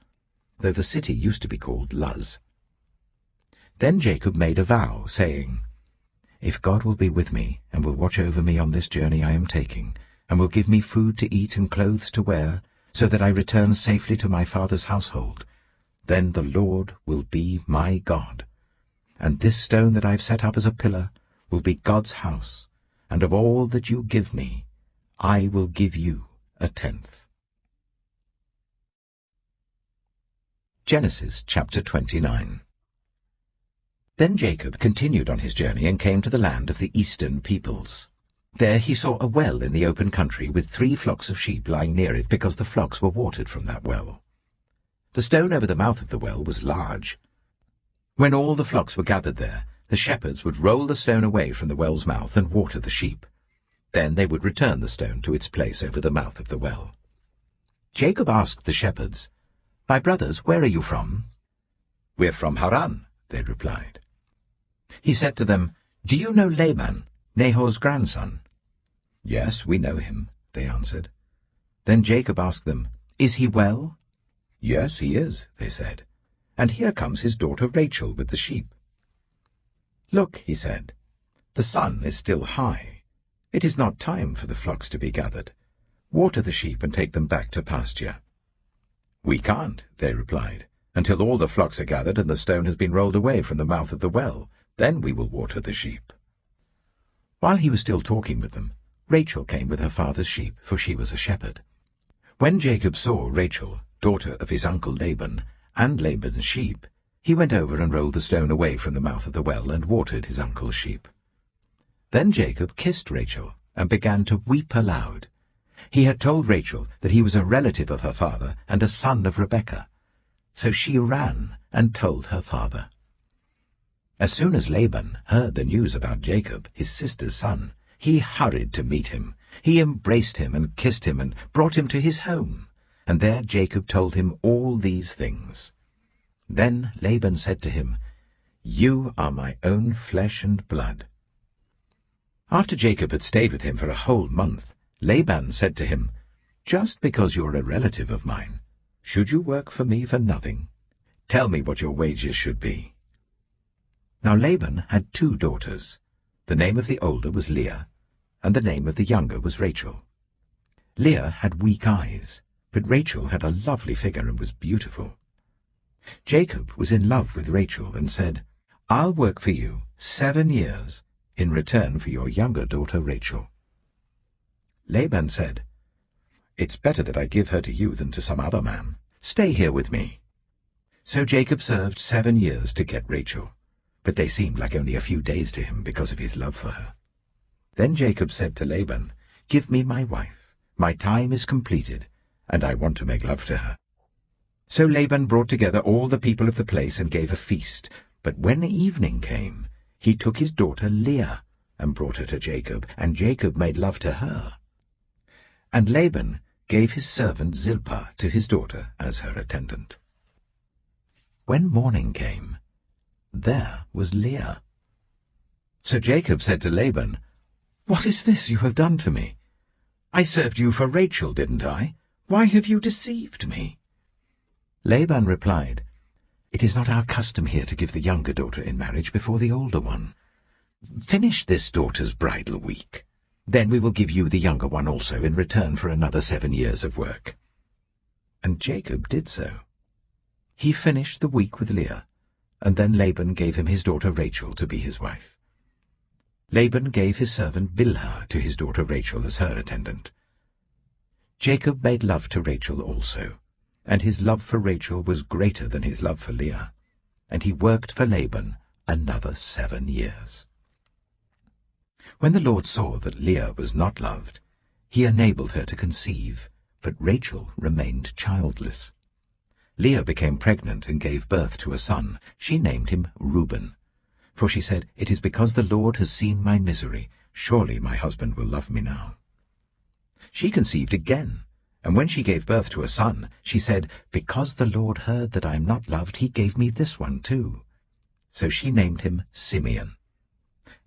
though the city used to be called Luz. Then Jacob made a vow, saying, "If God will be with me and will watch over me on this journey I am taking, and will give me food to eat and clothes to wear, so that I return safely to my father's household, then the Lord will be my God. And this stone that I have set up as a pillar will be God's house, and of all that you give me, I will give you 1/10." Genesis chapter 29. Then Jacob continued on his journey and came to the land of the eastern peoples. There he saw a well in the open country with 3 flocks of sheep lying near it because the flocks were watered from that well. The stone over the mouth of the well was large. When all the flocks were gathered there, the shepherds would roll the stone away from the well's mouth and water the sheep. Then they would return the stone to its place over the mouth of the well. Jacob asked the shepherds, "My brothers, where are you from?" "We're from Haran," they replied. He said to them, "Do you know Laban, Nahor's grandson?" "Yes, we know him," they answered. Then Jacob asked them, "Is he well?" "Yes, he is," they said. "And here comes his daughter Rachel with the sheep." "Look," he said, "the sun is still high. It is not time for the flocks to be gathered. Water the sheep and take them back to pasture." "We can't," they replied, "until all the flocks are gathered and the stone has been rolled away from the mouth of the well. Then we will water the sheep." While he was still talking with them, Rachel came with her father's sheep, for she was a shepherd. When Jacob saw Rachel, daughter of his uncle Laban, and Laban's sheep, he went over and rolled the stone away from the mouth of the well and watered his uncle's sheep. Then Jacob kissed Rachel and began to weep aloud. He had told Rachel that he was a relative of her father and a son of Rebekah. So she ran and told her father. As soon as Laban heard the news about Jacob, his sister's son, he hurried to meet him. He embraced him and kissed him and brought him to his home. And there Jacob told him all these things. Then Laban said to him, "You are my own flesh and blood." After Jacob had stayed with him for a whole month, Laban said to him, "Just because you're a relative of mine, should you work for me for nothing? Tell me what your wages should be." Now Laban had 2 daughters. The name of the older was Leah, and the name of the younger was Rachel. Leah had weak eyes, but Rachel had a lovely figure and was beautiful. Jacob was in love with Rachel and said, "I'll work for you 7 years in return for your younger daughter Rachel." Laban said, "It's better that I give her to you than to some other man. Stay here with me." So Jacob served 7 years to get Rachel, but they seemed like only a few days to him because of his love for her. Then Jacob said to Laban, "Give me my wife. My time is completed, and I want to make love to her." So Laban brought together all the people of the place and gave a feast. But when evening came, he took his daughter Leah and brought her to Jacob, and Jacob made love to her. And Laban gave his servant Zilpah to his daughter as her attendant. When morning came, there was Leah. So Jacob said to Laban, "What is this you have done to me? I served you for Rachel, didn't I? Why have you deceived me?" Laban replied, "It is not our custom here to give the younger daughter in marriage before the older one. Finish this daughter's bridal week. Then we will give you the younger one also in return for another 7 years of work." And Jacob did so. He finished the week with Leah, and then Laban gave him his daughter Rachel to be his wife. Laban gave his servant Bilhah to his daughter Rachel as her attendant. Jacob made love to Rachel also, and his love for Rachel was greater than his love for Leah, and he worked for Laban another 7 years. When the Lord saw that Leah was not loved, he enabled her to conceive, but Rachel remained childless. Leah became pregnant and gave birth to a son. She named him Reuben, for she said, "It is because the Lord has seen my misery. Surely my husband will love me now." She conceived again, and when she gave birth to a son, she said, "Because the Lord heard that I am not loved, he gave me this one too." So she named him Simeon.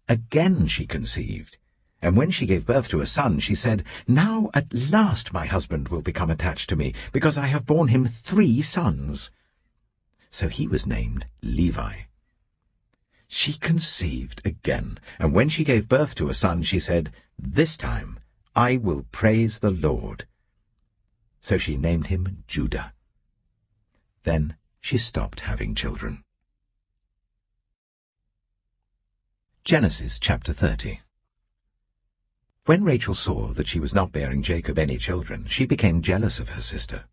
Again she conceived, and when she gave birth to a son, she said, "Now at last my husband will become attached to me, because I have borne him 3 sons." So he was named Levi. She conceived again, and when she gave birth to a son, she said, "This time I will praise the Lord." So she named him Judah. Then she stopped having children. Genesis chapter 30. When Rachel saw that she was not bearing Jacob any children, she became jealous of her sister.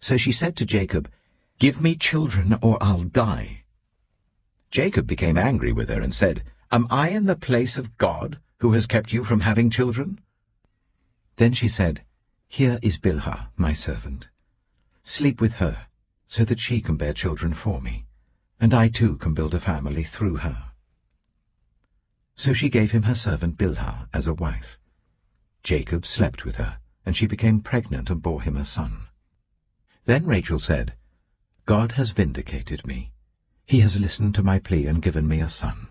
So she said to Jacob, "Give me children or I'll die." Jacob became angry with her and said, "Am I in the place of God, who has kept you from having children?" Then she said, "Here is Bilhah, my servant. Sleep with her, so that she can bear children for me, and I too can build a family through her." So she gave him her servant Bilhah as a wife. Jacob slept with her, and she became pregnant and bore him a son. Then Rachel said, "God has vindicated me. He has listened to my plea and given me a son."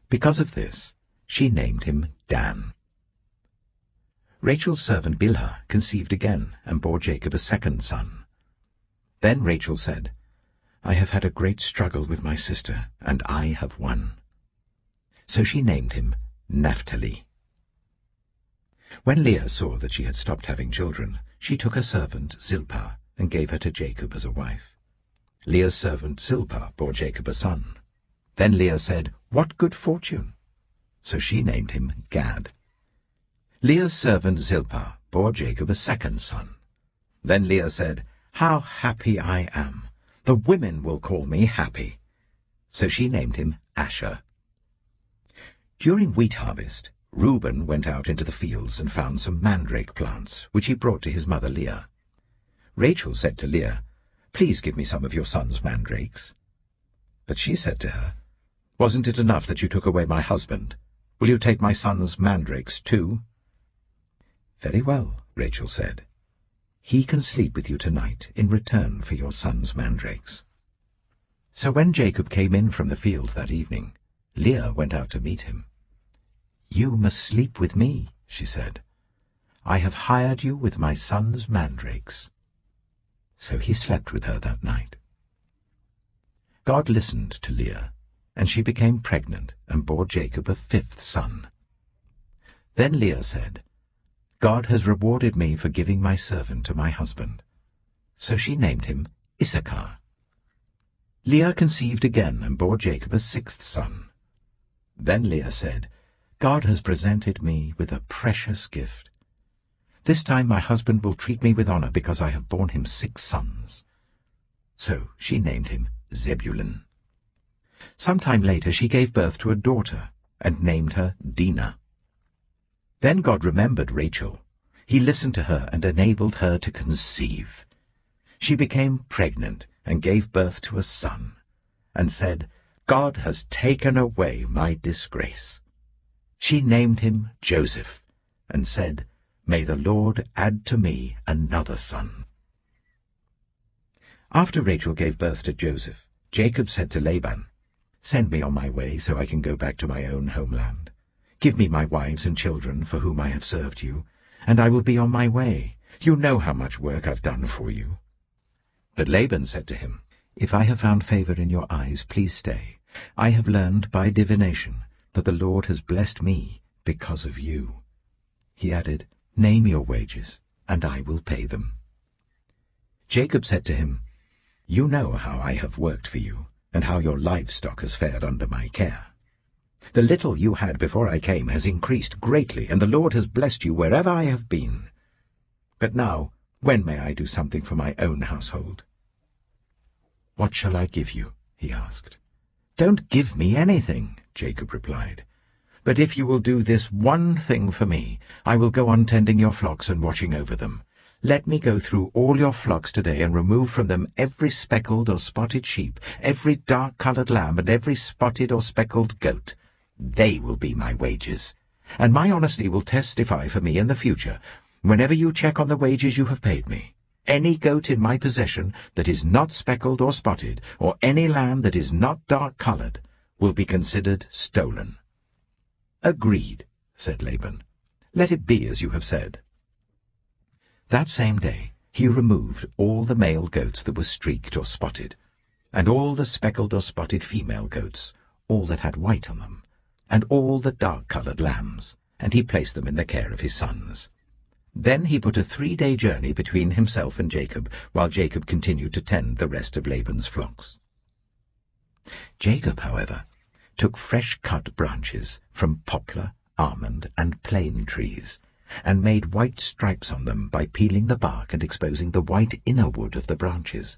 Because of this, she named him Dan. Rachel's servant Bilhah conceived again and bore Jacob a second son. Then Rachel said, "I have had a great struggle with my sister, and I have won." So she named him Naphtali. When Leah saw that she had stopped having children, she took her servant Zilpah and gave her to Jacob as a wife. Leah's servant Zilpah bore Jacob a son. Then Leah said, "What good fortune!" So she named him Gad. Leah's servant Zilpah bore Jacob a second son. Then Leah said, "How happy I am! The women will call me happy." So she named him Asher. During wheat harvest, Reuben went out into the fields and found some mandrake plants, which he brought to his mother Leah. Rachel said to Leah, "Please give me some of your son's mandrakes." But she said to her, "Wasn't it enough that you took away my husband? Will you take my son's mandrakes too?" "Very well," Rachel said. "He can sleep with you tonight in return for your son's mandrakes." So when Jacob came in from the fields that evening, Leah went out to meet him. "You must sleep with me," she said. "I have hired you with my son's mandrakes." So he slept with her that night. God listened to Leah, and she became pregnant and bore Jacob a fifth son. Then Leah said, "God has rewarded me for giving my servant to my husband." So she named him Issachar. Leah conceived again and bore Jacob a sixth son. Then Leah said, "God has presented me with a precious gift. This time my husband will treat me with honor because I have borne him 6 sons." So she named him Zebulun. Sometime later she gave birth to a daughter and named her Dinah. Then God remembered Rachel. He listened to her and enabled her to conceive. She became pregnant and gave birth to a son, and said, "God has taken away my disgrace." She named him Joseph, and said, "May the Lord add to me another son." After Rachel gave birth to Joseph, Jacob said to Laban, "Send me on my way so I can go back to my own homeland. Give me my wives and children for whom I have served you, and I will be on my way. You know how much work I've done for you." But Laban said to him, "If I have found favor in your eyes, please stay. I have learned by divination that the Lord has blessed me because of you." He added, "Name your wages, and I will pay them." Jacob said to him, "You know how I have worked for you, and how your livestock has fared under my care. The little you had before I came has increased greatly, and the Lord has blessed you wherever I have been. But now, when may I do something for my own household?" "What shall I give you?" he asked. "Don't give me anything," Jacob replied. "But if you will do this one thing for me, I will go on tending your flocks and watching over them. Let me go through all your flocks today and remove from them every speckled or spotted sheep, every dark-colored lamb, and every spotted or speckled goat. They will be my wages, and my honesty will testify for me in the future, whenever you check on the wages you have paid me. Any goat in my possession that is not speckled or spotted, or any lamb that is not dark-colored, will be considered stolen." "Agreed," said Laban. "Let it be as you have said." That same day he removed all the male goats that were streaked or spotted, and all the speckled or spotted female goats, all that had white on them, and all the dark-colored lambs, and he placed them in the care of his sons. Then he put a 3-day journey between himself and Jacob, while Jacob continued to tend the rest of Laban's flocks. Jacob, however, took fresh-cut branches from poplar, almond, and plane trees, and made white stripes on them by peeling the bark and exposing the white inner wood of the branches.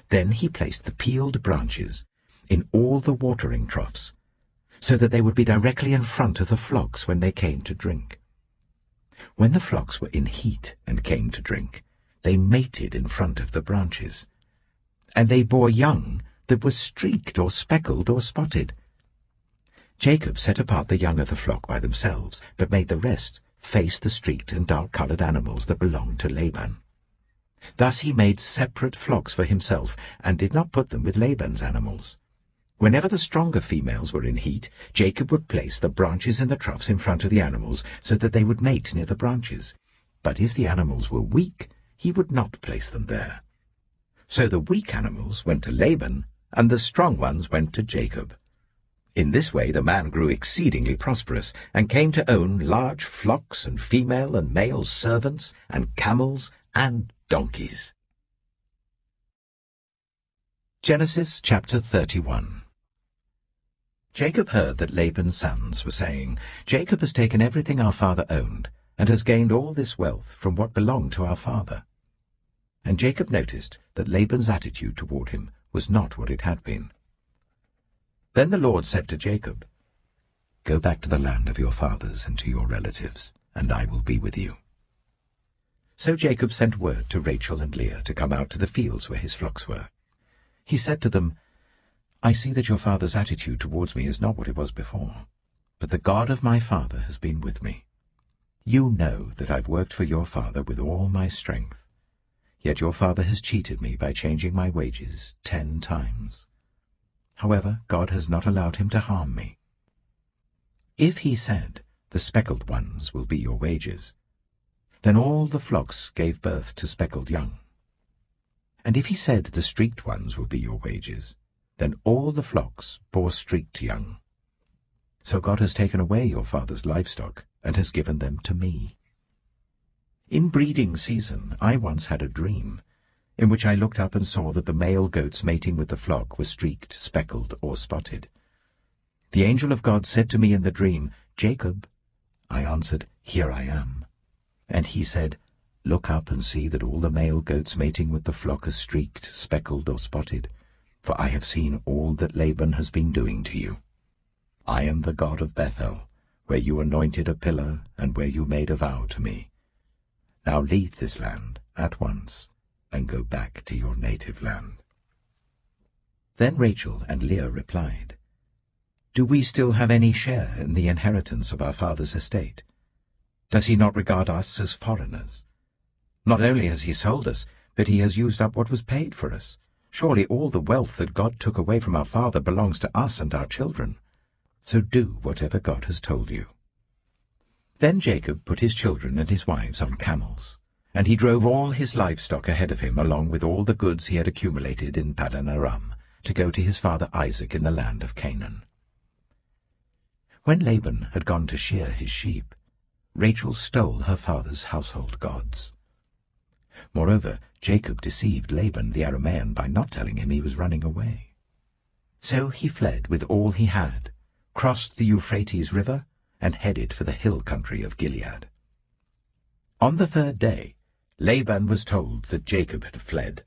Then he placed the peeled branches in all the watering troughs, so that they would be directly in front of the flocks when they came to drink. When the flocks were in heat and came to drink, they mated in front of the branches, and they bore young that were streaked or speckled or spotted. Jacob set apart the young of the flock by themselves, but made the rest face the streaked and dark-coloured animals that belonged to Laban. Thus he made separate flocks for himself, and did not put them with Laban's animals. Whenever the stronger females were in heat, Jacob would place the branches in the troughs in front of the animals, so that they would mate near the branches. But if the animals were weak, he would not place them there. So the weak animals went to Laban, and the strong ones went to Jacob. In this way the man grew exceedingly prosperous, and came to own large flocks and female and male servants, and camels and donkeys. Genesis chapter 31. Jacob heard that Laban's sons were saying, "Jacob has taken everything our father owned, and has gained all this wealth from what belonged to our father." And Jacob noticed that Laban's attitude toward him was not what it had been. Then the Lord said to Jacob, "Go back to the land of your fathers and to your relatives, and I will be with you." So Jacob sent word to Rachel and Leah to come out to the fields where his flocks were. He said to them, "I see that your father's attitude towards me is not what it was before, but the God of my father has been with me. You know that I've worked for your father with all my strength, yet your father has cheated me by changing my wages 10 times. However, God has not allowed him to harm me. If he said, 'The speckled ones will be your wages,' then all the flocks gave birth to speckled young. And if he said, 'The streaked ones will be your wages,' then all the flocks bore streaked young. So God has taken away your father's livestock and has given them to me. In breeding season I once had a dream, in which I looked up and saw that the male goats mating with the flock were streaked, speckled, or spotted. The angel of God said to me in the dream, 'Jacob.' I answered, 'Here I am.' And he said, 'Look up and see that all the male goats mating with the flock are streaked, speckled, or spotted, for I have seen all that Laban has been doing to you. I am the God of Bethel, where you anointed a pillar and where you made a vow to me. Now leave this land at once and go back to your native land.' Then Rachel and Leah replied, 'Do we still have any share in the inheritance of our father's estate? Does he not regard us as foreigners? Not only has he sold us, but he has used up what was paid for us. Surely all the wealth that God took away from our father belongs to us and our children. So do whatever God has told you.' Then Jacob put his children and his wives on camels, and he drove all his livestock ahead of him along with all the goods he had accumulated in Paddan Aram, to go to his father Isaac in the land of Canaan. When Laban had gone to shear his sheep, Rachel stole her father's household gods. Moreover, Jacob deceived Laban the Aramean by not telling him he was running away. So he fled with all he had, crossed the Euphrates River, and headed for the hill country of Gilead. On the 3rd day, Laban was told that Jacob had fled.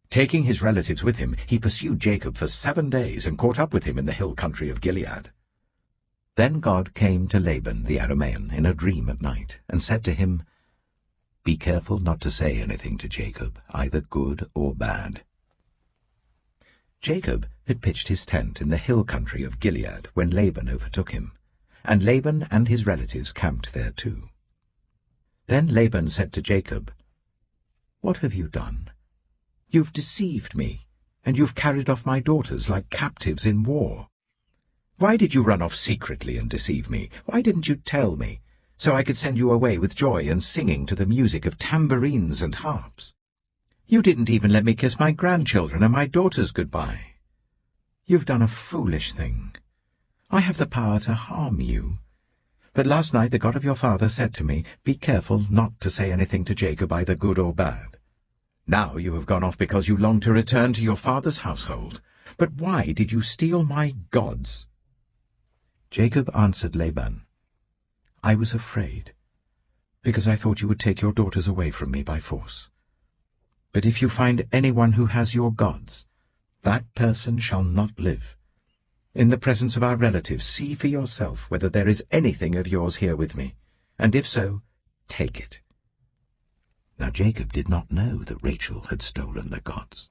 Taking his relatives with him, he pursued Jacob for 7 days and caught up with him in the hill country of Gilead. Then God came to Laban the Aramean in a dream at night, and said to him, "Be careful not to say anything to Jacob, either good or bad." Jacob had pitched his tent in the hill country of Gilead when Laban overtook him, and Laban and his relatives camped there too. Then Laban said to Jacob, "What have you done? You've deceived me, and you've carried off my daughters like captives in war. Why did you run off secretly and deceive me? Why didn't you tell me, so I could send you away with joy and singing to the music of tambourines and harps? You didn't even let me kiss my grandchildren and my daughters goodbye. You've done a foolish thing. I have the power to harm you. But last night the God of your father said to me, 'Be careful not to say anything to Jacob, either good or bad.' Now you have gone off because you long to return to your father's household. But why did you steal my gods?" Jacob answered Laban, "I was afraid, because I thought you would take your daughters away from me by force. But if you find anyone who has your gods, that person shall not live. In the presence of our relatives, see for yourself whether there is anything of yours here with me, and if so, take it." Now Jacob did not know that Rachel had stolen the gods.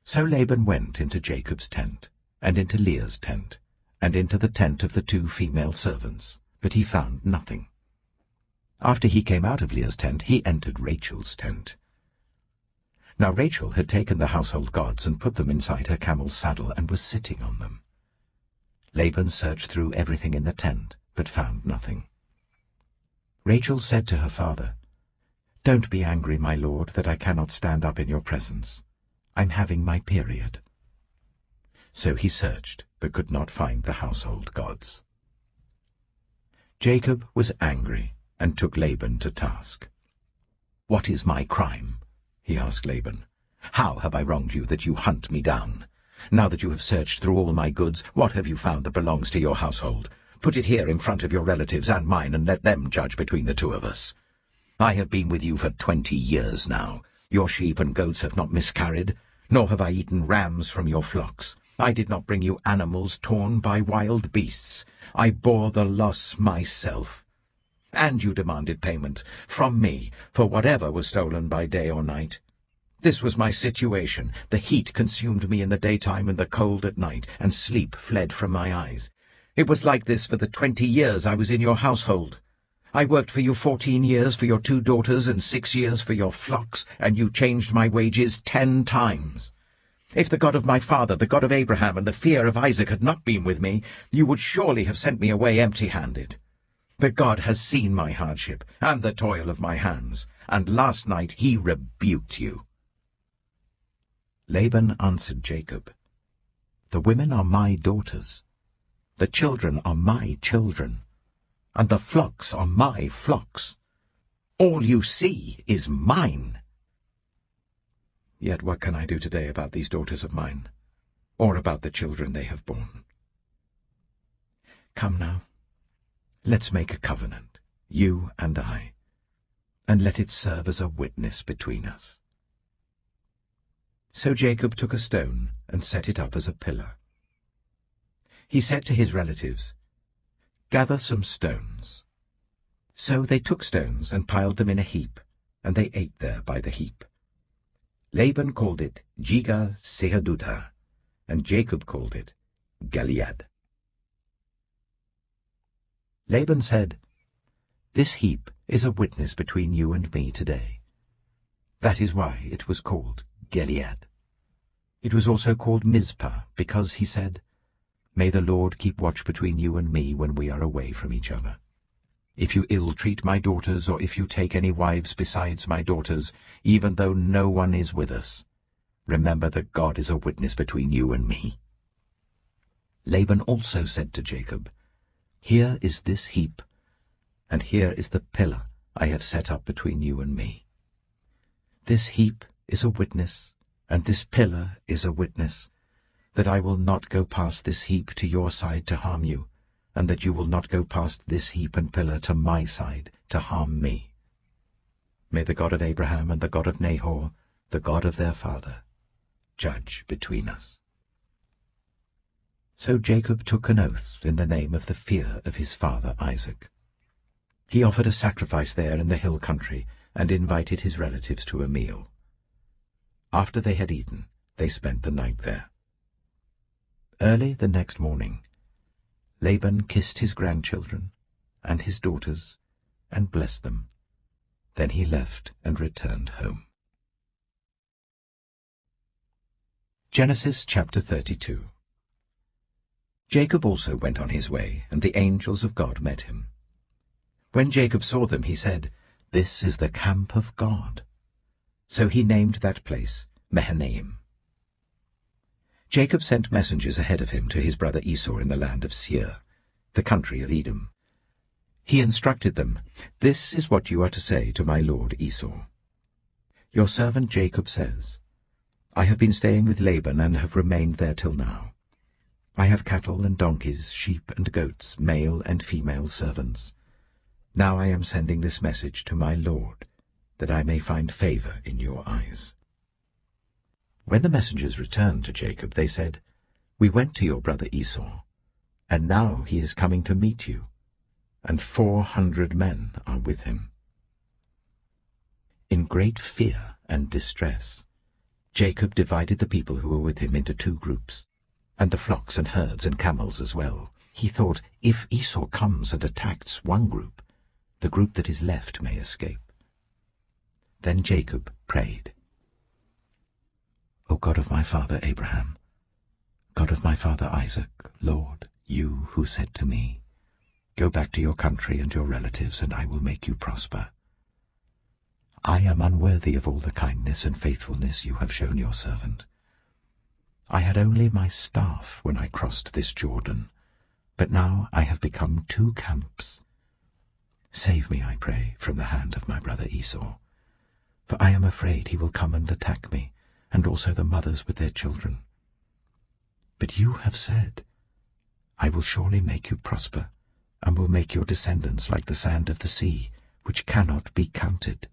So Laban went into Jacob's tent, and into Leah's tent, and into the tent of the 2 female servants, but he found nothing. After he came out of Leah's tent, he entered Rachel's tent. Now Rachel had taken the household gods and put them inside her camel's saddle and was sitting on them. Laban searched through everything in the tent, but found nothing. Rachel said to her father, "Don't be angry, my lord, that I cannot stand up in your presence. I'm having my period." So he searched, but could not find the household gods. Jacob was angry and took Laban to task. "What is my crime?" he asked Laban. "How have I wronged you that you hunt me down? Now that you have searched through all my goods, what have you found that belongs to your household? Put it here in front of your relatives and mine, and let them judge between the 2 of us. I have been with you for 20 years now. Your sheep and goats have not miscarried, nor have I eaten rams from your flocks. I did not bring you animals torn by wild beasts. I bore the loss myself. And you demanded payment from me for whatever was stolen by day or night. This was my situation. The heat consumed me in the daytime and the cold at night, and sleep fled from my eyes. It was like this for the 20 years I was in your household. I worked for you 14 years for your 2 daughters and 6 years for your flocks, and you changed my wages 10 times. If the God of my father, the God of Abraham, and the fear of Isaac had not been with me, you would surely have sent me away empty-handed. But God has seen my hardship and the toil of my hands, and last night he rebuked you." Laban answered Jacob, "The women are my daughters, the children are my children, and the flocks are my flocks. All you see is mine. Yet what can I do today about these daughters of mine, or about the children they have borne? Come now, let's make a covenant, you and I, and let it serve as a witness between us." So Jacob took a stone and set it up as a pillar. He said to his relatives, "Gather some stones." So they took stones and piled them in a heap, and they ate there by the heap. Laban called it Jiga Sehadutha, and Jacob called it Gilead. Laban said, "This heap is a witness between you and me today." That is why it was called Gilead. It was also called Mizpah, because he said, "May the Lord keep watch between you and me when we are away from each other. If you ill-treat my daughters, or if you take any wives besides my daughters, even though no one is with us, remember that God is a witness between you and me." Laban also said to Jacob, "Here is this heap, and here is the pillar I have set up between you and me. This heap is a witness, and this pillar is a witness, that I will not go past this heap to your side to harm you, and that you will not go past this heap and pillar to my side to harm me. May the God of Abraham and the God of Nahor, the God of their father, judge between us." So Jacob took an oath in the name of the fear of his father Isaac. He offered a sacrifice there in the hill country and invited his relatives to a meal. After they had eaten, they spent the night there. Early the next morning, Laban kissed his grandchildren and his daughters and blessed them. Then he left and returned home. Genesis chapter 32. Jacob also went on his way, and the angels of God met him. When Jacob saw them, he said, "This is the camp of God." So he named that place Mahanaim. Jacob sent messengers ahead of him to his brother Esau in the land of Seir, the country of Edom. He instructed them, "This is what you are to say to my lord Esau. Your servant Jacob says, I have been staying with Laban and have remained there till now. I have cattle and donkeys, sheep and goats, male and female servants. Now I am sending this message to my lord, that I may find favor in your eyes." When the messengers returned to Jacob, they said, "We went to your brother Esau, and now he is coming to meet you, and 400 men are with him." In great fear and distress, Jacob divided the people who were with him into 2 groups, and the flocks and herds and camels as well. He thought, if Esau comes and attacks one group, the group that is left may escape. Then Jacob prayed, "O God of my father Abraham, God of my father Isaac, Lord, you who said to me, 'Go back to your country and your relatives, and I will make you prosper.' I am unworthy of all the kindness and faithfulness you have shown your servant. I had only my staff when I crossed this Jordan, but now I have become 2 camps. Save me, I pray, from the hand of my brother Esau, for I am afraid he will come and attack me, and also the mothers with their children. But you have said, 'I will surely make you prosper, and will make your descendants like the sand of the sea, which cannot be counted.'"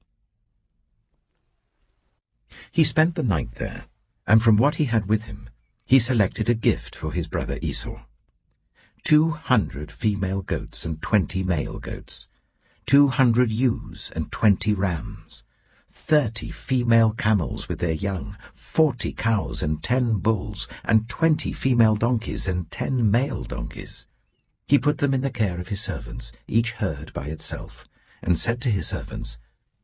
He spent the night there, and from what he had with him, he selected a gift for his brother Esau: 200 female goats and 20 male goats, 200 ewes and 20 rams, 30 female camels with their young, 40 cows and 10 bulls, and 20 female donkeys and 10 male donkeys. He put them in the care of his servants, each herd by itself, and said to his servants,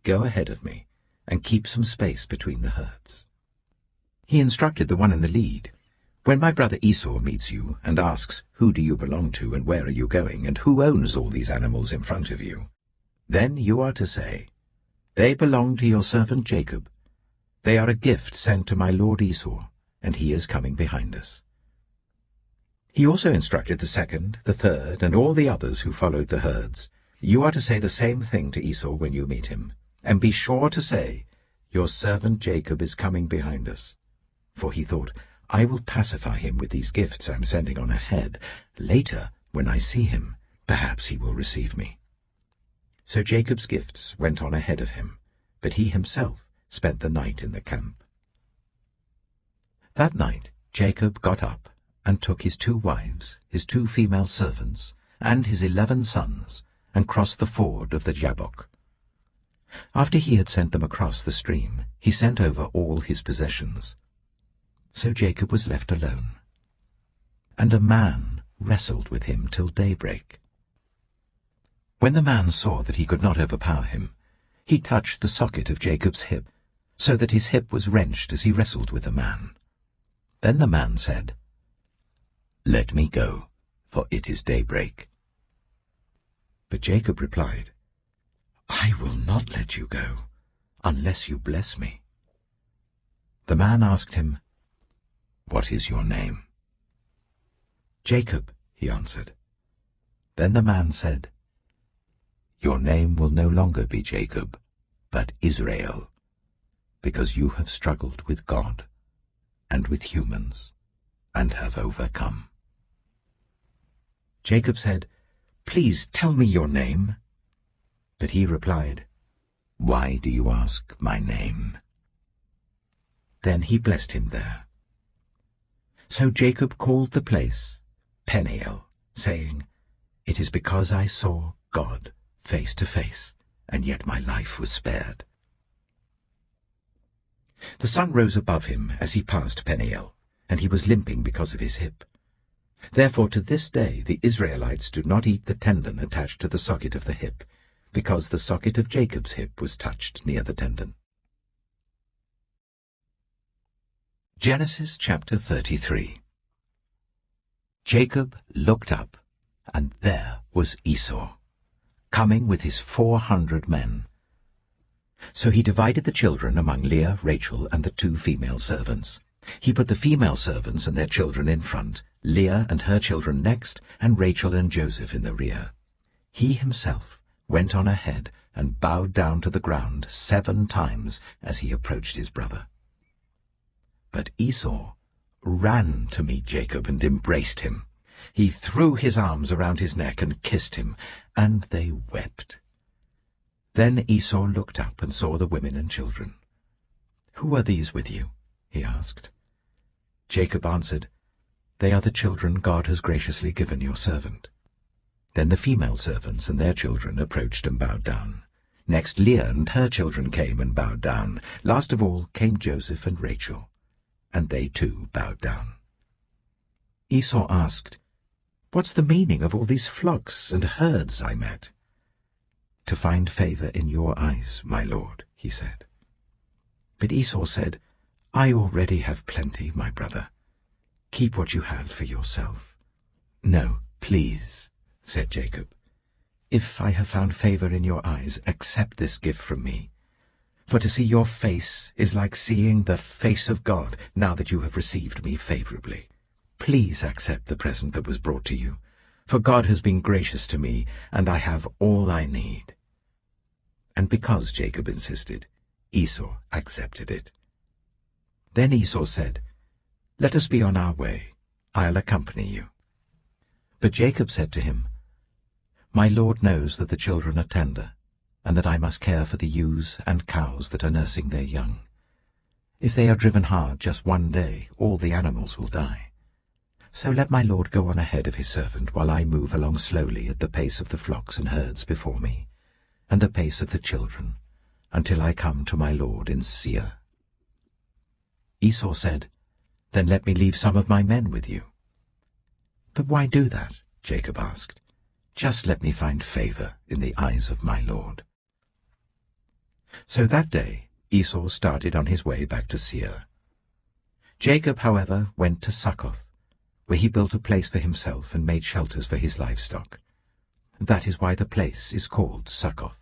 "Go ahead of me, and keep some space between the herds." He instructed the one in the lead, "When my brother Esau meets you and asks, 'Who do you belong to, and where are you going, and who owns all these animals in front of you?' then you are to say, 'They belong to your servant Jacob. They are a gift sent to my lord Esau, and he is coming behind us.'" He also instructed the second, the third, and all the others who followed the herds, "You are to say the same thing to Esau when you meet him, and be sure to say, 'Your servant Jacob is coming behind us.'" For he thought, "I will pacify him with these gifts I am sending on ahead. Later, when I see him, perhaps he will receive me." So Jacob's gifts went on ahead of him, but he himself spent the night in the camp. That night Jacob got up and took his 2 wives, his 2 female servants, and his 11 sons, and crossed the ford of the Jabbok. After he had sent them across the stream, he sent over all his possessions. So Jacob was left alone, and a man wrestled with him till daybreak. When the man saw that he could not overpower him, he touched the socket of Jacob's hip, so that his hip was wrenched as he wrestled with the man. Then the man said, "Let me go, for it is daybreak." But Jacob replied, "I will not let you go, unless you bless me." The man asked him, "What is your name?" "Jacob," he answered. Then the man said, "Your name will no longer be Jacob, but Israel, because you have struggled with God and with humans, and have overcome." Jacob said, "Please tell me your name." But he replied, "Why do you ask my name?" Then he blessed him there. So Jacob called the place Peniel, saying, "It is because I saw God face to face, and yet my life was spared." The sun rose above him as he passed Peniel, and he was limping because of his hip. Therefore to this day the Israelites do not eat the tendon attached to the socket of the hip, because the socket of Jacob's hip was touched near the tendon. Genesis chapter 33. Jacob looked up, and there was Esau, coming with his 400 men. So he divided the children among Leah, Rachel, and the 2 female servants. He put the female servants and their children in front, Leah and her children next, and Rachel and Joseph in the rear. He himself went on ahead and bowed down to the ground 7 times as he approached his brother. But Esau ran to meet Jacob and embraced him. He threw his arms around his neck and kissed him, and they wept. Then Esau looked up and saw the women and children. "Who are these with you?" he asked. Jacob answered, "They are the children God has graciously given your servant." Then the female servants and their children approached and bowed down. Next Leah and her children came and bowed down. Last of all came Joseph and Rachel, and they too bowed down. Esau asked, "What's the meaning of all these flocks and herds I met?" "To find favor in your eyes, my lord," he said. But Esau said, "I already have plenty, my brother. Keep what you have for yourself." "No, please," said Jacob. "If I have found favor in your eyes, accept this gift from me. For to see your face is like seeing the face of God now that you have received me favorably. Please accept the present that was brought to you, for God has been gracious to me, and I have all I need." And because Jacob insisted, Esau accepted it. Then Esau said, "Let us be on our way. I'll accompany you." But Jacob said to him, "My Lord knows that the children are tender, and that I must care for the ewes and cows that are nursing their young. If they are driven hard just one day, all the animals will die. So let my Lord go on ahead of his servant while I move along slowly at the pace of the flocks and herds before me, and the pace of the children, until I come to my Lord in Seir." Esau said, "Then let me leave some of my men with you." "But why do that?" Jacob asked. "Just let me find favor in the eyes of my Lord." So that day Esau started on his way back to Seir. Jacob, however, went to Succoth, where he built a place for himself and made shelters for his livestock. That is why the place is called Succoth.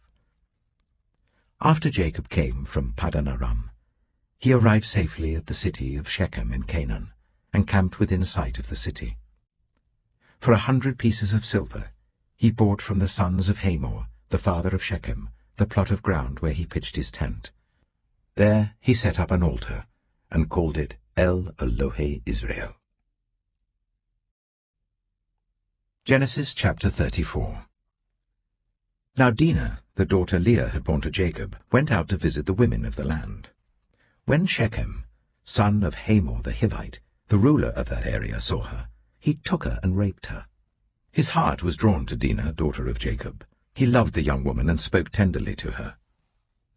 After Jacob came from Paddan Aram, he arrived safely at the city of Shechem in Canaan, and camped within sight of the city. For 100 pieces of silver he bought from the sons of Hamor, the father of Shechem, the plot of ground where he pitched his tent. There he set up an altar, and called it El Elohe Israel. Genesis chapter 34. Now Dinah, the daughter Leah had borne to Jacob, went out to visit the women of the land. When Shechem, son of Hamor the Hivite, the ruler of that area, saw her, he took her and raped her. His heart was drawn to Dinah, daughter of Jacob. He loved the young woman and spoke tenderly to her.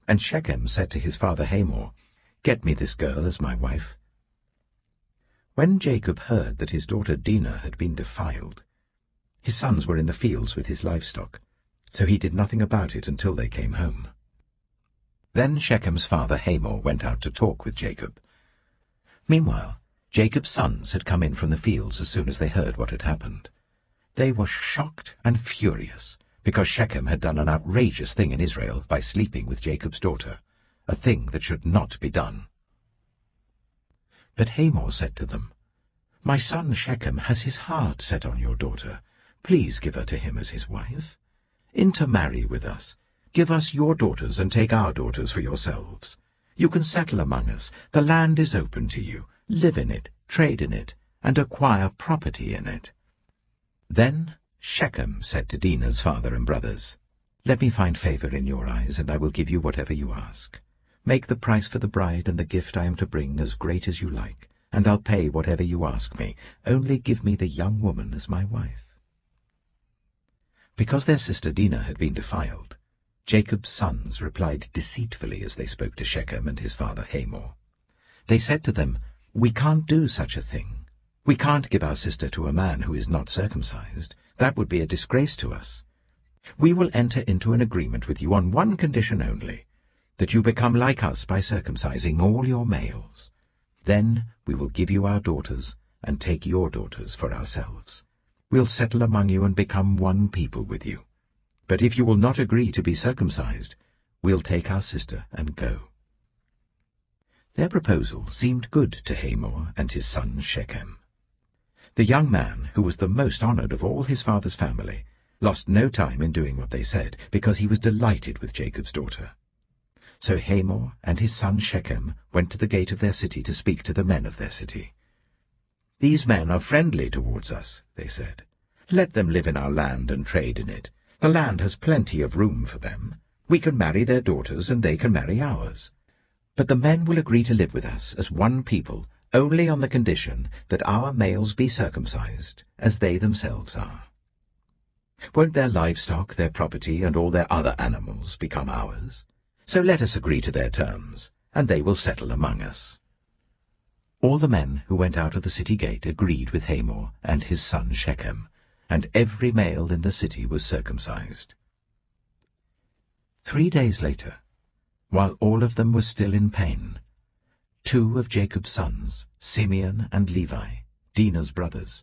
And Shechem said to his father Hamor, "Get me this girl as my wife." When Jacob heard that his daughter Dinah had been defiled, his sons were in the fields with his livestock, so he did nothing about it until they came home. Then Shechem's father Hamor went out to talk with Jacob. Meanwhile, Jacob's sons had come in from the fields as soon as they heard what had happened. They were shocked and furious, because Shechem had done an outrageous thing in Israel by sleeping with Jacob's daughter, a thing that should not be done. But Hamor said to them, "My son Shechem has his heart set on your daughter. Please give her to him as his wife. Intermarry with us. Give us your daughters and take our daughters for yourselves. You can settle among us. The land is open to you. Live in it, trade in it, and acquire property in it." Then Shechem said to Dinah's father and brothers, "Let me find favor in your eyes, and I will give you whatever you ask. Make the price for the bride and the gift I am to bring as great as you like, and I'll pay whatever you ask me. Only give me the young woman as my wife." Because their sister Dinah had been defiled, Jacob's sons replied deceitfully as they spoke to Shechem and his father Hamor. They said to them, "We can't do such a thing. We can't give our sister to a man who is not circumcised. That would be a disgrace to us. We will enter into an agreement with you on one condition only, that you become like us by circumcising all your males. Then we will give you our daughters and take your daughters for ourselves. We'll settle among you and become one people with you. But if you will not agree to be circumcised, we'll take our sister and go." Their proposal seemed good to Hamor and his son Shechem. The young man, who was the most honored of all his father's family, lost no time in doing what they said, because he was delighted with Jacob's daughter. So Hamor and his son Shechem went to the gate of their city to speak to the men of their city. "These men are friendly towards us," they said. "Let them live in our land and trade in it. The land has plenty of room for them. We can marry their daughters and they can marry ours. But the men will agree to live with us as one people only on the condition that our males be circumcised, as they themselves are. Won't their livestock, their property, and all their other animals become ours? So let us agree to their terms, and they will settle among us." All the men who went out of the city gate agreed with Hamor and his son Shechem, and every male in the city was circumcised. 3 days later, while all of them were still in pain, 2 of Jacob's sons, Simeon and Levi, Dinah's brothers,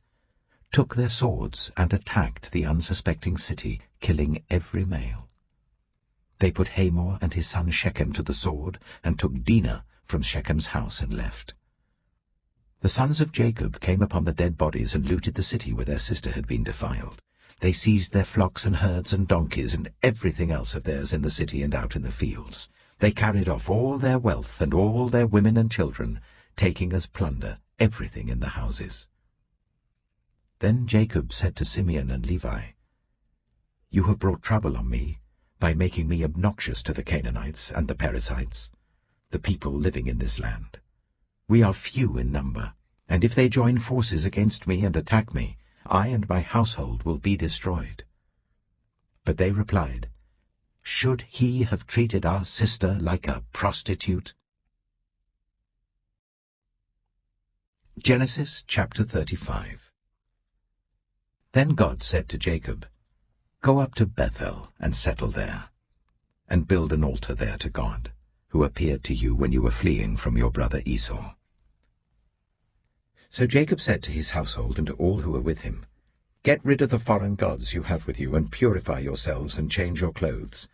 took their swords and attacked the unsuspecting city, killing every male. They put Hamor and his son Shechem to the sword and took Dinah from Shechem's house and left. The sons of Jacob came upon the dead bodies and looted the city where their sister had been defiled. They seized their flocks and herds and donkeys and everything else of theirs in the city and out in the fields. They carried off all their wealth and all their women and children, taking as plunder everything in the houses. Then Jacob said to Simeon and Levi, "You have brought trouble on me by making me obnoxious to the Canaanites and the Perizzites, the people living in this land. We are few in number, and if they join forces against me and attack me, I and my household will be destroyed." But they replied, "Should he have treated our sister like a prostitute?" Genesis chapter 35. Then God said to Jacob, "Go up to Bethel and settle there, and build an altar there to God, who appeared to you when you were fleeing from your brother Esau." So Jacob said to his household and to all who were with him, "Get rid of the foreign gods you have with you, and purify yourselves and change your clothes.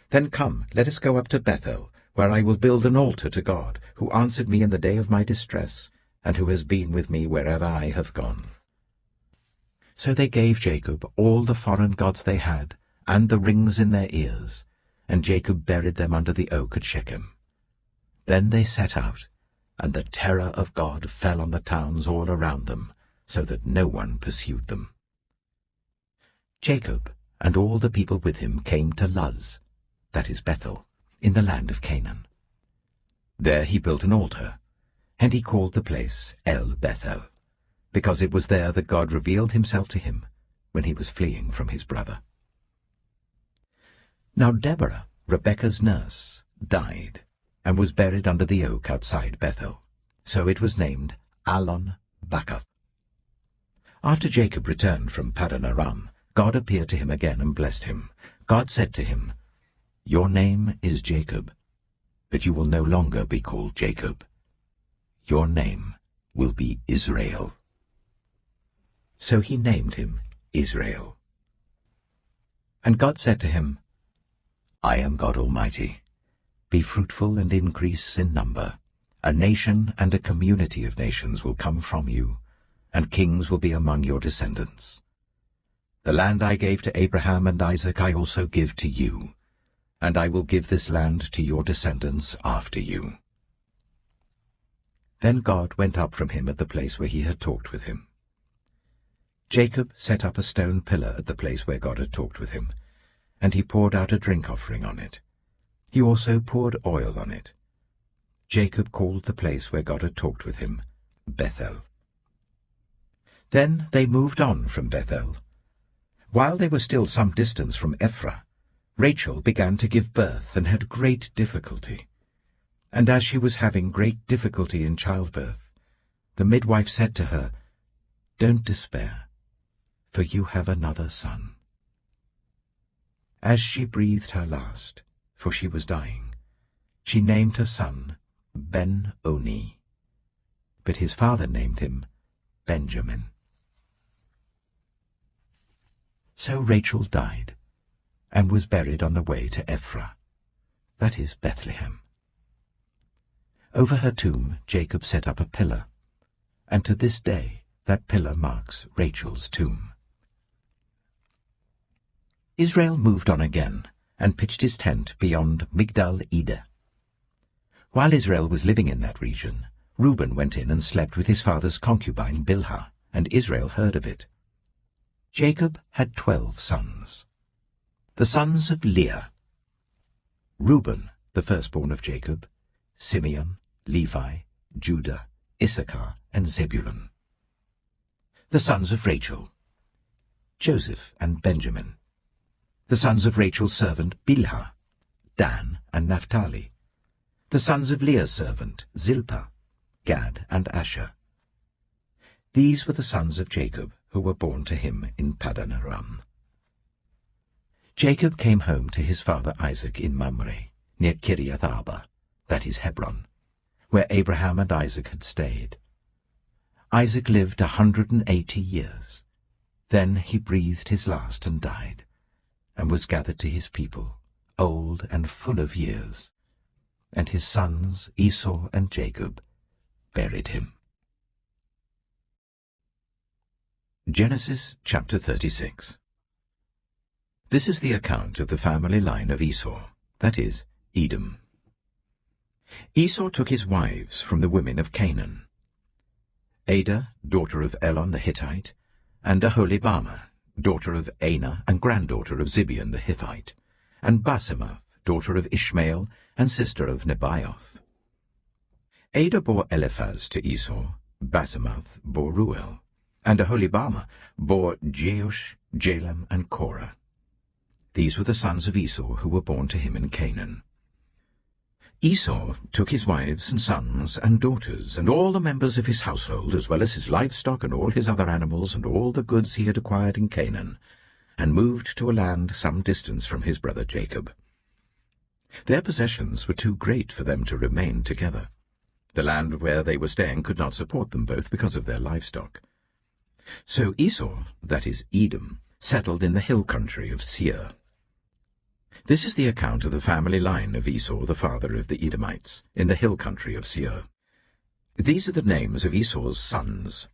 Then come, let us go up to Bethel, where I will build an altar to God, who answered me in the day of my distress, and who has been with me wherever I have gone." So they gave Jacob all the foreign gods they had, and the rings in their ears, and Jacob buried them under the oak at Shechem. Then they set out, and the terror of God fell on the towns all around them, so that no one pursued them. Jacob and all the people with him came to Luz, that is Bethel, in the land of Canaan. There he built an altar, and he called the place El Bethel, because it was there that God revealed himself to him when he was fleeing from his brother. Now Deborah, Rebekah's nurse, died, and was buried under the oak outside Bethel. So it was named Allon Bacuth. After Jacob returned from Paddan Aram, God appeared to him again and blessed him. God said to him, "Your name is Jacob, but you will no longer be called Jacob. Your name will be Israel." So he named him Israel. And God said to him, "I am God Almighty. Be fruitful and increase in number. A nation and a community of nations will come from you, and kings will be among your descendants. The land I gave to Abraham and Isaac I also give to you, and I will give this land to your descendants after you." Then God went up from him at the place where he had talked with him. Jacob set up a stone pillar at the place where God had talked with him, and he poured out a drink offering on it. He also poured oil on it. Jacob called the place where God had talked with him Bethel. Then they moved on from Bethel. While they were still some distance from Ephraim, Rachel began to give birth and had great difficulty. And as she was having great difficulty in childbirth, the midwife said to her, "Don't despair, for you have another son." As she breathed her last, for she was dying, she named her son Ben-Oni, but his father named him Benjamin. So Rachel died, and was buried on the way to Ephraim, that is Bethlehem. Over her tomb Jacob set up a pillar, and to this day that pillar marks Rachel's tomb. Israel moved on again, and pitched his tent beyond Migdal-Eder. While Israel was living in that region, Reuben went in and slept with his father's concubine Bilhah, and Israel heard of it. Jacob had 12 sons. The sons of Leah: Reuben, the firstborn of Jacob, Simeon, Levi, Judah, Issachar, and Zebulun. The sons of Rachel, Joseph and Benjamin. The sons of Rachel's servant Bilhah, Dan and Naphtali. The sons of Leah's servant Zilpah, Gad and Asher. These were the sons of Jacob who were born to him in Paddan Aram. Jacob came home to his father Isaac in Mamre, near Kiriath Arba, that is Hebron, where Abraham and Isaac had stayed. Isaac lived 180 years. Then he breathed his last and died, and was gathered to his people, old and full of years. And his sons Esau and Jacob buried him. Genesis chapter 36. This is the account of the family line of Esau, that is, Edom. Esau took his wives from the women of Canaan: Adah, daughter of Elon the Hittite, and Aholibamah, daughter of Anah and granddaughter of Zibeon the Hivite, and Basemath, daughter of Ishmael and sister of Nebaioth. Adah bore Eliphaz to Esau, Basemath bore Ruel, and Aholibamah bore Jeush, Jalam, and Korah. These were the sons of Esau who were born to him in Canaan. Esau took his wives and sons and daughters and all the members of his household, as well as his livestock and all his other animals and all the goods he had acquired in Canaan, and moved to a land some distance from his brother Jacob. Their possessions were too great for them to remain together. The land where they were staying could not support them both because of their livestock. So Esau, that is Edom, settled in the hill country of Seir. This is the account of the family line of Esau, the father of the Edomites, in the hill country of Seir. These are the names of Esau's sons: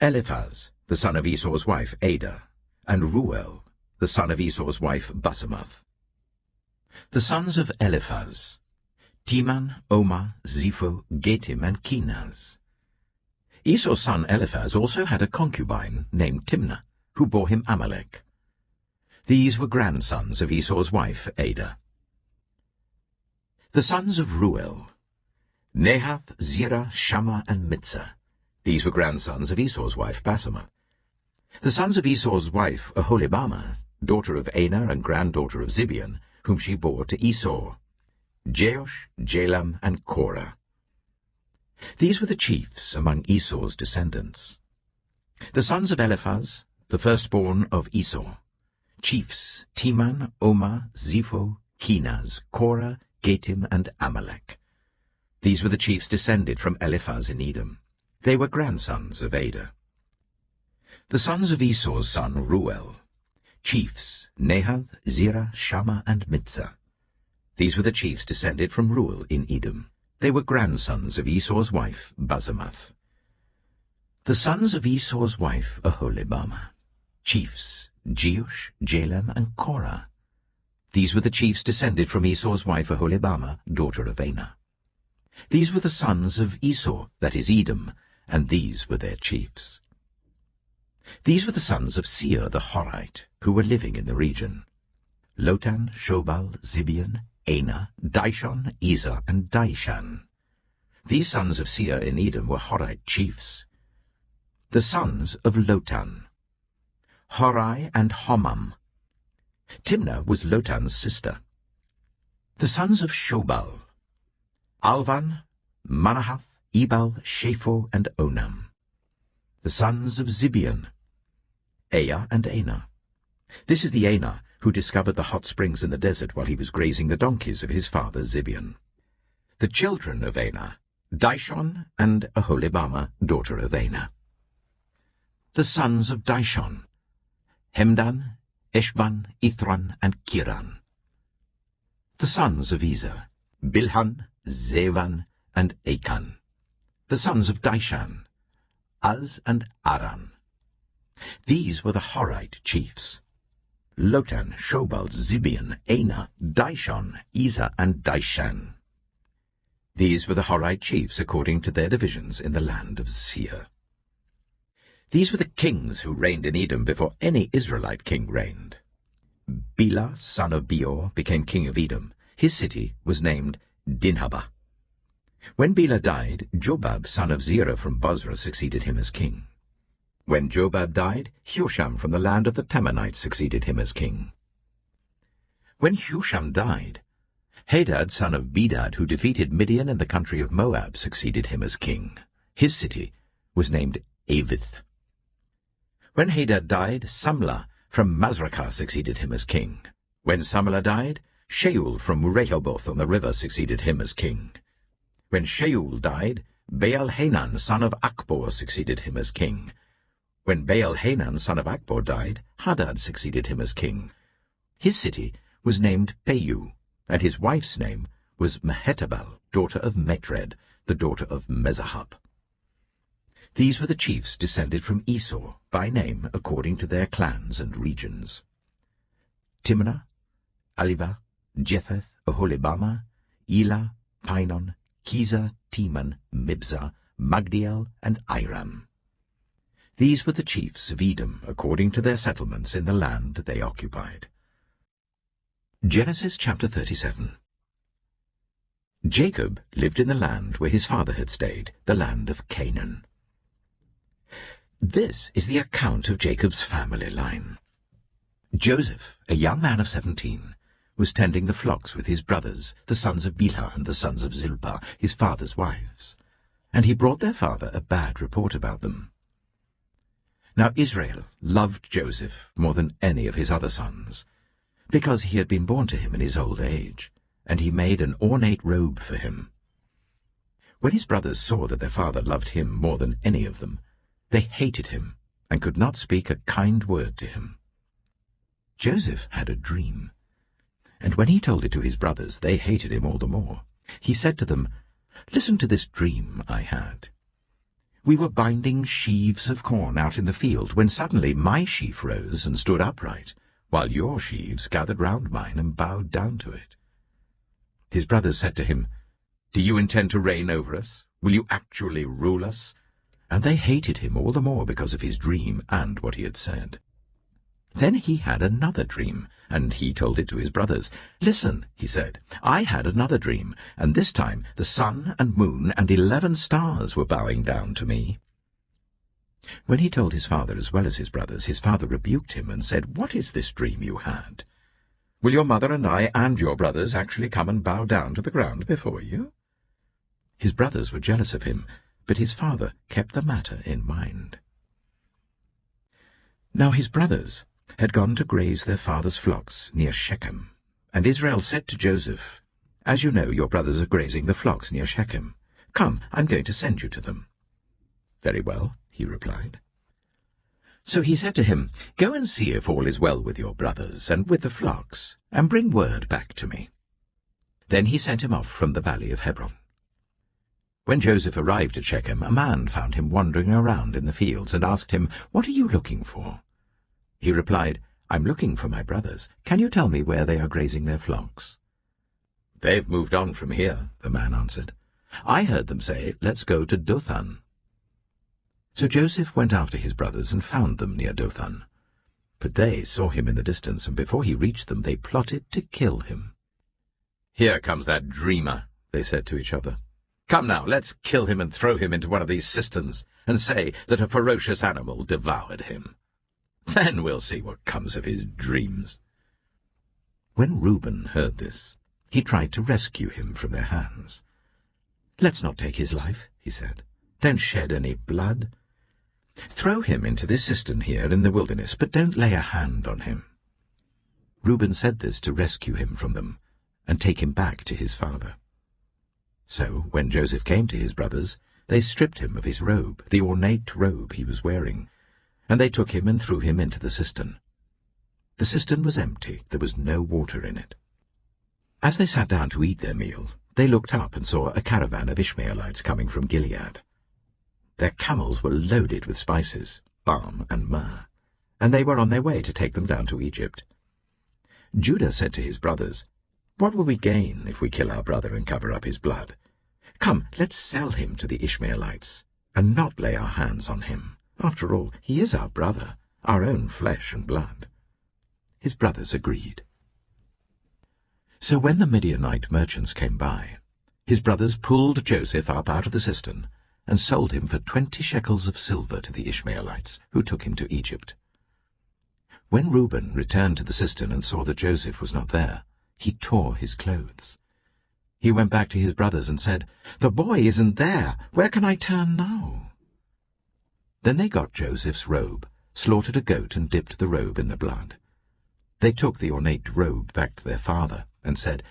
Eliphaz, the son of Esau's wife Adah, and Ruel, the son of Esau's wife Basemath. The sons of Eliphaz: Teman, Omar, Zepho, Getim, and Kenaz. Esau's son Eliphaz also had a concubine named Timnah, who bore him Amalek. These were grandsons of Esau's wife Adah. The sons of Ruel: Nahath, Zerah, Shammah, and Mitzah. These were grandsons of Esau's wife Basemath. The sons of Esau's wife Aholibamah, daughter of Anah and granddaughter of Zibeon, whom she bore to Esau: Jeush, Jalam, and Korah. These were the chiefs among Esau's descendants. The sons of Eliphaz, the firstborn of Esau: chiefs Teman, Omar, Zepho, Kenaz, Korah, Getim, and Amalek. These were the chiefs descended from Eliphaz in Edom. They were grandsons of Adah. The sons of Esau's son Ruel: chiefs Nahath, Zerah, Shammah, and Mitzah. These were the chiefs descended from Ruel in Edom. They were grandsons of Esau's wife Basemath. The sons of Esau's wife Aholibamah: chiefs Jeush, Jalam, and Korah. These were the chiefs descended from Esau's wife Aholibamah, daughter of Anah. These were the sons of Esau, that is Edom, and these were their chiefs. These were the sons of Seir the Horite, who were living in the region: Lotan, Shobal, Zibeon, Anah, Dishon, Ezer, and Dishan. These sons of Seir in Edom were Horite chiefs. The sons of Lotan: Horai and Homam. Timnah was Lotan's sister. The sons of Shobal: Alvan, Manahath, Ebal, Shapho, and Onam. The sons of Zibeon: Aya and Anah. This is the Anah who discovered the hot springs in the desert while he was grazing the donkeys of his father Zibeon. The children of Anah: Dishon and Aholibamah, daughter of Anah. The sons of Dishon: Hemdan, Eshban, Ithran, and Kiran. The sons of Ezer: Bilhan, Zevan, and Achan. The sons of Dishan: Az and Aran. These were the Horite chiefs: Lotan, Shobal, Zibeon, Anah, Dishon, Ezer, and Dishan. These were the Horite chiefs according to their divisions in the land of Seir. These were the kings who reigned in Edom before any Israelite king reigned. Bela, son of Beor, became king of Edom. His city was named Dinhabah. When Bela died, Jobab son of Zerah from Bozrah succeeded him as king. When Jobab died, Husham from the land of the Temanites succeeded him as king. When Husham died, Hadad son of Bedad, who defeated Midian in the country of Moab, succeeded him as king. His city was named Avith. When Hadad died, Samlah from Masrekah succeeded him as king. When Samlah died, Shaul from Rehoboth on the river succeeded him as king. When Shaul died, Baal-Hanan son of Akbor succeeded him as king. When Baal-Hanan son of Akbor died, Hadad succeeded him as king. His city was named Peiu, and his wife's name was Mehetabel, daughter of Metred, the daughter of Mezahab. These were the chiefs descended from Esau, by name according to their clans and regions: Timnah, Alivah, Jetheth, Oholibamah, Elah, Pinon, Kizah, Teman, Mibzah, Magdiel, and Iram. These were the chiefs of Edom, according to their settlements in the land they occupied. Genesis chapter 37. Jacob lived in the land where his father had stayed, the land of Canaan. This is the account of Jacob's family line. Joseph, a young man of 17, was tending the flocks with his brothers, the sons of Bilhah and the sons of Zilpah, his father's wives, and he brought their father a bad report about them. Now Israel loved Joseph more than any of his other sons, because he had been born to him in his old age, and he made an ornate robe for him. When his brothers saw that their father loved him more than any of them, they hated him and could not speak a kind word to him. Joseph had a dream, and when he told it to his brothers, they hated him all the more. He said to them, "Listen to this dream I had. We were binding sheaves of corn out in the field, when suddenly my sheaf rose and stood upright, while your sheaves gathered round mine and bowed down to it." His brothers said to him, "Do you intend to reign over us? Will you actually rule us?" And they hated him all the more because of his dream and what he had said. Then he had another dream, and he told it to his brothers. "Listen," he said, "I had another dream, and this time the sun and moon and 11 stars were bowing down to me." When he told his father as well as his brothers, his father rebuked him and said, "What is this dream you had? Will your mother and I and your brothers actually come and bow down to the ground before you?" His brothers were jealous of him, but his father kept the matter in mind. Now his brothers had gone to graze their father's flocks near Shechem, and Israel said to Joseph, "As you know, your brothers are grazing the flocks near Shechem. Come, I'm going to send you to them." "Very well," he replied. So he said to him, "Go and see if all is well with your brothers and with the flocks, and bring word back to me." Then he sent him off from the valley of Hebron. When Joseph arrived at Shechem, a man found him wandering around in the fields and asked him, "What are you looking for?" He replied, "I'm looking for my brothers. Can you tell me where they are grazing their flocks?" "They've moved on from here," the man answered. "I heard them say, 'Let's go to Dothan.'" So Joseph went after his brothers and found them near Dothan. But they saw him in the distance, and before he reached them they plotted to kill him. "Here comes that dreamer," they said to each other. "Come now, let's kill him and throw him into one of these cisterns, and say that a ferocious animal devoured him. Then we'll see what comes of his dreams." When Reuben heard this, he tried to rescue him from their hands. "Let's not take his life," he said. "Don't shed any blood. Throw him into this cistern here in the wilderness, but don't lay a hand on him." Reuben said this to rescue him from them and take him back to his father. So when Joseph came to his brothers, they stripped him of his robe, the ornate robe he was wearing, and they took him and threw him into the cistern. The cistern was empty, there was no water in it. As they sat down to eat their meal, they looked up and saw a caravan of Ishmaelites coming from Gilead. Their camels were loaded with spices, balm and myrrh, and they were on their way to take them down to Egypt. Judah said to his brothers, "What will we gain if we kill our brother and cover up his blood? Come, let's sell him to the Ishmaelites, and not lay our hands on him. After all, he is our brother, our own flesh and blood." His brothers agreed. So when the Midianite merchants came by, his brothers pulled Joseph up out of the cistern and sold him for 20 shekels of silver to the Ishmaelites, who took him to Egypt. When Reuben returned to the cistern and saw that Joseph was not there, he tore his clothes. He went back to his brothers and said, "The boy isn't there. Where can I turn now?" Then they got Joseph's robe, slaughtered a goat and dipped the robe in the blood. They took the ornate robe back to their father and said,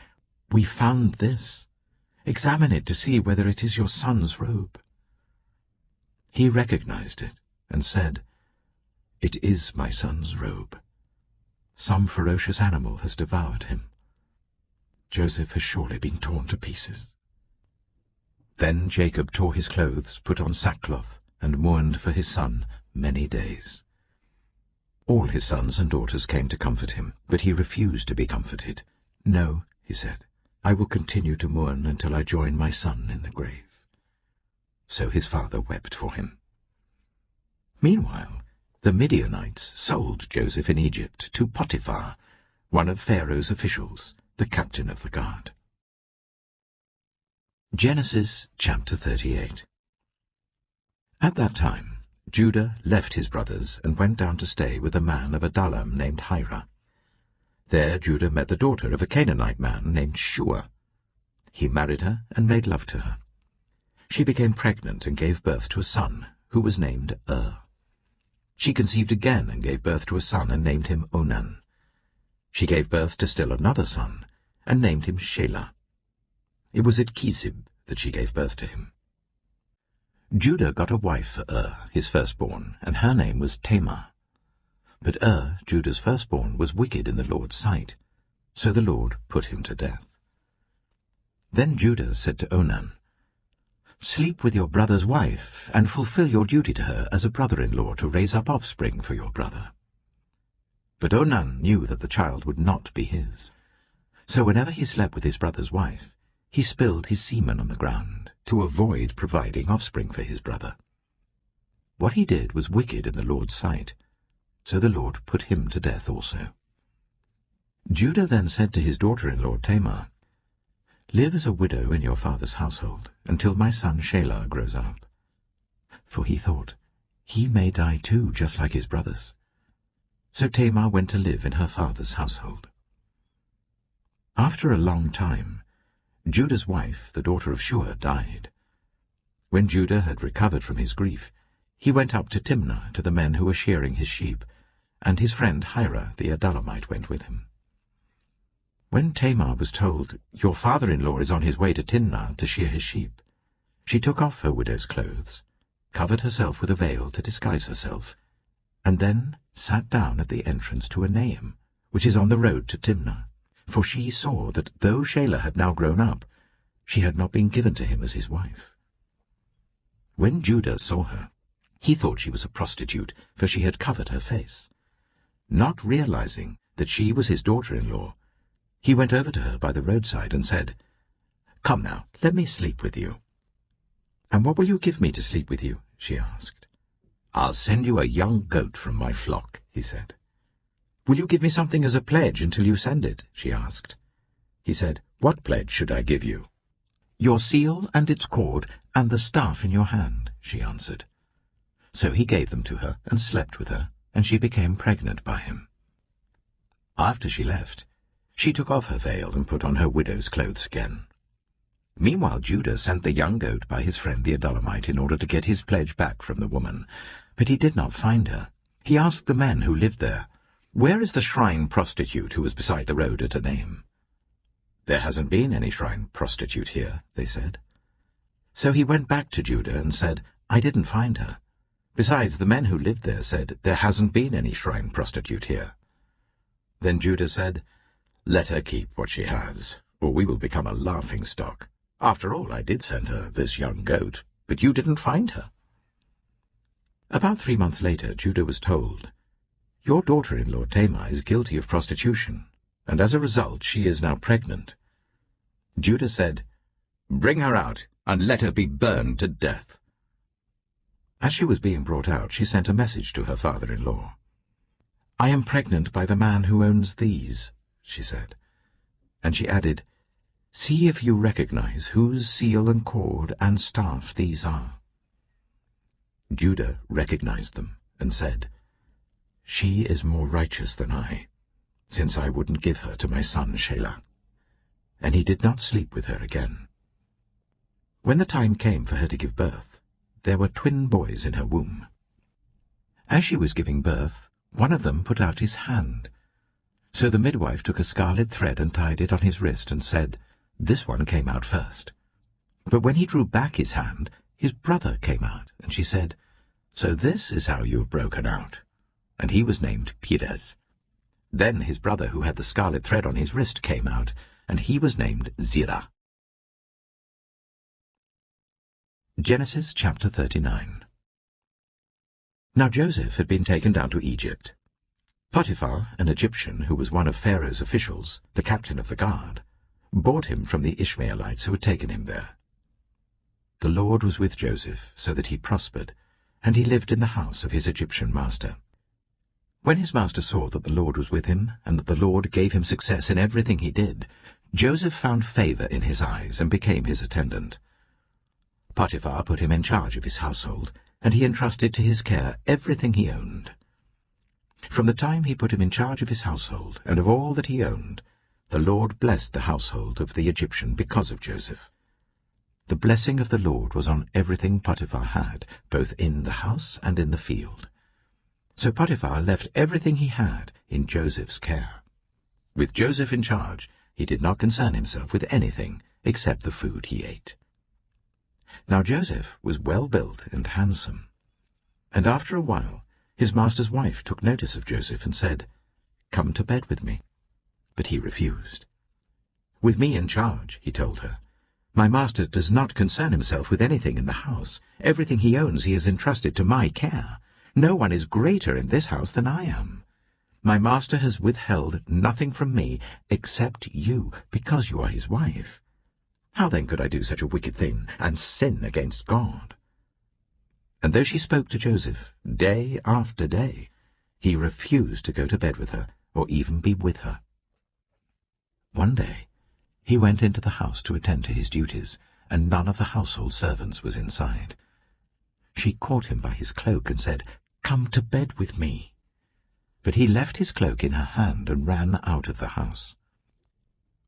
"We found this. Examine it to see whether it is your son's robe." He recognized it and said, "It is my son's robe. Some ferocious animal has devoured him. Joseph has surely been torn to pieces." Then Jacob tore his clothes, put on sackcloth, and mourned for his son many days. All his sons and daughters came to comfort him, but he refused to be comforted. "No," he said, "I will continue to mourn until I join my son in the grave." So his father wept for him. Meanwhile, the Midianites sold Joseph in Egypt to Potiphar, one of Pharaoh's officials, the captain of the guard. Genesis chapter 38. At that time, Judah left his brothers and went down to stay with a man of Adullam named Hira. There Judah met the daughter of a Canaanite man named Shua. He married her and made love to her. She became pregnant and gave birth to a son, who was named She conceived again and gave birth to a son and named him Onan. She gave birth to still another son and named him Shelah. It was at Kisib that she gave birth to him. Judah got a wife for his firstborn, and her name was Tamar. But Judah's firstborn, was wicked in the Lord's sight, so the Lord put him to death. Then Judah said to Onan, "Sleep with your brother's wife, and fulfill your duty to her as a brother-in-law to raise up offspring for your brother." But Onan knew that the child would not be his. So whenever he slept with his brother's wife, he spilled his semen on the ground, to avoid providing offspring for his brother. What he did was wicked in the Lord's sight, so the Lord put him to death also. Judah then said to his daughter-in-law Tamar, "Live as a widow in your father's household, until my son Shelah grows up." For he thought, "He may die too, just like his brothers." So Tamar went to live in her father's household. After a long time, Judah's wife, the daughter of Shua, died. When Judah had recovered from his grief, he went up to Timnah to the men who were shearing his sheep, and his friend Hira the Adullamite went with him. When Tamar was told, "Your father-in-law is on his way to Timnah to shear his sheep," she took off her widow's clothes, covered herself with a veil to disguise herself, and then sat down at the entrance to Enaim, which is on the road to Timnah, for she saw that though Shelah had now grown up, she had not been given to him as his wife. When Judah saw her, he thought she was a prostitute, for she had covered her face. Not realizing that she was his daughter-in-law, he went over to her by the roadside and said, "Come now, let me sleep with you." "And what will you give me to sleep with you?" she asked. "I'll send you a young goat from my flock," he said. "Will you give me something as a pledge until you send it?" she asked. He said, "What pledge should I give you?" "Your seal and its cord and the staff in your hand," she answered. So he gave them to her and slept with her, and she became pregnant by him. After she left, she took off her veil and put on her widow's clothes again. Meanwhile Judah sent the young goat by his friend the Adullamite in order to get his pledge back from the woman, but he did not find her. He asked the men who lived there, "Where is the shrine prostitute who was beside the road at Enaim?" "There hasn't been any shrine prostitute here," they said. So he went back to Judah and said, "I didn't find her. Besides, the men who lived there said, 'There hasn't been any shrine prostitute here.'" Then Judah said, "Let her keep what she has, or we will become a laughingstock. After all, I did send her this young goat, but you didn't find her." About 3 months later, Judah was told, "Your daughter-in-law Tamar is guilty of prostitution, and as a result she is now pregnant." Judah said, "Bring her out, and let her be burned to death." As she was being brought out, she sent a message to her father-in-law. "I am pregnant by the man who owns these," she said. And she added, "See if you recognize whose seal and cord and staff these are." Judah recognized them and said, "She is more righteous than I, since I wouldn't give her to my son Shelah." And he did not sleep with her again. When the time came for her to give birth, there were twin boys in her womb. As she was giving birth, one of them put out his hand. So the midwife took a scarlet thread and tied it on his wrist and said, "This one came out first." But when he drew back his hand, his brother came out, and she said, "So this is how you have broken out." And he was named Perez. Then his brother, who had the scarlet thread on his wrist, came out, and he was named Zerah. Genesis chapter 39. Now Joseph had been taken down to Egypt. Potiphar, an Egyptian who was one of Pharaoh's officials, the captain of the guard, bought him from the Ishmaelites who had taken him there. The Lord was with Joseph, so that he prospered, and he lived in the house of his Egyptian master. When his master saw that the Lord was with him, and that the Lord gave him success in everything he did, Joseph found favor in his eyes and became his attendant. Potiphar put him in charge of his household, and he entrusted to his care everything he owned. From the time he put him in charge of his household and of all that he owned, the Lord blessed the household of the Egyptian because of Joseph. The blessing of the Lord was on everything Potiphar had, both in the house and in the field. So Potiphar left everything he had in Joseph's care. With Joseph in charge, he did not concern himself with anything except the food he ate. Now Joseph was well built and handsome. And after a while, his master's wife took notice of Joseph and said, "Come to bed with me." But he refused. "With me in charge," he told her, "my master does not concern himself with anything in the house. Everything he owns he has entrusted to my care. No one is greater in this house than I am. My master has withheld nothing from me except you, because you are his wife. How then could I do such a wicked thing and sin against God?" And though she spoke to Joseph day after day, he refused to go to bed with her or even be with her. One day he went into the house to attend to his duties, and none of the household servants was inside. She caught him by his cloak and said, "Come to bed with me." But he left his cloak in her hand and ran out of the house.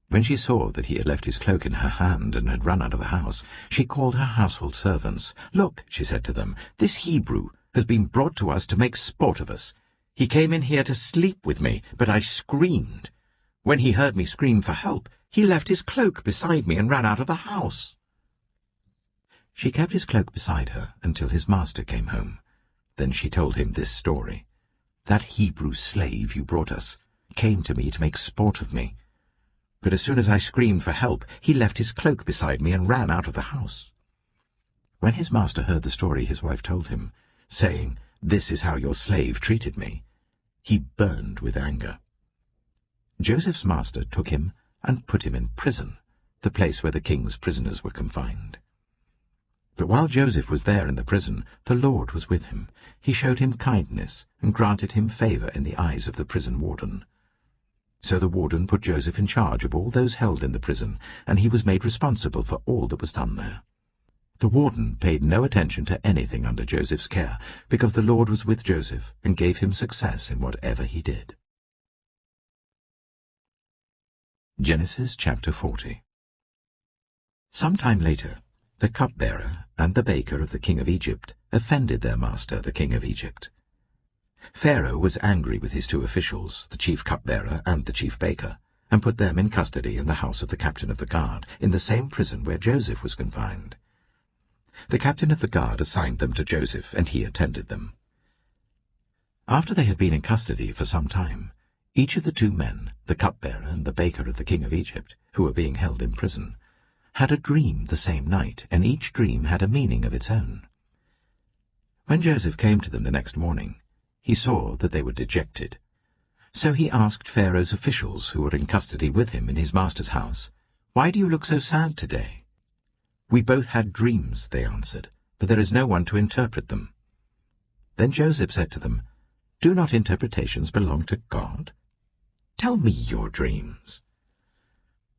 When she saw that he had left his cloak in her hand and had run out of the house, she called her household servants. "Look," she said to them, "this Hebrew has been brought to us to make sport of us. He came in here to sleep with me, but I screamed. When he heard me scream for help, he left his cloak beside me and ran out of the house." She kept his cloak beside her until his master came home. Then she told him this story. "That Hebrew slave you brought us came to me to make sport of me. But as soon as I screamed for help, he left his cloak beside me and ran out of the house." When his master heard the story his wife told him, saying, "This is how your slave treated me," he burned with anger. Joseph's master took him and put him in prison, the place where the king's prisoners were confined. But while Joseph was there in the prison, the Lord was with him. He showed him kindness and granted him favor in the eyes of the prison warden. So the warden put Joseph in charge of all those held in the prison, and he was made responsible for all that was done there. The warden paid no attention to anything under Joseph's care, because the Lord was with Joseph and gave him success in whatever he did. Genesis chapter 40. Some time later, the cupbearer and the baker of the king of Egypt offended their master, the king of Egypt. Pharaoh was angry with his two officials, the chief cupbearer and the chief baker, and put them in custody in the house of the captain of the guard, in the same prison where Joseph was confined. The captain of the guard assigned them to Joseph, and he attended them. After they had been in custody for some time, each of the two men, the cupbearer and the baker of the king of Egypt, who were being held in prison, had a dream the same night, and each dream had a meaning of its own. When Joseph came to them the next morning, he saw that they were dejected. So he asked Pharaoh's officials who were in custody with him in his master's house, "Why do you look so sad today?" "We both had dreams," they answered, "but there is no one to interpret them." Then Joseph said to them, "Do not interpretations belong to God? Tell me your dreams."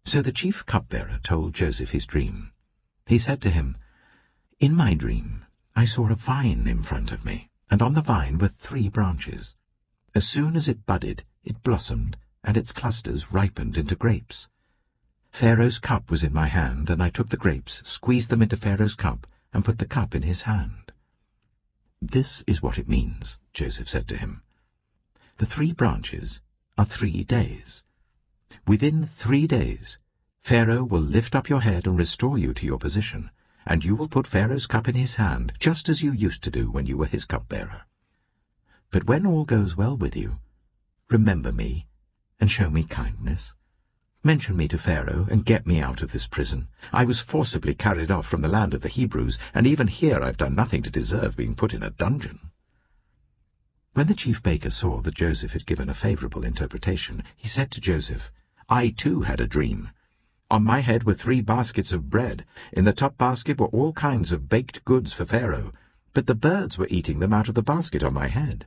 So the chief cupbearer told Joseph his dream. He said to him, "In my dream I saw a vine in front of me, and on the vine were 3 branches. As soon as it budded, it blossomed, and its clusters ripened into grapes. Pharaoh's cup was in my hand, and I took the grapes, squeezed them into Pharaoh's cup, and put the cup in his hand." "This is what it means," Joseph said to him. "The 3 branches are 3 days. Within 3 days, Pharaoh will lift up your head and restore you to your position, and you will put Pharaoh's cup in his hand, just as you used to do when you were his cupbearer. But when all goes well with you, remember me and show me kindness. Mention me to Pharaoh and get me out of this prison. I was forcibly carried off from the land of the Hebrews, and even here I've done nothing to deserve being put in a dungeon." When the chief baker saw that Joseph had given a favorable interpretation, he said to Joseph, "I too had a dream. On my head were 3 baskets of bread. In the top basket were all kinds of baked goods for Pharaoh, but the birds were eating them out of the basket on my head."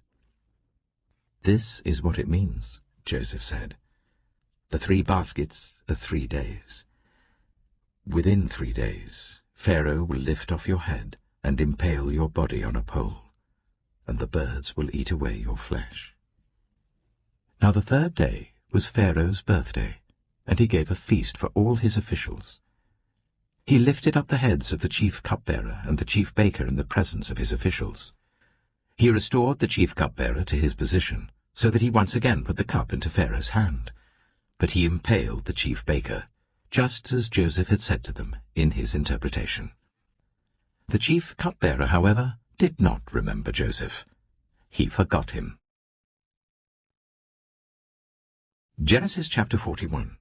"This is what it means," Joseph said. "The 3 baskets are 3 days. Within 3 days, Pharaoh will lift off your head and impale your body on a pole, and the birds will eat away your flesh." Now the 3rd day was Pharaoh's birthday, and he gave a feast for all his officials. He lifted up the heads of the chief cupbearer and the chief baker in the presence of his officials. He restored the chief cupbearer to his position, so that he once again put the cup into Pharaoh's hand. But he impaled the chief baker, just as Joseph had said to them in his interpretation. The chief cupbearer, however, did not remember Joseph. He forgot him. Genesis chapter 41.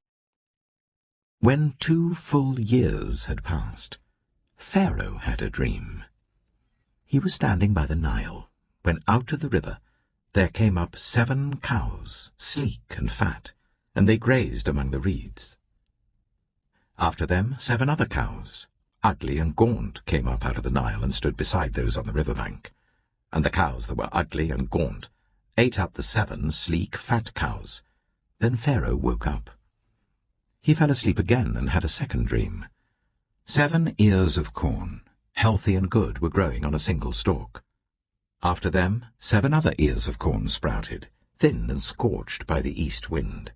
When 2 full years had passed, Pharaoh had a dream. He was standing by the Nile, when out of the river there came up 7 cows, sleek and fat, and they grazed among the reeds. After them 7 other cows, ugly and gaunt, came up out of the Nile and stood beside those on the river bank. And the cows that were ugly and gaunt ate up the 7 sleek, fat cows. Then Pharaoh woke up. He fell asleep again and had a second dream. 7 ears of corn, healthy and good, were growing on a single stalk. After them 7 other ears of corn sprouted, thin and scorched by the east wind.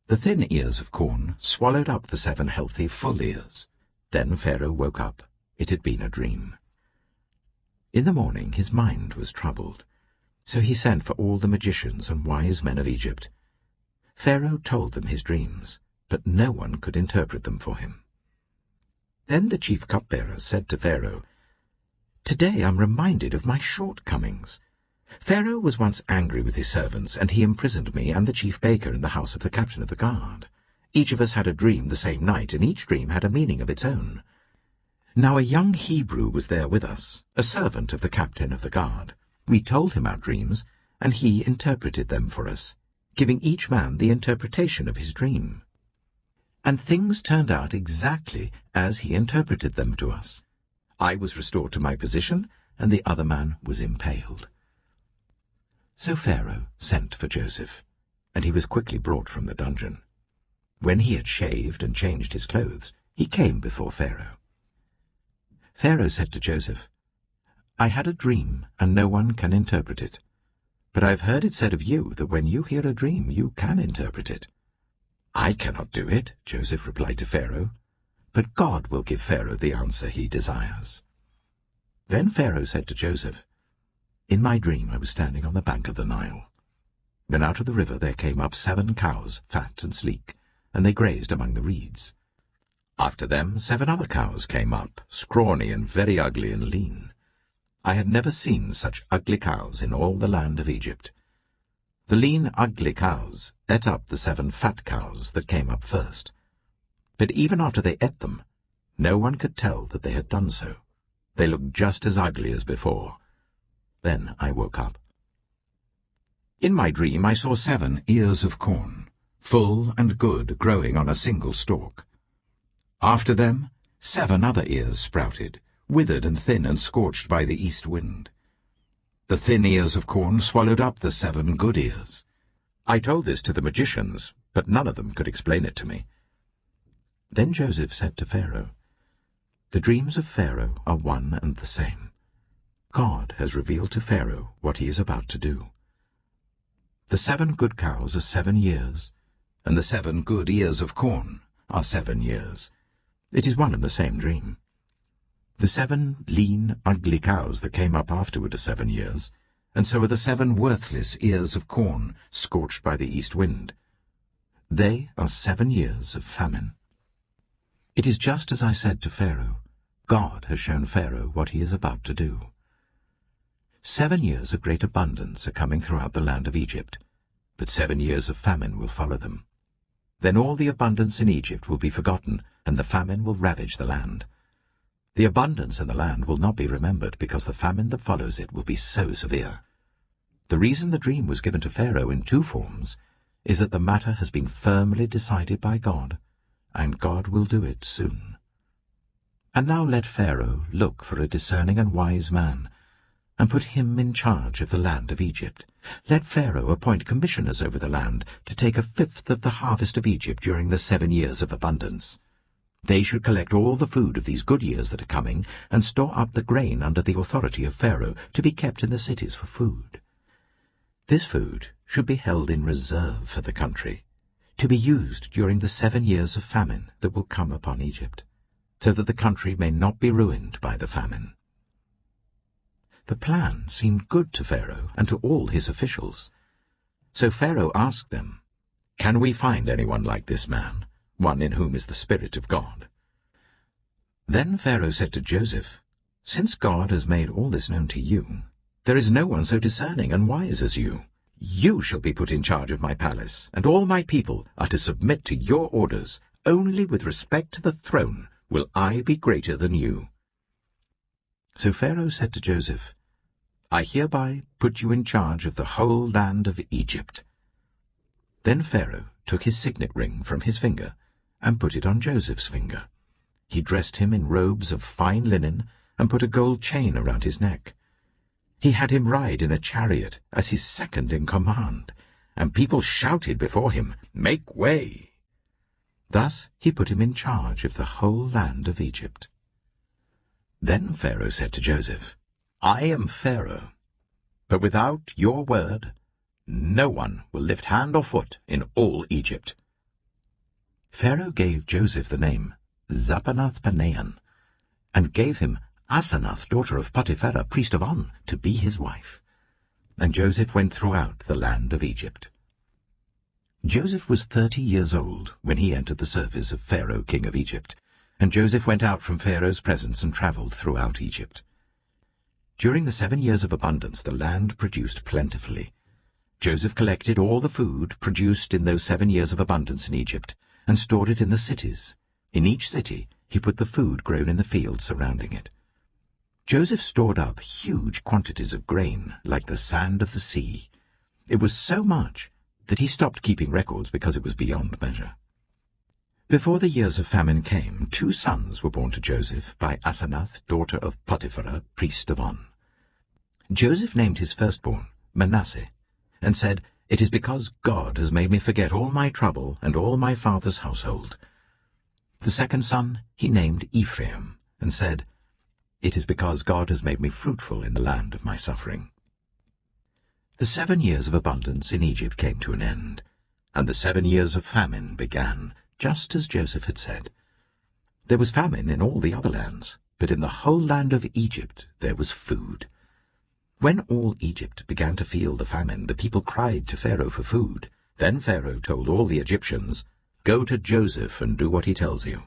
The thin ears of corn swallowed up the 7 healthy, full ears. Then Pharaoh woke up. It had been a dream. In the morning his mind was troubled, so he sent for all the magicians and wise men of Egypt. Pharaoh told them his dreams, but no one could interpret them for him. Then the chief cupbearer said to Pharaoh, "Today I'm reminded of my shortcomings. Pharaoh was once angry with his servants, and he imprisoned me and the chief baker in the house of the captain of the guard. Each of us had a dream the same night, and each dream had a meaning of its own. Now a young Hebrew was there with us, a servant of the captain of the guard. We told him our dreams, and he interpreted them for us, giving each man the interpretation of his dream. And things turned out exactly as he interpreted them to us. I was restored to my position, and the other man was impaled." So Pharaoh sent for Joseph, and he was quickly brought from the dungeon. When he had shaved and changed his clothes, he came before Pharaoh. Pharaoh said to Joseph, "I had a dream, and no one can interpret it. But I have heard it said of you that when you hear a dream, you can interpret it." "I cannot do it," Joseph replied to Pharaoh, "but God will give Pharaoh the answer he desires." Then Pharaoh said to Joseph, "In my dream I was standing on the bank of the Nile. When out of the river there came up 7 cows, fat and sleek, and they grazed among the reeds. After them 7 other cows came up, scrawny and very ugly and lean. I had never seen such ugly cows in all the land of Egypt. The lean, ugly cows ate up the 7 fat cows that came up first. But even after they ate them, no one could tell that they had done so. They looked just as ugly as before. Then I woke up. In my dream I saw 7 ears of corn, full and good, growing on a single stalk. After them 7 other ears sprouted, withered and thin and scorched by the east wind. The thin ears of corn swallowed up the 7 good ears. I told this to the magicians, but none of them could explain it to me. Then Joseph said to Pharaoh, "The dreams of Pharaoh are one and the same. God has revealed to Pharaoh what he is about to do. The 7 good cows are 7 years, and the 7 good ears of corn are 7 years. It is one and the same dream. The 7 lean, ugly cows that came up afterward are 7 years, and so are the 7 worthless ears of corn scorched by the east wind. They are 7 years of famine. It is just as I said to Pharaoh. God has shown Pharaoh what he is about to do. 7 years of great abundance are coming throughout the land of Egypt, but 7 years of famine will follow them. Then all the abundance in Egypt will be forgotten, and the famine will ravage the land. The abundance in the land will not be remembered, because the famine that follows it will be so severe. The reason the dream was given to Pharaoh in 2 forms is that the matter has been firmly decided by God, and God will do it soon. And now let Pharaoh look for a discerning and wise man, and put him in charge of the land of Egypt. Let Pharaoh appoint commissioners over the land to take 1/5 of the harvest of Egypt during the 7 years of abundance. They should collect all the food of these good years that are coming, and store up the grain under the authority of Pharaoh, to be kept in the cities for food. This food should be held in reserve for the country, to be used during the 7 years of famine that will come upon Egypt, so that the country may not be ruined by the famine. The plan seemed good to Pharaoh and to all his officials. So Pharaoh asked them, "Can we find anyone like this man, one in whom is the Spirit of God?" Then Pharaoh said to Joseph, "Since God has made all this known to you, there is no one so discerning and wise as you. You shall be put in charge of my palace, and all my people are to submit to your orders. Only with respect to the throne will I be greater than you." So Pharaoh said to Joseph, "I hereby put you in charge of the whole land of Egypt." Then Pharaoh took his signet ring from his finger and put it on Joseph's finger. He dressed him in robes of fine linen and put a gold chain around his neck. He had him ride in a chariot as his second in command, and people shouted before him, "Make way!" Thus he put him in charge of the whole land of Egypt. Then Pharaoh said to Joseph, "I am Pharaoh, but without your word no one will lift hand or foot in all Egypt." Pharaoh gave Joseph the name Zapanath-paneah, and gave him Asenath, daughter of Potiphera, priest of On, to be his wife. And Joseph went throughout the land of Egypt. Joseph was 30 years old when he entered the service of Pharaoh, king of Egypt, and Joseph went out from Pharaoh's presence and travelled throughout Egypt. During the 7 years of abundance the land produced plentifully. Joseph collected all the food produced in those 7 years of abundance in Egypt, and stored it in the cities. In each city he put the food grown in the fields surrounding it. Joseph stored up huge quantities of grain, like the sand of the sea. It was so much that he stopped keeping records because it was beyond measure. Before the years of famine came, 2 sons were born to Joseph by Asenath, daughter of Potiphera, priest of On. Joseph named his firstborn Manasseh, and said, "It is because God has made me forget all my trouble and all my father's household." The second son he named Ephraim, and said, "It is because God has made me fruitful in the land of my suffering." The 7 years of abundance in Egypt came to an end, and the 7 years of famine began, just as Joseph had said. There was famine in all the other lands, but in the whole land of Egypt there was food. When all Egypt began to feel the famine, the people cried to Pharaoh for food. Then Pharaoh told all the Egyptians, "Go to Joseph and do what he tells you."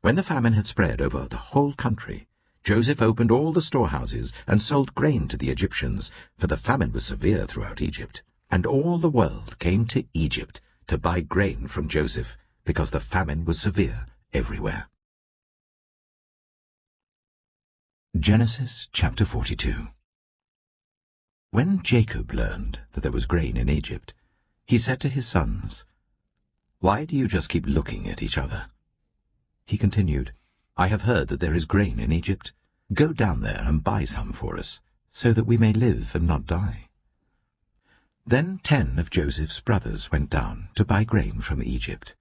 When the famine had spread over the whole country, Joseph opened all the storehouses and sold grain to the Egyptians, for the famine was severe throughout Egypt, and all the world came to Egypt to buy grain from Joseph, because the famine was severe everywhere. Genesis chapter 42. When Jacob learned that there was grain in Egypt, he said to his sons, "Why do you just keep looking at each other?" He continued, "I have heard that there is grain in Egypt. Go down there and buy some for us, so that we may live and not die." Then 10 of Joseph's brothers went down to buy grain from Egypt.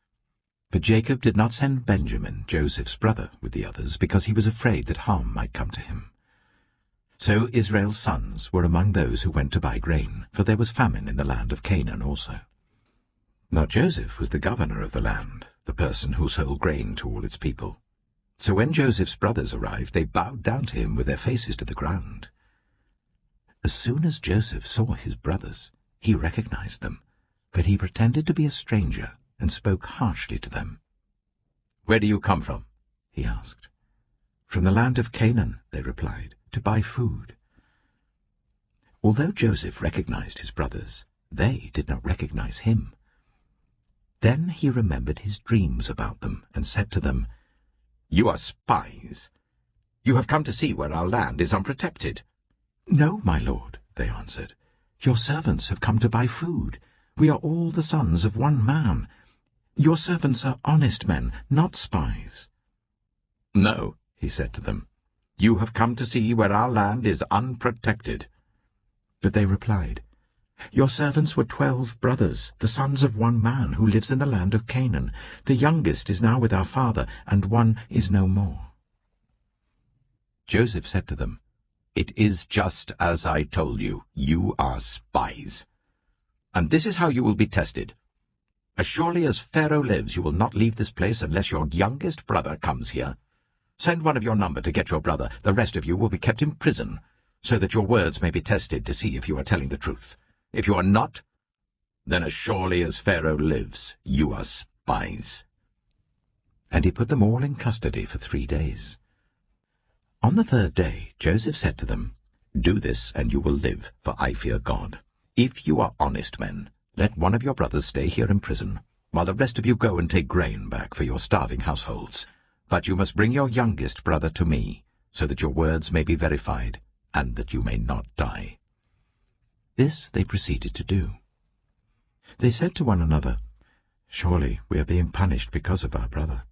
But Jacob did not send Benjamin, Joseph's brother, with the others, because he was afraid that harm might come to him. So Israel's sons were among those who went to buy grain, for there was famine in the land of Canaan also. Now Joseph was the governor of the land, the person who sold grain to all its people. So when Joseph's brothers arrived, they bowed down to him with their faces to the ground. As soon as Joseph saw his brothers, he recognized them, but he pretended to be a stranger and spoke harshly to them. "Where do you come from?" he asked. "From the land of Canaan," they replied, "to buy food." Although Joseph recognized his brothers, they did not recognize him. Then he remembered his dreams about them and said to them, "You are spies. You have come to see where our land is unprotected." "No, my lord," they answered. "Your servants have come to buy food. We are all the sons of one man. Your servants are honest men, not spies." "No," he said to them, "you have come to see where our land is unprotected." But they replied, "Your servants were 12 brothers, the sons of one man, who lives in the land of Canaan. The youngest is now with our father, and one is no more." Joseph said to them, "It is just as I told you. You are spies. And this is how you will be tested. As surely as Pharaoh lives, you will not leave this place unless your youngest brother comes here. Send one of your number to get your brother. The rest of you will be kept in prison, so that your words may be tested to see if you are telling the truth. If you are not, then as surely as Pharaoh lives, you are spies." And he put them all in custody for 3 days. On the 3rd day Joseph said to them, "Do this, and you will live, for I fear God. If you are honest men, let one of your brothers stay here in prison, while the rest of you go and take grain back for your starving households. But you must bring your youngest brother to me, so that your words may be verified, and that you may not die." This they proceeded to do. They said to one another, "Surely we are being punished because of our brother.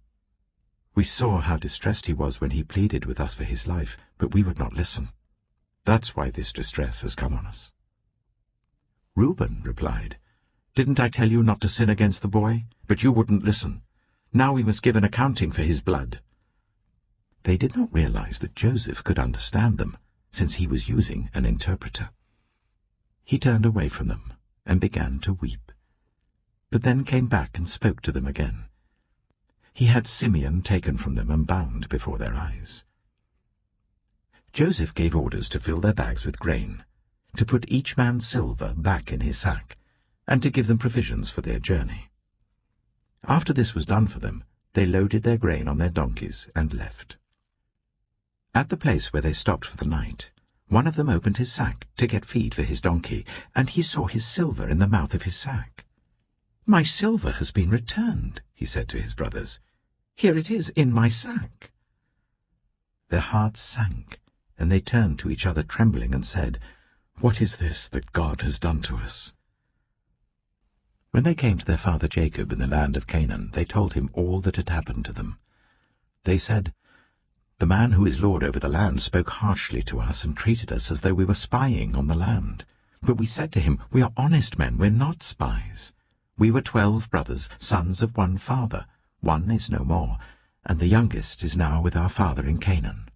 We saw how distressed he was when he pleaded with us for his life, but we would not listen. That's why this distress has come on us." Reuben replied, "Didn't I tell you not to sin against the boy? But you wouldn't listen. Now we must give an accounting for his blood." They did not realize that Joseph could understand them, since he was using an interpreter. He turned away from them and began to weep, but then came back and spoke to them again. He had Simeon taken from them and bound before their eyes. Joseph gave orders to fill their bags with grain, to put each man's silver back in his sack, and to give them provisions for their journey. After this was done for them, they loaded their grain on their donkeys and left. At the place where they stopped for the night, one of them opened his sack to get feed for his donkey, and he saw his silver in the mouth of his sack. "My silver has been returned," he said to his brothers. "Here it is in my sack." Their hearts sank, and they turned to each other trembling and said, "What is this that God has done to us?" When they came to their father Jacob in the land of Canaan, they told him all that had happened to them. They said, "The man who is lord over the land spoke harshly to us and treated us as though we were spying on the land. But we said to him, 'We are honest men, we're not spies. We were 12 brothers, sons of one father. One is no more, and the youngest is now with our father in Canaan.'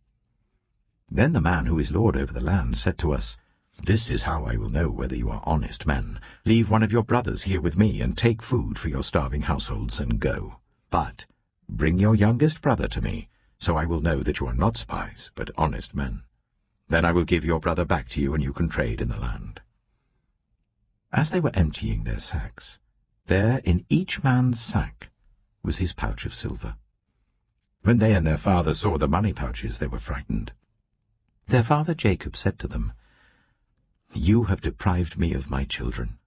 Then the man who is lord over the land said to us, 'This is how I will know whether you are honest men. Leave one of your brothers here with me, and take food for your starving households, and go. But bring your youngest brother to me, so I will know that you are not spies, but honest men. Then I will give your brother back to you, and you can trade in the land.' As they were emptying their sacks, there in each man's sack was his pouch of silver. When they and their father saw the money pouches, they were frightened. Their father Jacob said to them, 'You have deprived me of my children.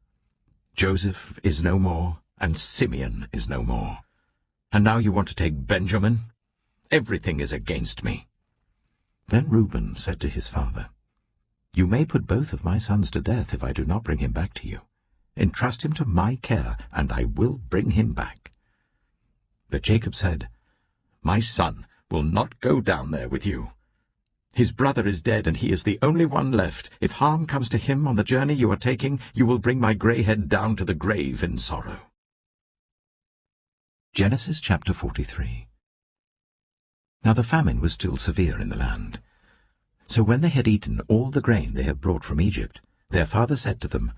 Joseph is no more, and Simeon is no more. And now you want to take Benjamin? Everything is against me.' Then Reuben said to his father, 'You may put both of my sons to death if I do not bring him back to you. Entrust him to my care, and I will bring him back.' But Jacob said, 'My son will not go down there with you. His brother is dead, and he is the only one left. If harm comes to him on the journey you are taking, you will bring my grey head down to the grave in sorrow.' Genesis chapter 43. Now the famine was still severe in the land. So when they had eaten all the grain they had brought from Egypt, their father said to them,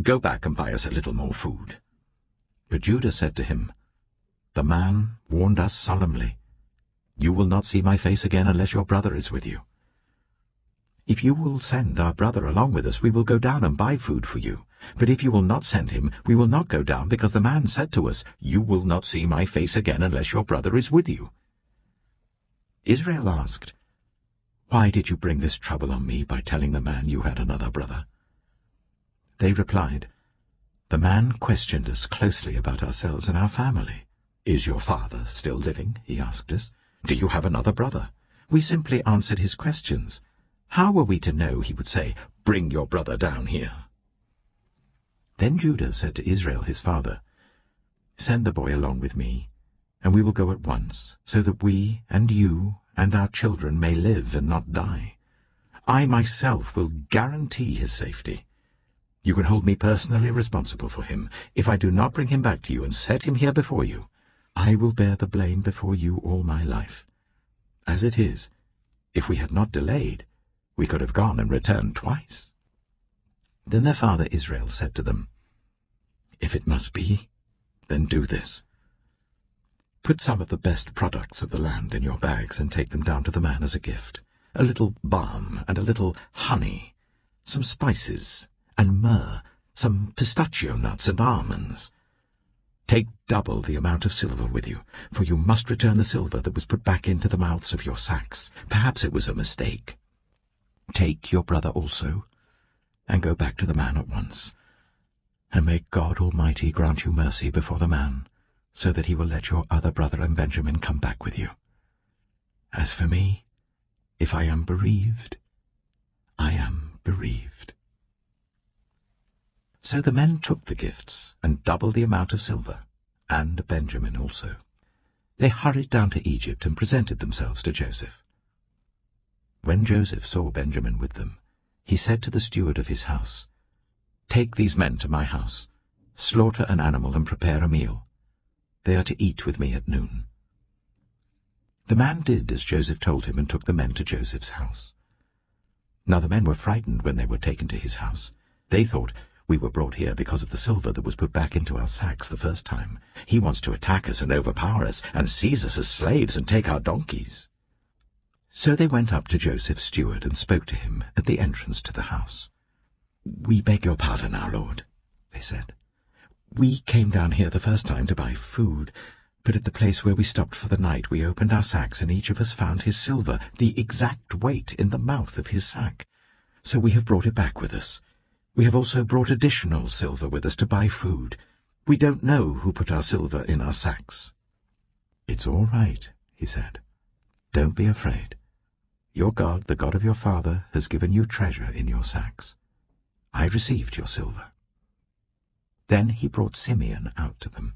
"Go back and buy us a little more food." But Judah said to him, "The man warned us solemnly, 'You will not see my face again unless your brother is with you.' If you will send our brother along with us, we will go down and buy food for you. But if you will not send him, we will not go down, because the man said to us, 'You will not see my face again unless your brother is with you.'" Israel asked, "Why did you bring this trouble on me by telling the man you had another brother?" They replied, "The man questioned us closely about ourselves and our family. 'Is your father still living?' he asked us. 'Do you have another brother?' We simply answered his questions. How were we to know he would say, 'Bring your brother down here'?" Then Judah said to Israel his father, "Send the boy along with me, and we will go at once, so that we and you and our children may live and not die. I myself will guarantee his safety. You can hold me personally responsible for him. If I do not bring him back to you and set him here before you, I will bear the blame before you all my life. As it is, if we had not delayed, we could have gone and returned twice." Then their father Israel said to them, "If it must be, then do this. Put some of the best products of the land in your bags and take them down to the man as a gift. A little balm and a little honey, some spices and myrrh, some pistachio nuts and almonds. Take double the amount of silver with you, for you must return the silver that was put back into the mouths of your sacks. Perhaps it was a mistake. Take your brother also, and go back to the man at once. And may God Almighty grant you mercy before the man, so that he will let your other brother and Benjamin come back with you. As for me, if I am bereaved, I am bereaved." So the men took the gifts and double the amount of silver, and Benjamin also. They hurried down to Egypt and presented themselves to Joseph. When Joseph saw Benjamin with them, he said to the steward of his house, "Take these men to my house, slaughter an animal and prepare a meal. They are to eat with me at noon." The man did as Joseph told him and took the men to Joseph's house. Now the men were frightened when they were taken to his house. They thought, "We were brought here because of the silver that was put back into our sacks the first time. He wants to attack us and overpower us and seize us as slaves and take our donkeys." So they went up to Joseph's steward and spoke to him at the entrance to the house. "We beg your pardon, our lord," they said. "We came down here the first time to buy food, but at the place where we stopped for the night we opened our sacks and each of us found his silver, the exact weight, in the mouth of his sack. So we have brought it back with us. We have also brought additional silver with us to buy food. We don't know who put our silver in our sacks." "It's all right," he said. "Don't be afraid. Your God, the God of your father, has given you treasure in your sacks. I received your silver." Then he brought Simeon out to them.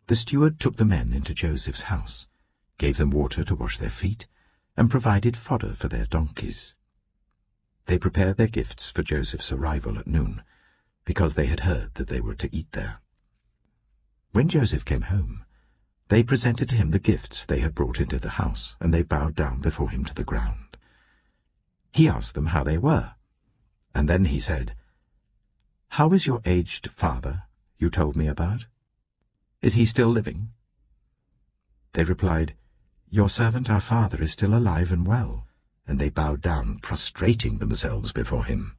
The steward took the men into Joseph's house, gave them water to wash their feet, and provided fodder for their donkeys. They prepared their gifts for Joseph's arrival at noon, because they had heard that they were to eat there. When Joseph came home, they presented to him the gifts they had brought into the house, and they bowed down before him to the ground. He asked them how they were, and then he said, "How is your aged father, you told me about? Is he still living?" They replied, "Your servant our father is still alive and well," and they bowed down, prostrating themselves before him.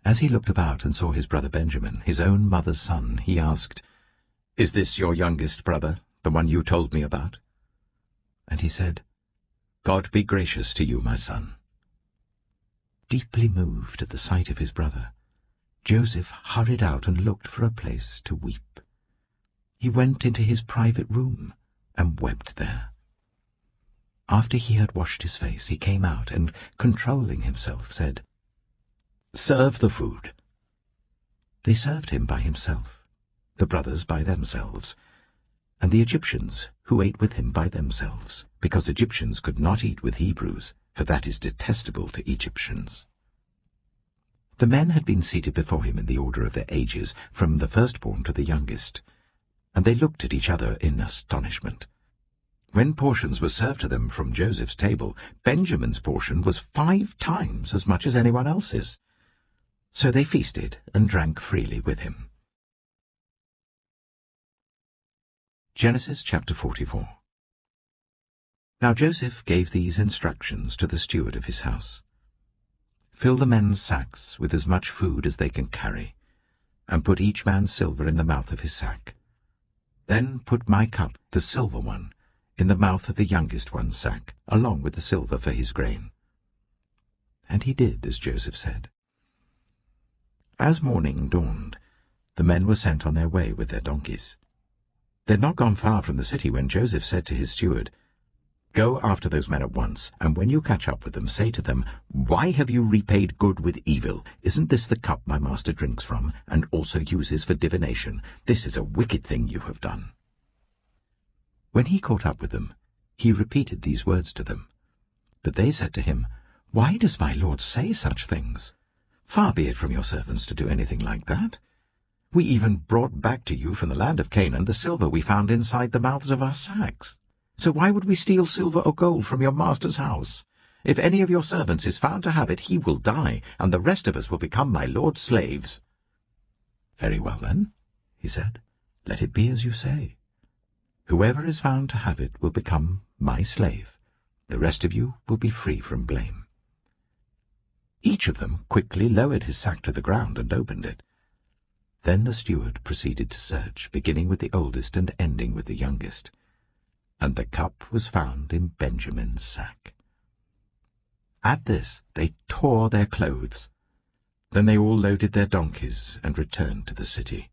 As he looked about and saw his brother Benjamin, his own mother's son, he asked, "Is this your youngest brother, the one you told me about?" And he said, "God be gracious to you, my son." Deeply moved at the sight of his brother, Joseph hurried out and looked for a place to weep. He went into his private room and wept there. After he had washed his face, he came out and, controlling himself, said, "Serve the food." They served him by himself, the brothers by themselves, and the Egyptians who ate with him by themselves, because Egyptians could not eat with Hebrews, for that is detestable to Egyptians. The men had been seated before him in the order of their ages, from the firstborn to the youngest, and they looked at each other in astonishment. When portions were served to them from Joseph's table, Benjamin's portion was 5 times as much as anyone else's. So they feasted and drank freely with him. Genesis chapter 44. Now Joseph gave these instructions to the steward of his house. Fill the men's sacks with as much food as they can carry, and put each man's silver in the mouth of his sack. Then put my cup, the silver one, in the mouth of the youngest one's sack, along with the silver for his grain. And he did as Joseph said. As morning dawned, the men were sent on their way with their donkeys. They had not gone far from the city when Joseph said to his steward, "Go after those men at once, and when you catch up with them, say to them, 'Why have you repaid good with evil? Isn't this the cup my master drinks from, and also uses for divination? This is a wicked thing you have done.'" When he caught up with them, he repeated these words to them. But they said to him, "Why does my lord say such things? Far be it from your servants to do anything like that. We even brought back to you from the land of Canaan the silver we found inside the mouths of our sacks. So why would we steal silver or gold from your master's house? If any of your servants is found to have it, he will die, and the rest of us will become my lord's slaves." "Very well, then," he said, "let it be as you say. Whoever is found to have it will become my slave. The rest of you will be free from blame." Each of them quickly lowered his sack to the ground and opened it. Then the steward proceeded to search, beginning with the oldest and ending with the youngest. And the cup was found in Benjamin's sack. At this they tore their clothes. Then they all loaded their donkeys and returned to the city.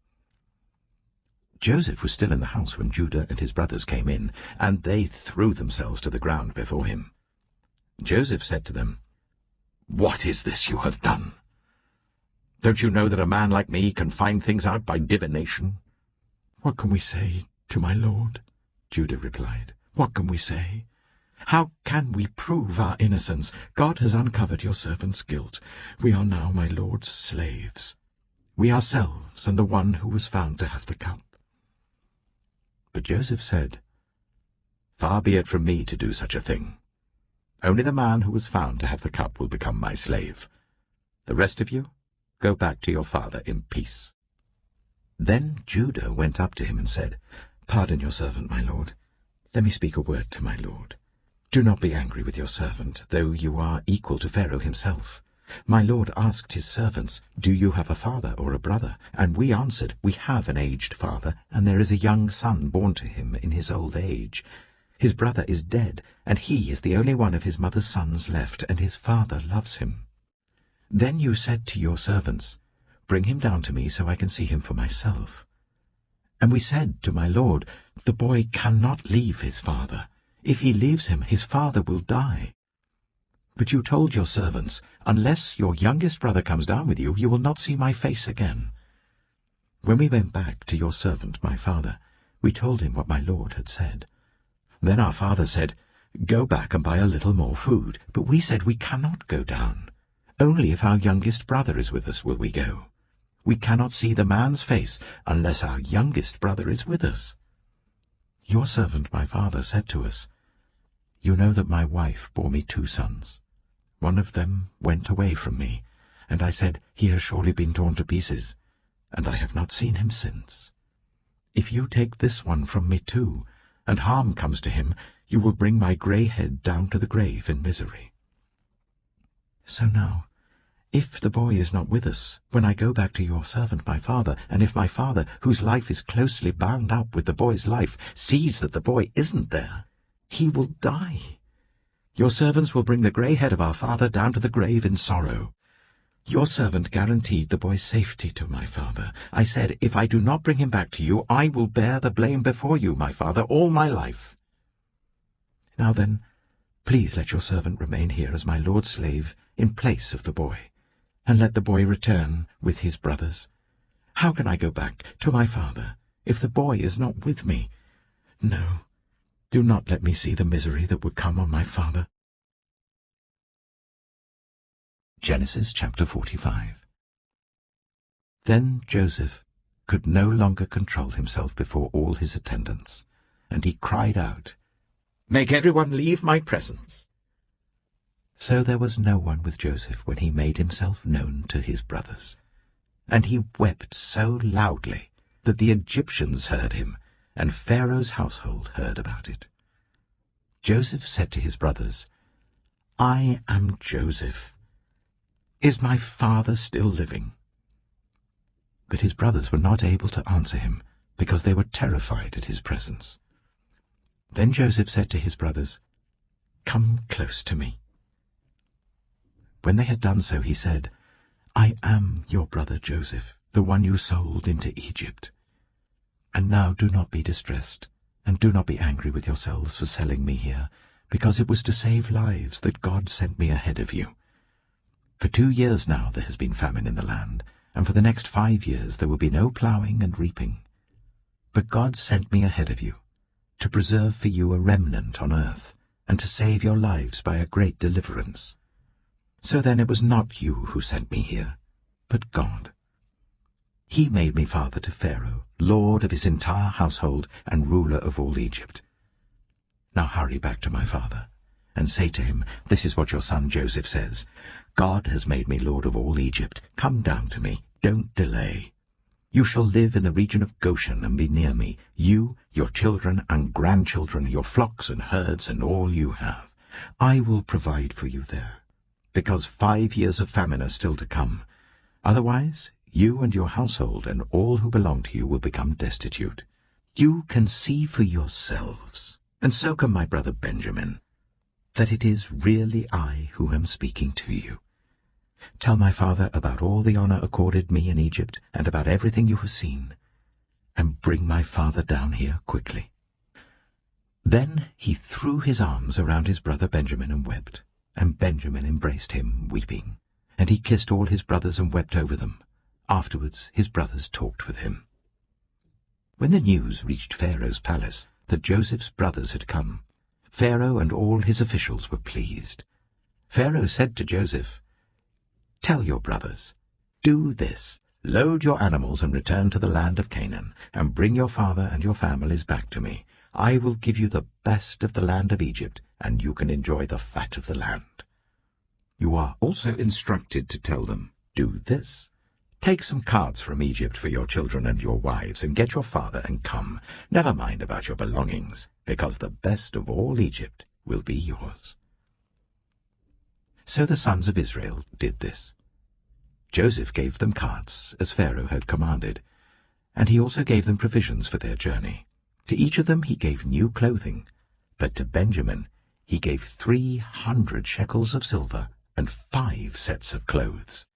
Joseph was still in the house when Judah and his brothers came in, and they threw themselves to the ground before him. Joseph said to them, "What is this you have done? Don't you know that a man like me can find things out by divination?" "What can we say to my lord?" Judah replied. "What can we say? How can we prove our innocence? God has uncovered your servant's guilt. We are now my lord's slaves, we ourselves and the one who was found to have the cup." But Joseph said, "Far be it from me to do such a thing. Only the man who was found to have the cup will become my slave. The rest of you, go back to your father in peace." Then Judah went up to him and said, "Pardon your servant, my lord. Let me speak a word to my lord. Do not be angry with your servant, though you are equal to Pharaoh himself. My lord asked his servants, 'Do you have a father or a brother?' And we answered, 'We have an aged father, and there is a young son born to him in his old age. His brother is dead, and he is the only one of his mother's sons left, and his father loves him.' Then you said to your servants, 'Bring him down to me so I can see him for myself.' And we said to my lord, 'The boy cannot leave his father. If he leaves him, his father will die.' But you told your servants, 'Unless your youngest brother comes down with you, you will not see my face again.' When we went back to your servant, my father, we told him what my lord had said. Then our father said, 'Go back and buy a little more food.' But we said, 'We cannot go down. Only if our youngest brother is with us will we go. We cannot see the man's face unless our youngest brother is with us.' Your servant, my father, said to us, 'You know that my wife bore me 2 sons. One of them went away from me, and I said, "He has surely been torn to pieces," and I have not seen him since. If you take this one from me too, and harm comes to him, you will bring my grey head down to the grave in misery. So now, if the boy is not with us, when I go back to your servant my father, and if my father, whose life is closely bound up with the boy's life, sees that the boy isn't there, he will die. Your servants will bring the grey head of our father down to the grave in sorrow. Your servant guaranteed the boy's safety to my father. I said, if I do not bring him back to you, I will bear the blame before you, my father, all my life. Now then, please let your servant remain here as my lord's slave in place of the boy, and let the boy return with his brothers. How can I go back to my father if the boy is not with me? No, do not let me see the misery that would come on my father." Genesis chapter 45. Then Joseph could no longer control himself before all his attendants, and he cried out, "Make everyone leave my presence!" So there was no one with Joseph when he made himself known to his brothers, and he wept so loudly that the Egyptians heard him, and Pharaoh's household heard about it. Joseph said to his brothers, "I am Joseph. Is my father still living?" But his brothers were not able to answer him, because they were terrified at his presence. Then Joseph said to his brothers, "Come close to me." When they had done so, he said, "I am your brother Joseph, the one you sold into Egypt. And now do not be distressed, and do not be angry with yourselves for selling me here, because it was to save lives that God sent me ahead of you. For 2 years now there has been famine in the land, and for the next 5 years there will be no ploughing and reaping. But God sent me ahead of you, to preserve for you a remnant on earth, and to save your lives by a great deliverance. So then it was not you who sent me here, but God. He made me father to Pharaoh, lord of his entire household and ruler of all Egypt. Now hurry back to my father, and say to him, 'This is what your son Joseph says. God has made me lord of all Egypt. Come down to me. Don't delay. You shall live in the region of Goshen and be near me, you, your children and grandchildren, your flocks and herds, and all you have. I will provide for you there, because 5 years of famine are still to come. Otherwise, you and your household and all who belong to you will become destitute. You can see for yourselves, and so can my brother Benjamin, that it is really I who am speaking to you. Tell my father about all the honor accorded me in Egypt and about everything you have seen, and bring my father down here quickly." Then he threw his arms around his brother Benjamin and wept, and Benjamin embraced him, weeping, and he kissed all his brothers and wept over them. Afterwards his brothers talked with him. When the news reached Pharaoh's palace that Joseph's brothers had come, Pharaoh and all his officials were pleased. Pharaoh said to Joseph, "Tell your brothers, do this, load your animals and return to the land of Canaan, and bring your father and your families back to me. I will give you the best of the land of Egypt, and you can enjoy the fat of the land." You are also instructed to tell them, "Do this. Take some carts from Egypt for your children and your wives, and get your father and come. Never mind about your belongings, because the best of all Egypt will be yours." So the sons of Israel did this. Joseph gave them carts, as Pharaoh had commanded, and he also gave them provisions for their journey. To each of them he gave new clothing, but to Benjamin he gave 300 shekels of silver and 5 sets of clothes.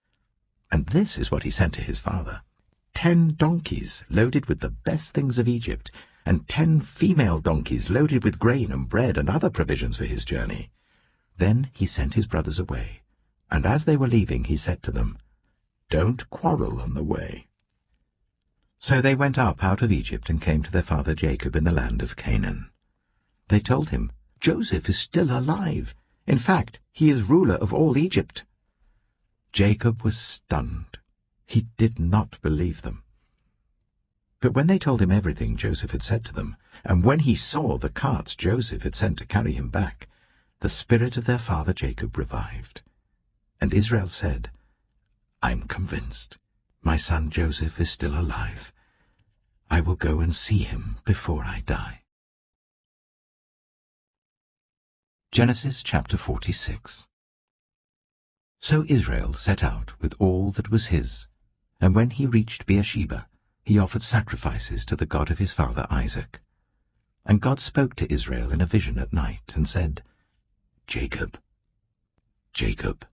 And this is what he sent to his father: 10 donkeys loaded with the best things of Egypt, and 10 female donkeys loaded with grain and bread and other provisions for his journey. Then he sent his brothers away, and as they were leaving he said to them, "Don't quarrel on the way." So they went up out of Egypt and came to their father Jacob in the land of Canaan. They told him, "Joseph is still alive. In fact, he is ruler of all Egypt." Jacob was stunned. He did not believe them. But when they told him everything Joseph had said to them, and when he saw the carts Joseph had sent to carry him back, the spirit of their father Jacob revived. And Israel said, "I'm convinced. My son Joseph is still alive. I will go and see him before I die." Genesis chapter 46. So Israel set out with all that was his, and when he reached Beersheba, he offered sacrifices to the God of his father Isaac. And God spoke to Israel in a vision at night, and said, "Jacob, Jacob."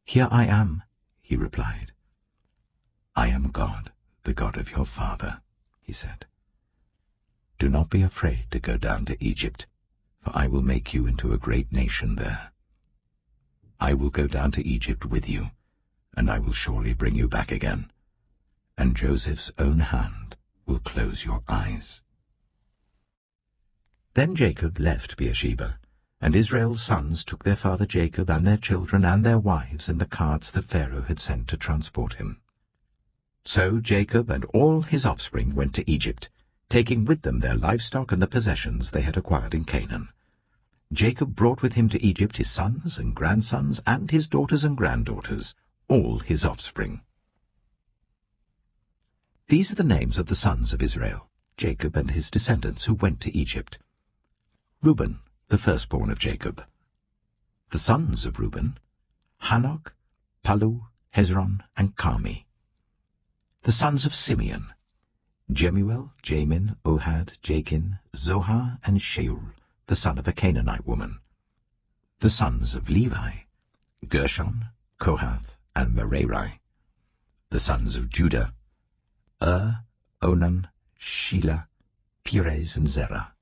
"Here I am," he replied. "I am God, the God of your father," he said. "Do not be afraid to go down to Egypt, for I will make you into a great nation there. I will go down to Egypt with you, and I will surely bring you back again, and Joseph's own hand will close your eyes." Then Jacob left Beersheba, and Israel's sons took their father Jacob and their children and their wives in the carts that Pharaoh had sent to transport him. So Jacob and all his offspring went to Egypt, taking with them their livestock and the possessions they had acquired in Canaan. Jacob brought with him to Egypt his sons and grandsons and his daughters and granddaughters, all his offspring. These are the names of the sons of Israel, Jacob and his descendants who went to Egypt. Reuben, the firstborn of Jacob. The sons of Reuben, Hanok, Palu, Hezron, and Carmi. The sons of Simeon, Jemuel, Jamin, Ohad, Jachin, Zohar, and Shaul, the son of a Canaanite woman. The sons of Levi, Gershon, Kohath, and Merari. The sons of Judah, Onan, Shelah, Perez, and Zerah.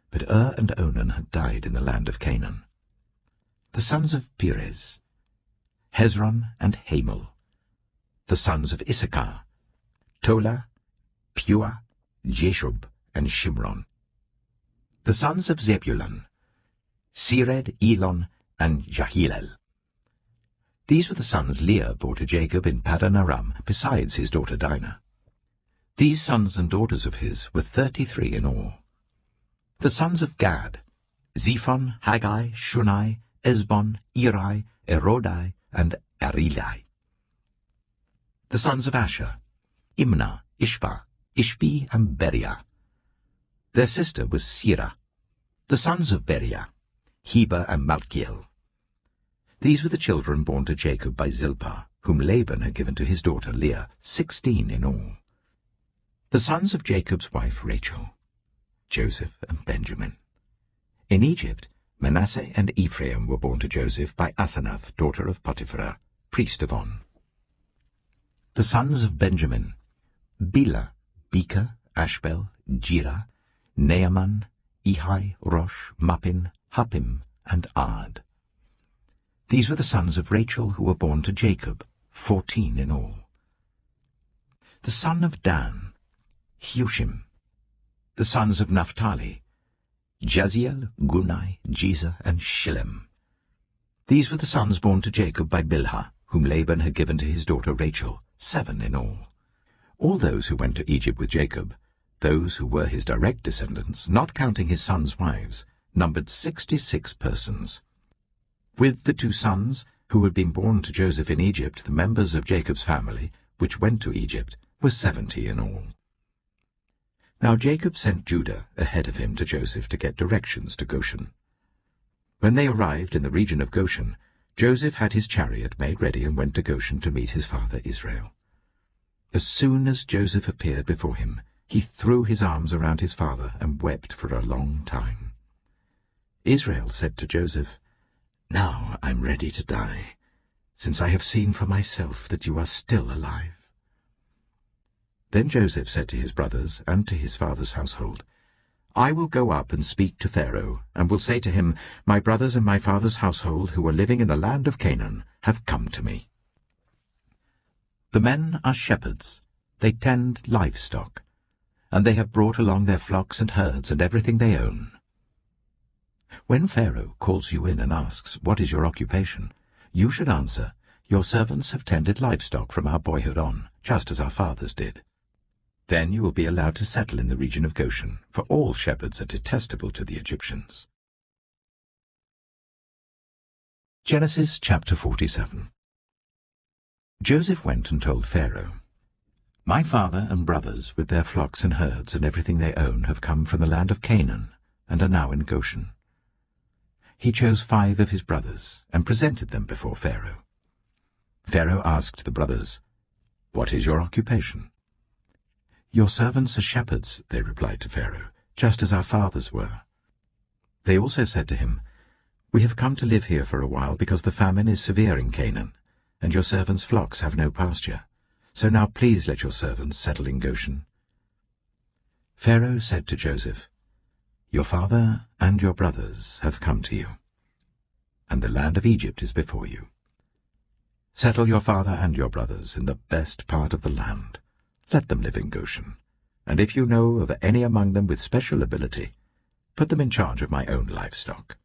But and Onan had died in the land of Canaan. The sons of Perez, Hezron and Hamel. The sons of Issachar, Tola, Pua, Jeshub, and Shimron. The sons of Zebulun, Sered, Elon, and Jahilel. These were the sons Leah bore to Jacob in Paddan Aram, besides his daughter Dinah. These sons and daughters of his were 33 in all. The sons of Gad, Zephon, Haggai, Shunai, Esbon, Eri, Erodai, and Arilai. The sons of Asher, Imnah, Ishva, Ishvi, and Beriah. Their sister was Sirah. The sons of Beriah, Heber and Malkiel. These were the children born to Jacob by Zilpah, whom Laban had given to his daughter Leah, 16 in all. The sons of Jacob's wife Rachel, Joseph and Benjamin. In Egypt, Manasseh and Ephraim were born to Joseph by Asenath, daughter of Potiphar, priest of On. The sons of Benjamin, Bela, Becher, Ashbel, Jirah, Naaman, Ehi, Rosh, Muppim, Huppim, and Ard. These were the sons of Rachel who were born to Jacob, 14 in all. The son of Dan, Hushim. The sons of Naphtali, Jaziel, Gunai, Jezer, and Shillem. These were the sons born to Jacob by Bilhah, whom Laban had given to his daughter Rachel, 7 in all. All those who went to Egypt with Jacob, those who were his direct descendants, not counting his sons' wives, numbered 66 persons. With the 2 sons, who had been born to Joseph in Egypt, the members of Jacob's family, which went to Egypt, were 70 in all. Now Jacob sent Judah ahead of him to Joseph to get directions to Goshen. When they arrived in the region of Goshen, Joseph had his chariot made ready and went to Goshen to meet his father Israel. As soon as Joseph appeared before him, he threw his arms around his father and wept for a long time. Israel said to Joseph, "Now I'm ready to die, since I have seen for myself that you are still alive." Then Joseph said to his brothers and to his father's household, "I will go up and speak to Pharaoh, and will say to him, 'My brothers and my father's household, who are living in the land of Canaan, have come to me. The men are shepherds, they tend livestock, and they have brought along their flocks and herds and everything they own.' When Pharaoh calls you in and asks, 'What is your occupation?' you should answer, 'Your servants have tended livestock from our boyhood on, just as our fathers did.' Then you will be allowed to settle in the region of Goshen, for all shepherds are detestable to the Egyptians." Genesis chapter 47. Joseph went and told Pharaoh, "My father and brothers with their flocks and herds and everything they own have come from the land of Canaan and are now in Goshen." He chose 5 of his brothers and presented them before Pharaoh. Pharaoh asked the brothers, "What is your occupation?" "Your servants are shepherds," they replied to Pharaoh, "just as our fathers were." They also said to him, "We have come to live here for a while because the famine is severe in Canaan, and your servants' flocks have no pasture. So now please let your servants settle in Goshen." Pharaoh said to Joseph, "Your father and your brothers have come to you, and the land of Egypt is before you. Settle your father and your brothers in the best part of the land. Let them live in Goshen, and if you know of any among them with special ability, put them in charge of my own livestock."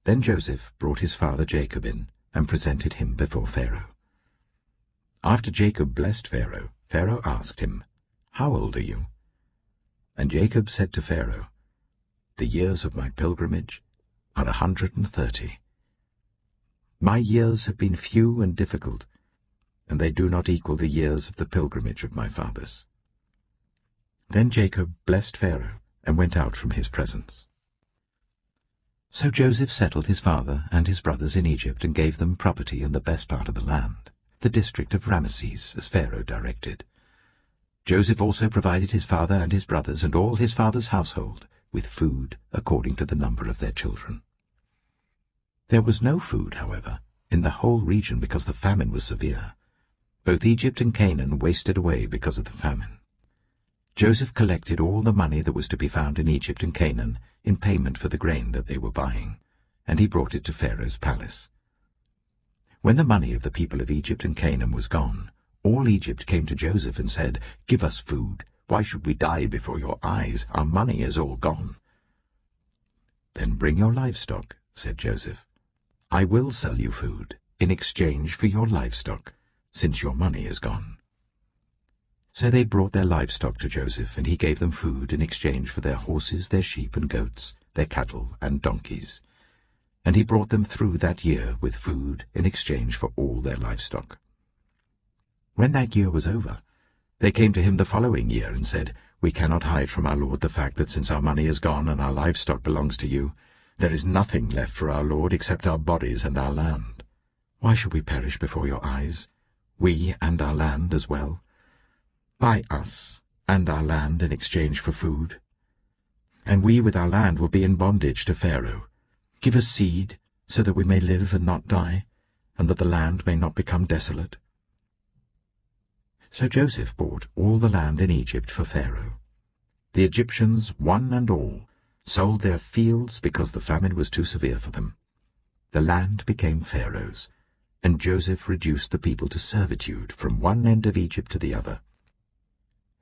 Then Joseph brought his father Jacob in and presented him before Pharaoh. After Jacob blessed Pharaoh, Pharaoh asked him, "How old are you?" And Jacob said to Pharaoh, "The years of my pilgrimage are 130. My years have been few and difficult, and they do not equal the years of the pilgrimage of my fathers." Then Jacob blessed Pharaoh and went out from his presence. So Joseph settled his father and his brothers in Egypt and gave them property in the best part of the land, the district of Ramesses, as Pharaoh directed. Joseph also provided his father and his brothers and all his father's household with food according to the number of their children. There was no food, however, in the whole region because the famine was severe. Both Egypt and Canaan wasted away because of the famine. Joseph collected all the money that was to be found in Egypt and Canaan in payment for the grain that they were buying, and he brought it to Pharaoh's palace. When the money of the people of Egypt and Canaan was gone, all Egypt came to Joseph and said, "Give us food. Why should we die before your eyes? Our money is all gone." "Then bring your livestock," said Joseph. "I will sell you food in exchange for your livestock, since your money is gone." So they brought their livestock to Joseph, and he gave them food in exchange for their horses, their sheep and goats, their cattle and donkeys. And he brought them through that year with food in exchange for all their livestock. When that year was over, they came to him the following year and said, "We cannot hide from our lord the fact that since our money is gone and our livestock belongs to you, there is nothing left for our lord except our bodies and our land. Why should we perish before your eyes, we and our land as well? Buy us and our land in exchange for food, and we with our land will be in bondage to Pharaoh. Give us seed, so that we may live and not die, and that the land may not become desolate." So Joseph bought all the land in Egypt for Pharaoh. The Egyptians, one and all, sold their fields because the famine was too severe for them. The land became Pharaoh's, and Joseph reduced the people to servitude from one end of Egypt to the other.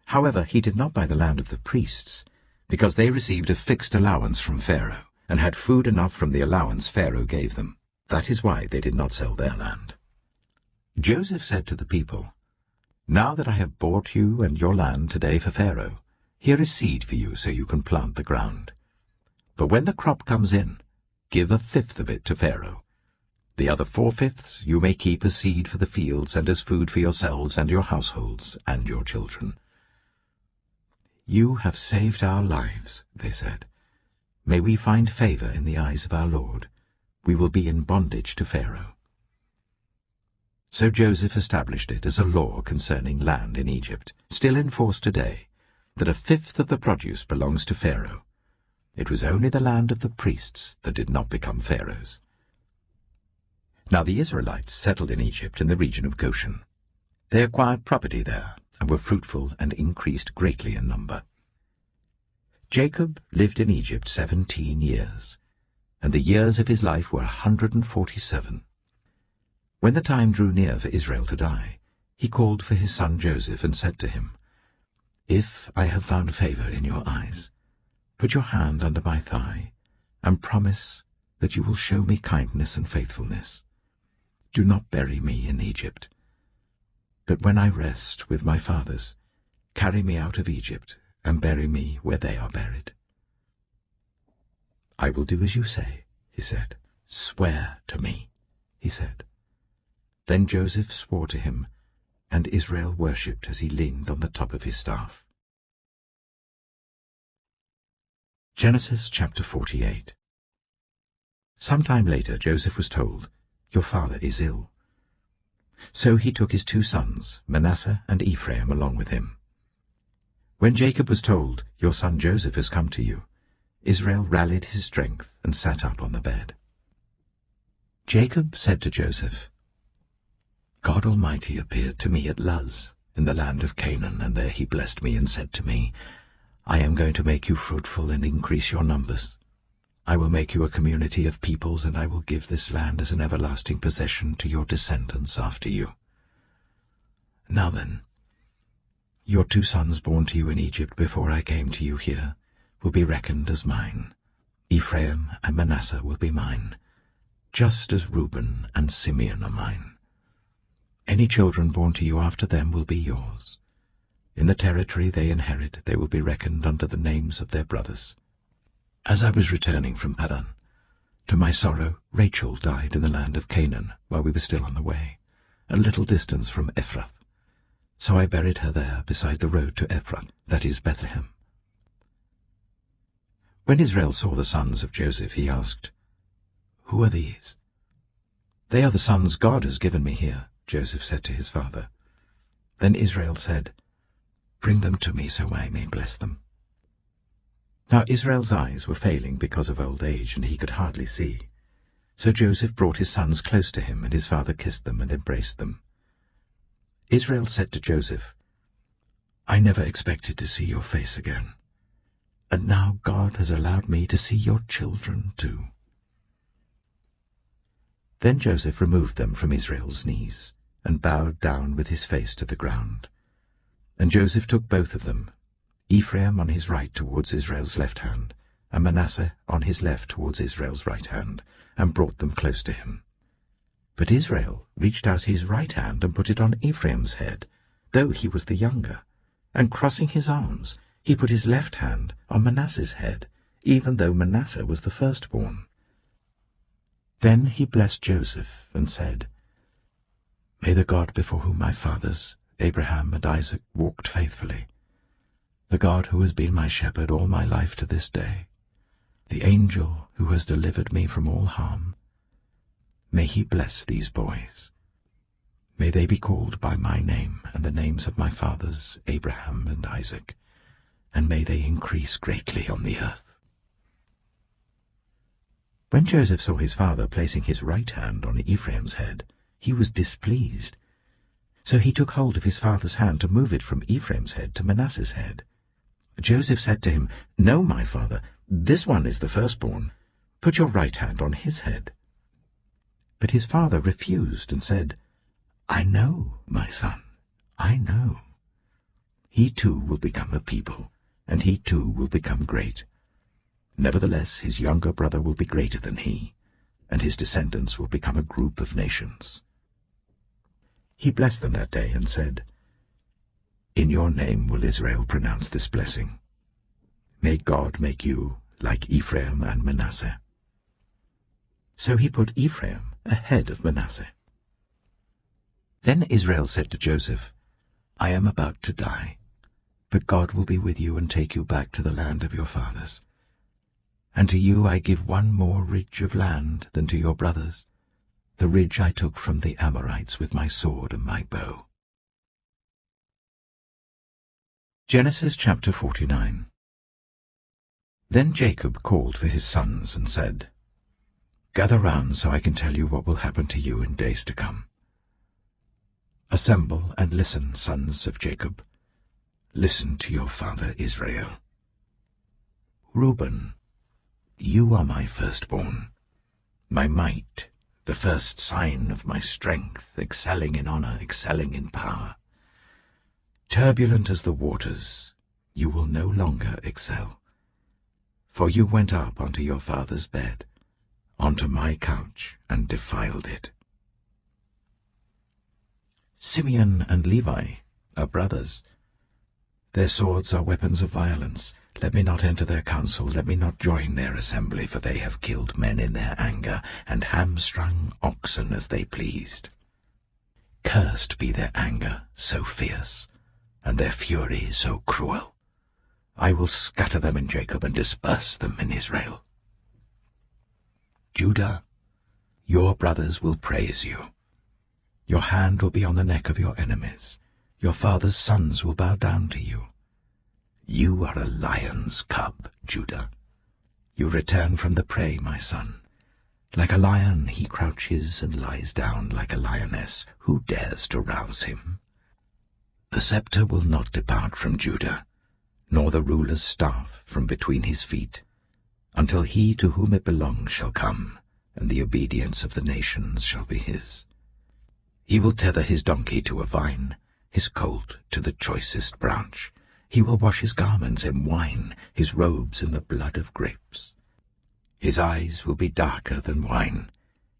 However, he did not buy the land of the priests, because they received a fixed allowance from Pharaoh, and had food enough from the allowance Pharaoh gave them. That is why they did not sell their land. Joseph said to the people, "Now that I have bought you and your land today for Pharaoh, here is seed for you so you can plant the ground. But when the crop comes in, give 1/5 of it to Pharaoh. The other 4/5 you may keep as seed for the fields and as food for yourselves and your households and your children." "You have saved our lives," they said. "May we find favor in the eyes of our Lord. We will be in bondage to Pharaoh." So Joseph established it as a law concerning land in Egypt, still in force today, that 1/5 of the produce belongs to Pharaoh. It was only the land of the priests that did not become Pharaoh's. Now the Israelites settled in Egypt in the region of Goshen. They acquired property there, and were fruitful and increased greatly in number. Jacob lived in Egypt 17 years, and the years of his life were 147. When the time drew near for Israel to die, he called for his son Joseph and said to him, "If I have found favor in your eyes, put your hand under my thigh, and promise that you will show me kindness and faithfulness. Do not bury me in Egypt, but when I rest with my fathers, carry me out of Egypt and bury me where they are buried." "I will do as you say," he said. "Swear to me," he said. Then Joseph swore to him, and Israel worshipped as he leaned on the top of his staff. Genesis chapter 48. Some time later Joseph was told, "Your father is ill." So he took his 2 sons, Manasseh and Ephraim, along with him. When Jacob was told, "Your son Joseph has come to you," Israel rallied his strength and sat up on the bed. Jacob said to Joseph, "God Almighty appeared to me at Luz, in the land of Canaan, and there he blessed me and said to me, 'I am going to make you fruitful and increase your numbers. I will make you a community of peoples, and I will give this land as an everlasting possession to your descendants after you.' Now then, your 2 sons born to you in Egypt before I came to you here will be reckoned as mine. Ephraim and Manasseh will be mine, just as Reuben and Simeon are mine. Any children born to you after them will be yours. In the territory they inherit, they will be reckoned under the names of their brothers. As I was returning from Padan, to my sorrow, Rachel died in the land of Canaan while we were still on the way, a little distance from Ephrath. So I buried her there beside the road to Ephrath, that is Bethlehem. When Israel saw the sons of Joseph, he asked, "Who are these?" "They are the sons God has given me here," Joseph said to his father. Then Israel said, "Bring them to me so I may bless them." Now Israel's eyes were failing because of old age, and he could hardly see. So Joseph brought his sons close to him, and his father kissed them and embraced them. Israel said to Joseph, "I never expected to see your face again, and now God has allowed me to see your children too." Then Joseph removed them from Israel's knees, and bowed down with his face to the ground. And Joseph took both of them, Ephraim on his right towards Israel's left hand, and Manasseh on his left towards Israel's right hand, and brought them close to him. But Israel reached out his right hand and put it on Ephraim's head, though he was the younger, and crossing his arms, he put his left hand on Manasseh's head, even though Manasseh was the firstborn. Then he blessed Joseph and said, "May the God before whom my fathers, Abraham and Isaac, walked faithfully, the God who has been my shepherd all my life to this day, the angel who has delivered me from all harm, may he bless these boys. May they be called by my name and the names of my fathers, Abraham and Isaac, and may they increase greatly on the earth." When Joseph saw his father placing his right hand on Ephraim's head, he was displeased. So he took hold of his father's hand to move it from Ephraim's head to Manasseh's head. Joseph said to him, "No, my father, this one is the firstborn. Put your right hand on his head." But his father refused and said, "I know, my son, I know. He too will become a people, and he too will become great. Nevertheless, his younger brother will be greater than he, and his descendants will become a group of nations." He blessed them that day and said, "In your name will Israel pronounce this blessing. May God make you like Ephraim and Manasseh." So he put Ephraim ahead of Manasseh. Then Israel said to Joseph, "I am about to die, but God will be with you and take you back to the land of your fathers. And to you I give one more ridge of land than to your brothers, the ridge I took from the Amorites with my sword and my bow." Genesis chapter 49. Then Jacob called for his sons and said, "Gather round so I can tell you what will happen to you in days to come. Assemble and listen, sons of Jacob. Listen to your father Israel. Reuben, you are my firstborn, my might, the first sign of my strength, excelling in honor, excelling in power. Turbulent as the waters, you will no longer excel. For you went up onto your father's bed, onto my couch, and defiled it. Simeon and Levi are brothers. Their swords are weapons of violence. Let me not enter their council, let me not join their assembly, for they have killed men in their anger, and hamstrung oxen as they pleased. Cursed be their anger, so fierce, and their fury so cruel. I will scatter them in Jacob and disperse them in Israel. Judah, your brothers will praise you. Your hand will be on the neck of your enemies. Your father's sons will bow down to you. You are a lion's cub, Judah. You return from the prey, my son. Like a lion he crouches and lies down like a lioness. Who dares to rouse him? The scepter will not depart from Judah, nor the ruler's staff from between his feet, until he to whom it belongs shall come, and the obedience of the nations shall be his. He will tether his donkey to a vine, his colt to the choicest branch. He will wash his garments in wine, his robes in the blood of grapes. His eyes will be darker than wine,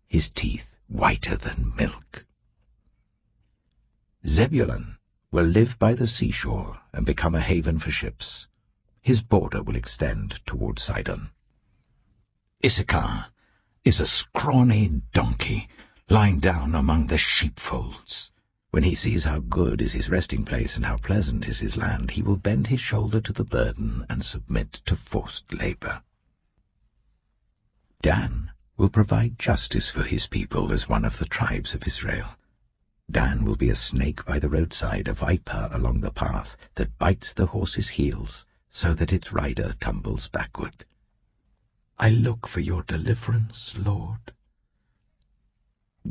his teeth whiter than milk. Zebulun will live by the seashore and become a haven for ships. His border will extend toward Sidon. Issachar is a scrawny donkey lying down among the sheepfolds. When he sees how good is his resting place and how pleasant is his land, he will bend his shoulder to the burden and submit to forced labor. Dan will provide justice for his people as one of the tribes of Israel. Dan will be a snake by the roadside, a viper along the path that bites the horse's heels so that its rider tumbles backward. I look for your deliverance, Lord.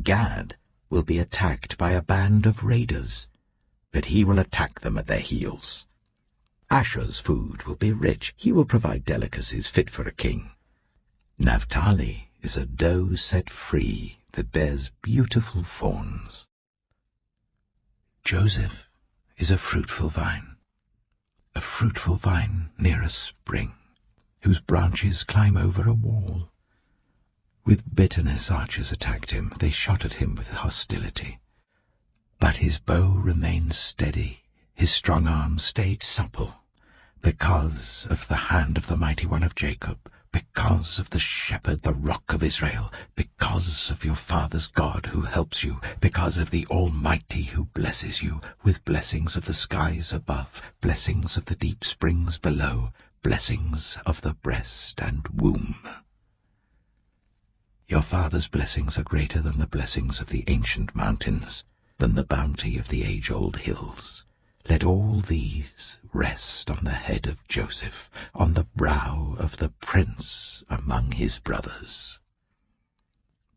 Gad will be attacked by a band of raiders, but he will attack them at their heels. Asher's food will be rich. He will provide delicacies fit for a king. Naphtali is a doe set free that bears beautiful fawns. Joseph is a fruitful vine near a spring, whose branches climb over a wall. With bitterness archers attacked him. They shot at him with hostility. But his bow remained steady, his strong arm stayed supple, because of the hand of the mighty one of Jacob, because of the shepherd, the rock of Israel, because of your father's God who helps you, because of the Almighty who blesses you with blessings of the skies above, blessings of the deep springs below, blessings of the breast and womb. Your father's blessings are greater than the blessings of the ancient mountains, than the bounty of the age-old hills. Let all these rest on the head of Joseph, on the brow of the prince among his brothers.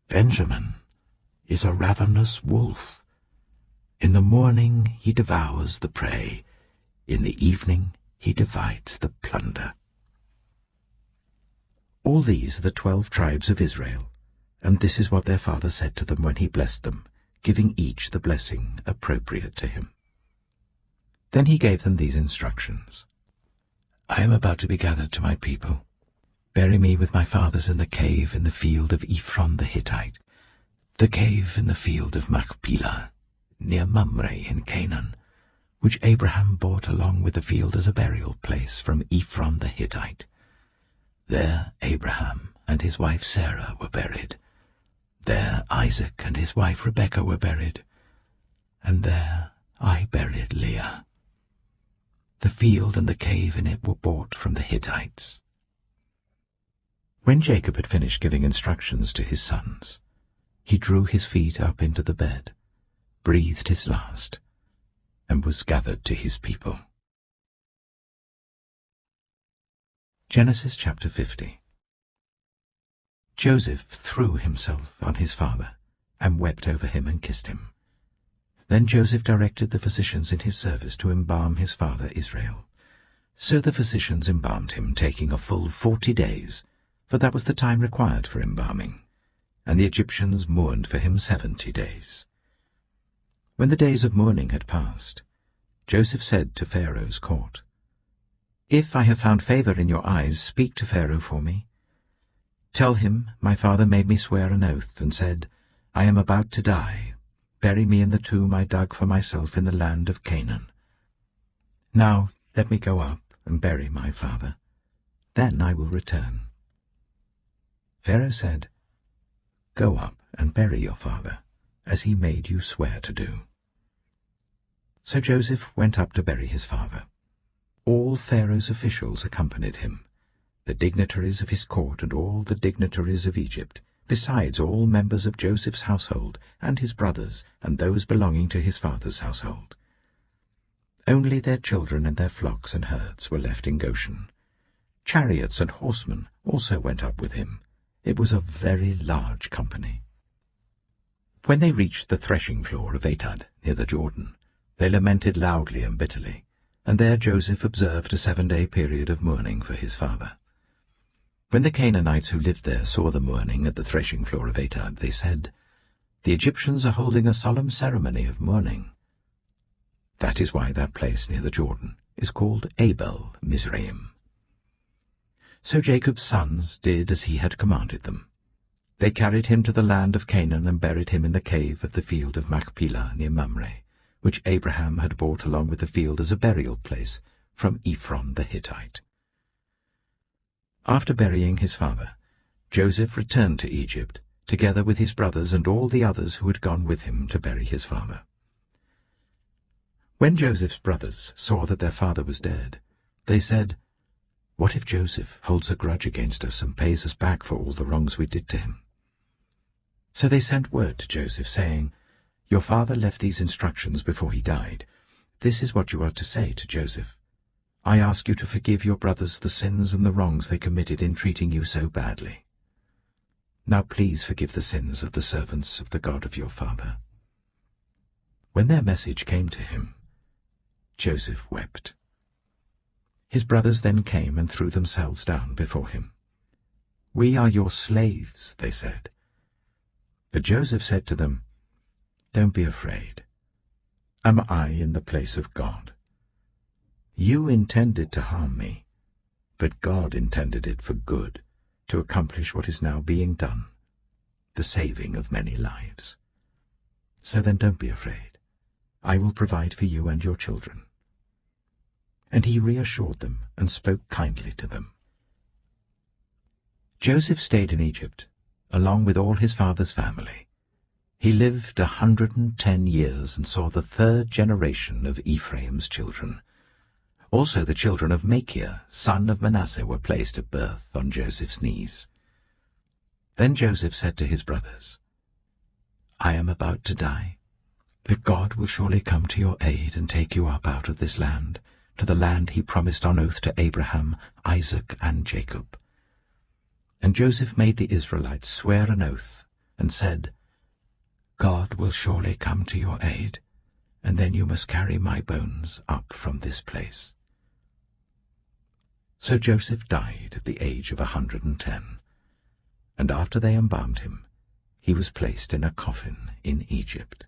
Benjamin is a ravenous wolf. In the morning he devours the prey. In the evening he divides the plunder. All these are the 12 tribes of Israel, and this is what their father said to them when he blessed them, giving each the blessing appropriate to him. Then he gave them these instructions. I am about to be gathered to my people. Bury me with my fathers in the cave in the field of Ephron the Hittite, the cave in the field of Machpelah, near Mamre in Canaan, which Abraham bought along with the field as a burial place from Ephron the Hittite. There Abraham and his wife Sarah were buried. There Isaac and his wife Rebekah were buried, and there I buried Leah. The field and the cave in it were bought from the Hittites. When Jacob had finished giving instructions to his sons, he drew his feet up into the bed, breathed his last, and was gathered to his people. Genesis chapter 50. Joseph threw himself on his father, and wept over him and kissed him. Then Joseph directed the physicians in his service to embalm his father Israel. So the physicians embalmed him, taking a full 40 days, for that was the time required for embalming, and the Egyptians mourned for him 70 days. When the days of mourning had passed, Joseph said to Pharaoh's court, If I have found favor in your eyes, speak to Pharaoh for me. Tell him, my father made me swear an oath, and said, I am about to die. Bury me in the tomb I dug for myself in the land of Canaan. Now let me go up and bury my father. Then I will return. Pharaoh said, Go up and bury your father, as he made you swear to do. So Joseph went up to bury his father. All Pharaoh's officials accompanied him, the dignitaries of his court and all the dignitaries of Egypt, besides all members of Joseph's household and his brothers and those belonging to his father's household. Only their children and their flocks and herds were left in Goshen. Chariots and horsemen also went up with him. It was a very large company. When they reached the threshing floor of Atad, near the Jordan, they lamented loudly and bitterly, and there Joseph observed a 7-day period of mourning for his father. When the Canaanites who lived there saw the mourning at the threshing floor of Atad, they said, The Egyptians are holding a solemn ceremony of mourning. That is why that place near the Jordan is called Abel Mizraim. So Jacob's sons did as he had commanded them. They carried him to the land of Canaan and buried him in the cave of the field of Machpelah near Mamre, which Abraham had bought along with the field as a burial place from Ephron the Hittite. After burying his father, Joseph returned to Egypt, together with his brothers and all the others who had gone with him to bury his father. When Joseph's brothers saw that their father was dead, they said, "What if Joseph holds a grudge against us and pays us back for all the wrongs we did to him?" So they sent word to Joseph, saying, "Your father left these instructions before he died. This is what you are to say to Joseph. I ask you to forgive your brothers the sins and the wrongs they committed in treating you so badly. Now please forgive the sins of the servants of the God of your father." When their message came to him, Joseph wept. His brothers then came and threw themselves down before him. "We are your slaves," they said. But Joseph said to them, "Don't be afraid. Am I in the place of God? You intended to harm me, but God intended it for good, to accomplish what is now being done, the saving of many lives. So then don't be afraid. I will provide for you and your children." And he reassured them and spoke kindly to them. Joseph stayed in Egypt, along with all his father's family. He lived 110 years and saw the third generation of Ephraim's children. Also the children of Machir, son of Manasseh, were placed at birth on Joseph's knees. Then Joseph said to his brothers, "I am about to die, but God will surely come to your aid and take you up out of this land, to the land he promised on oath to Abraham, Isaac, and Jacob." And Joseph made the Israelites swear an oath and said, "God will surely come to your aid, and then you must carry my bones up from this place." So Joseph died at the age of 110, and after they embalmed him, he was placed in a coffin in Egypt.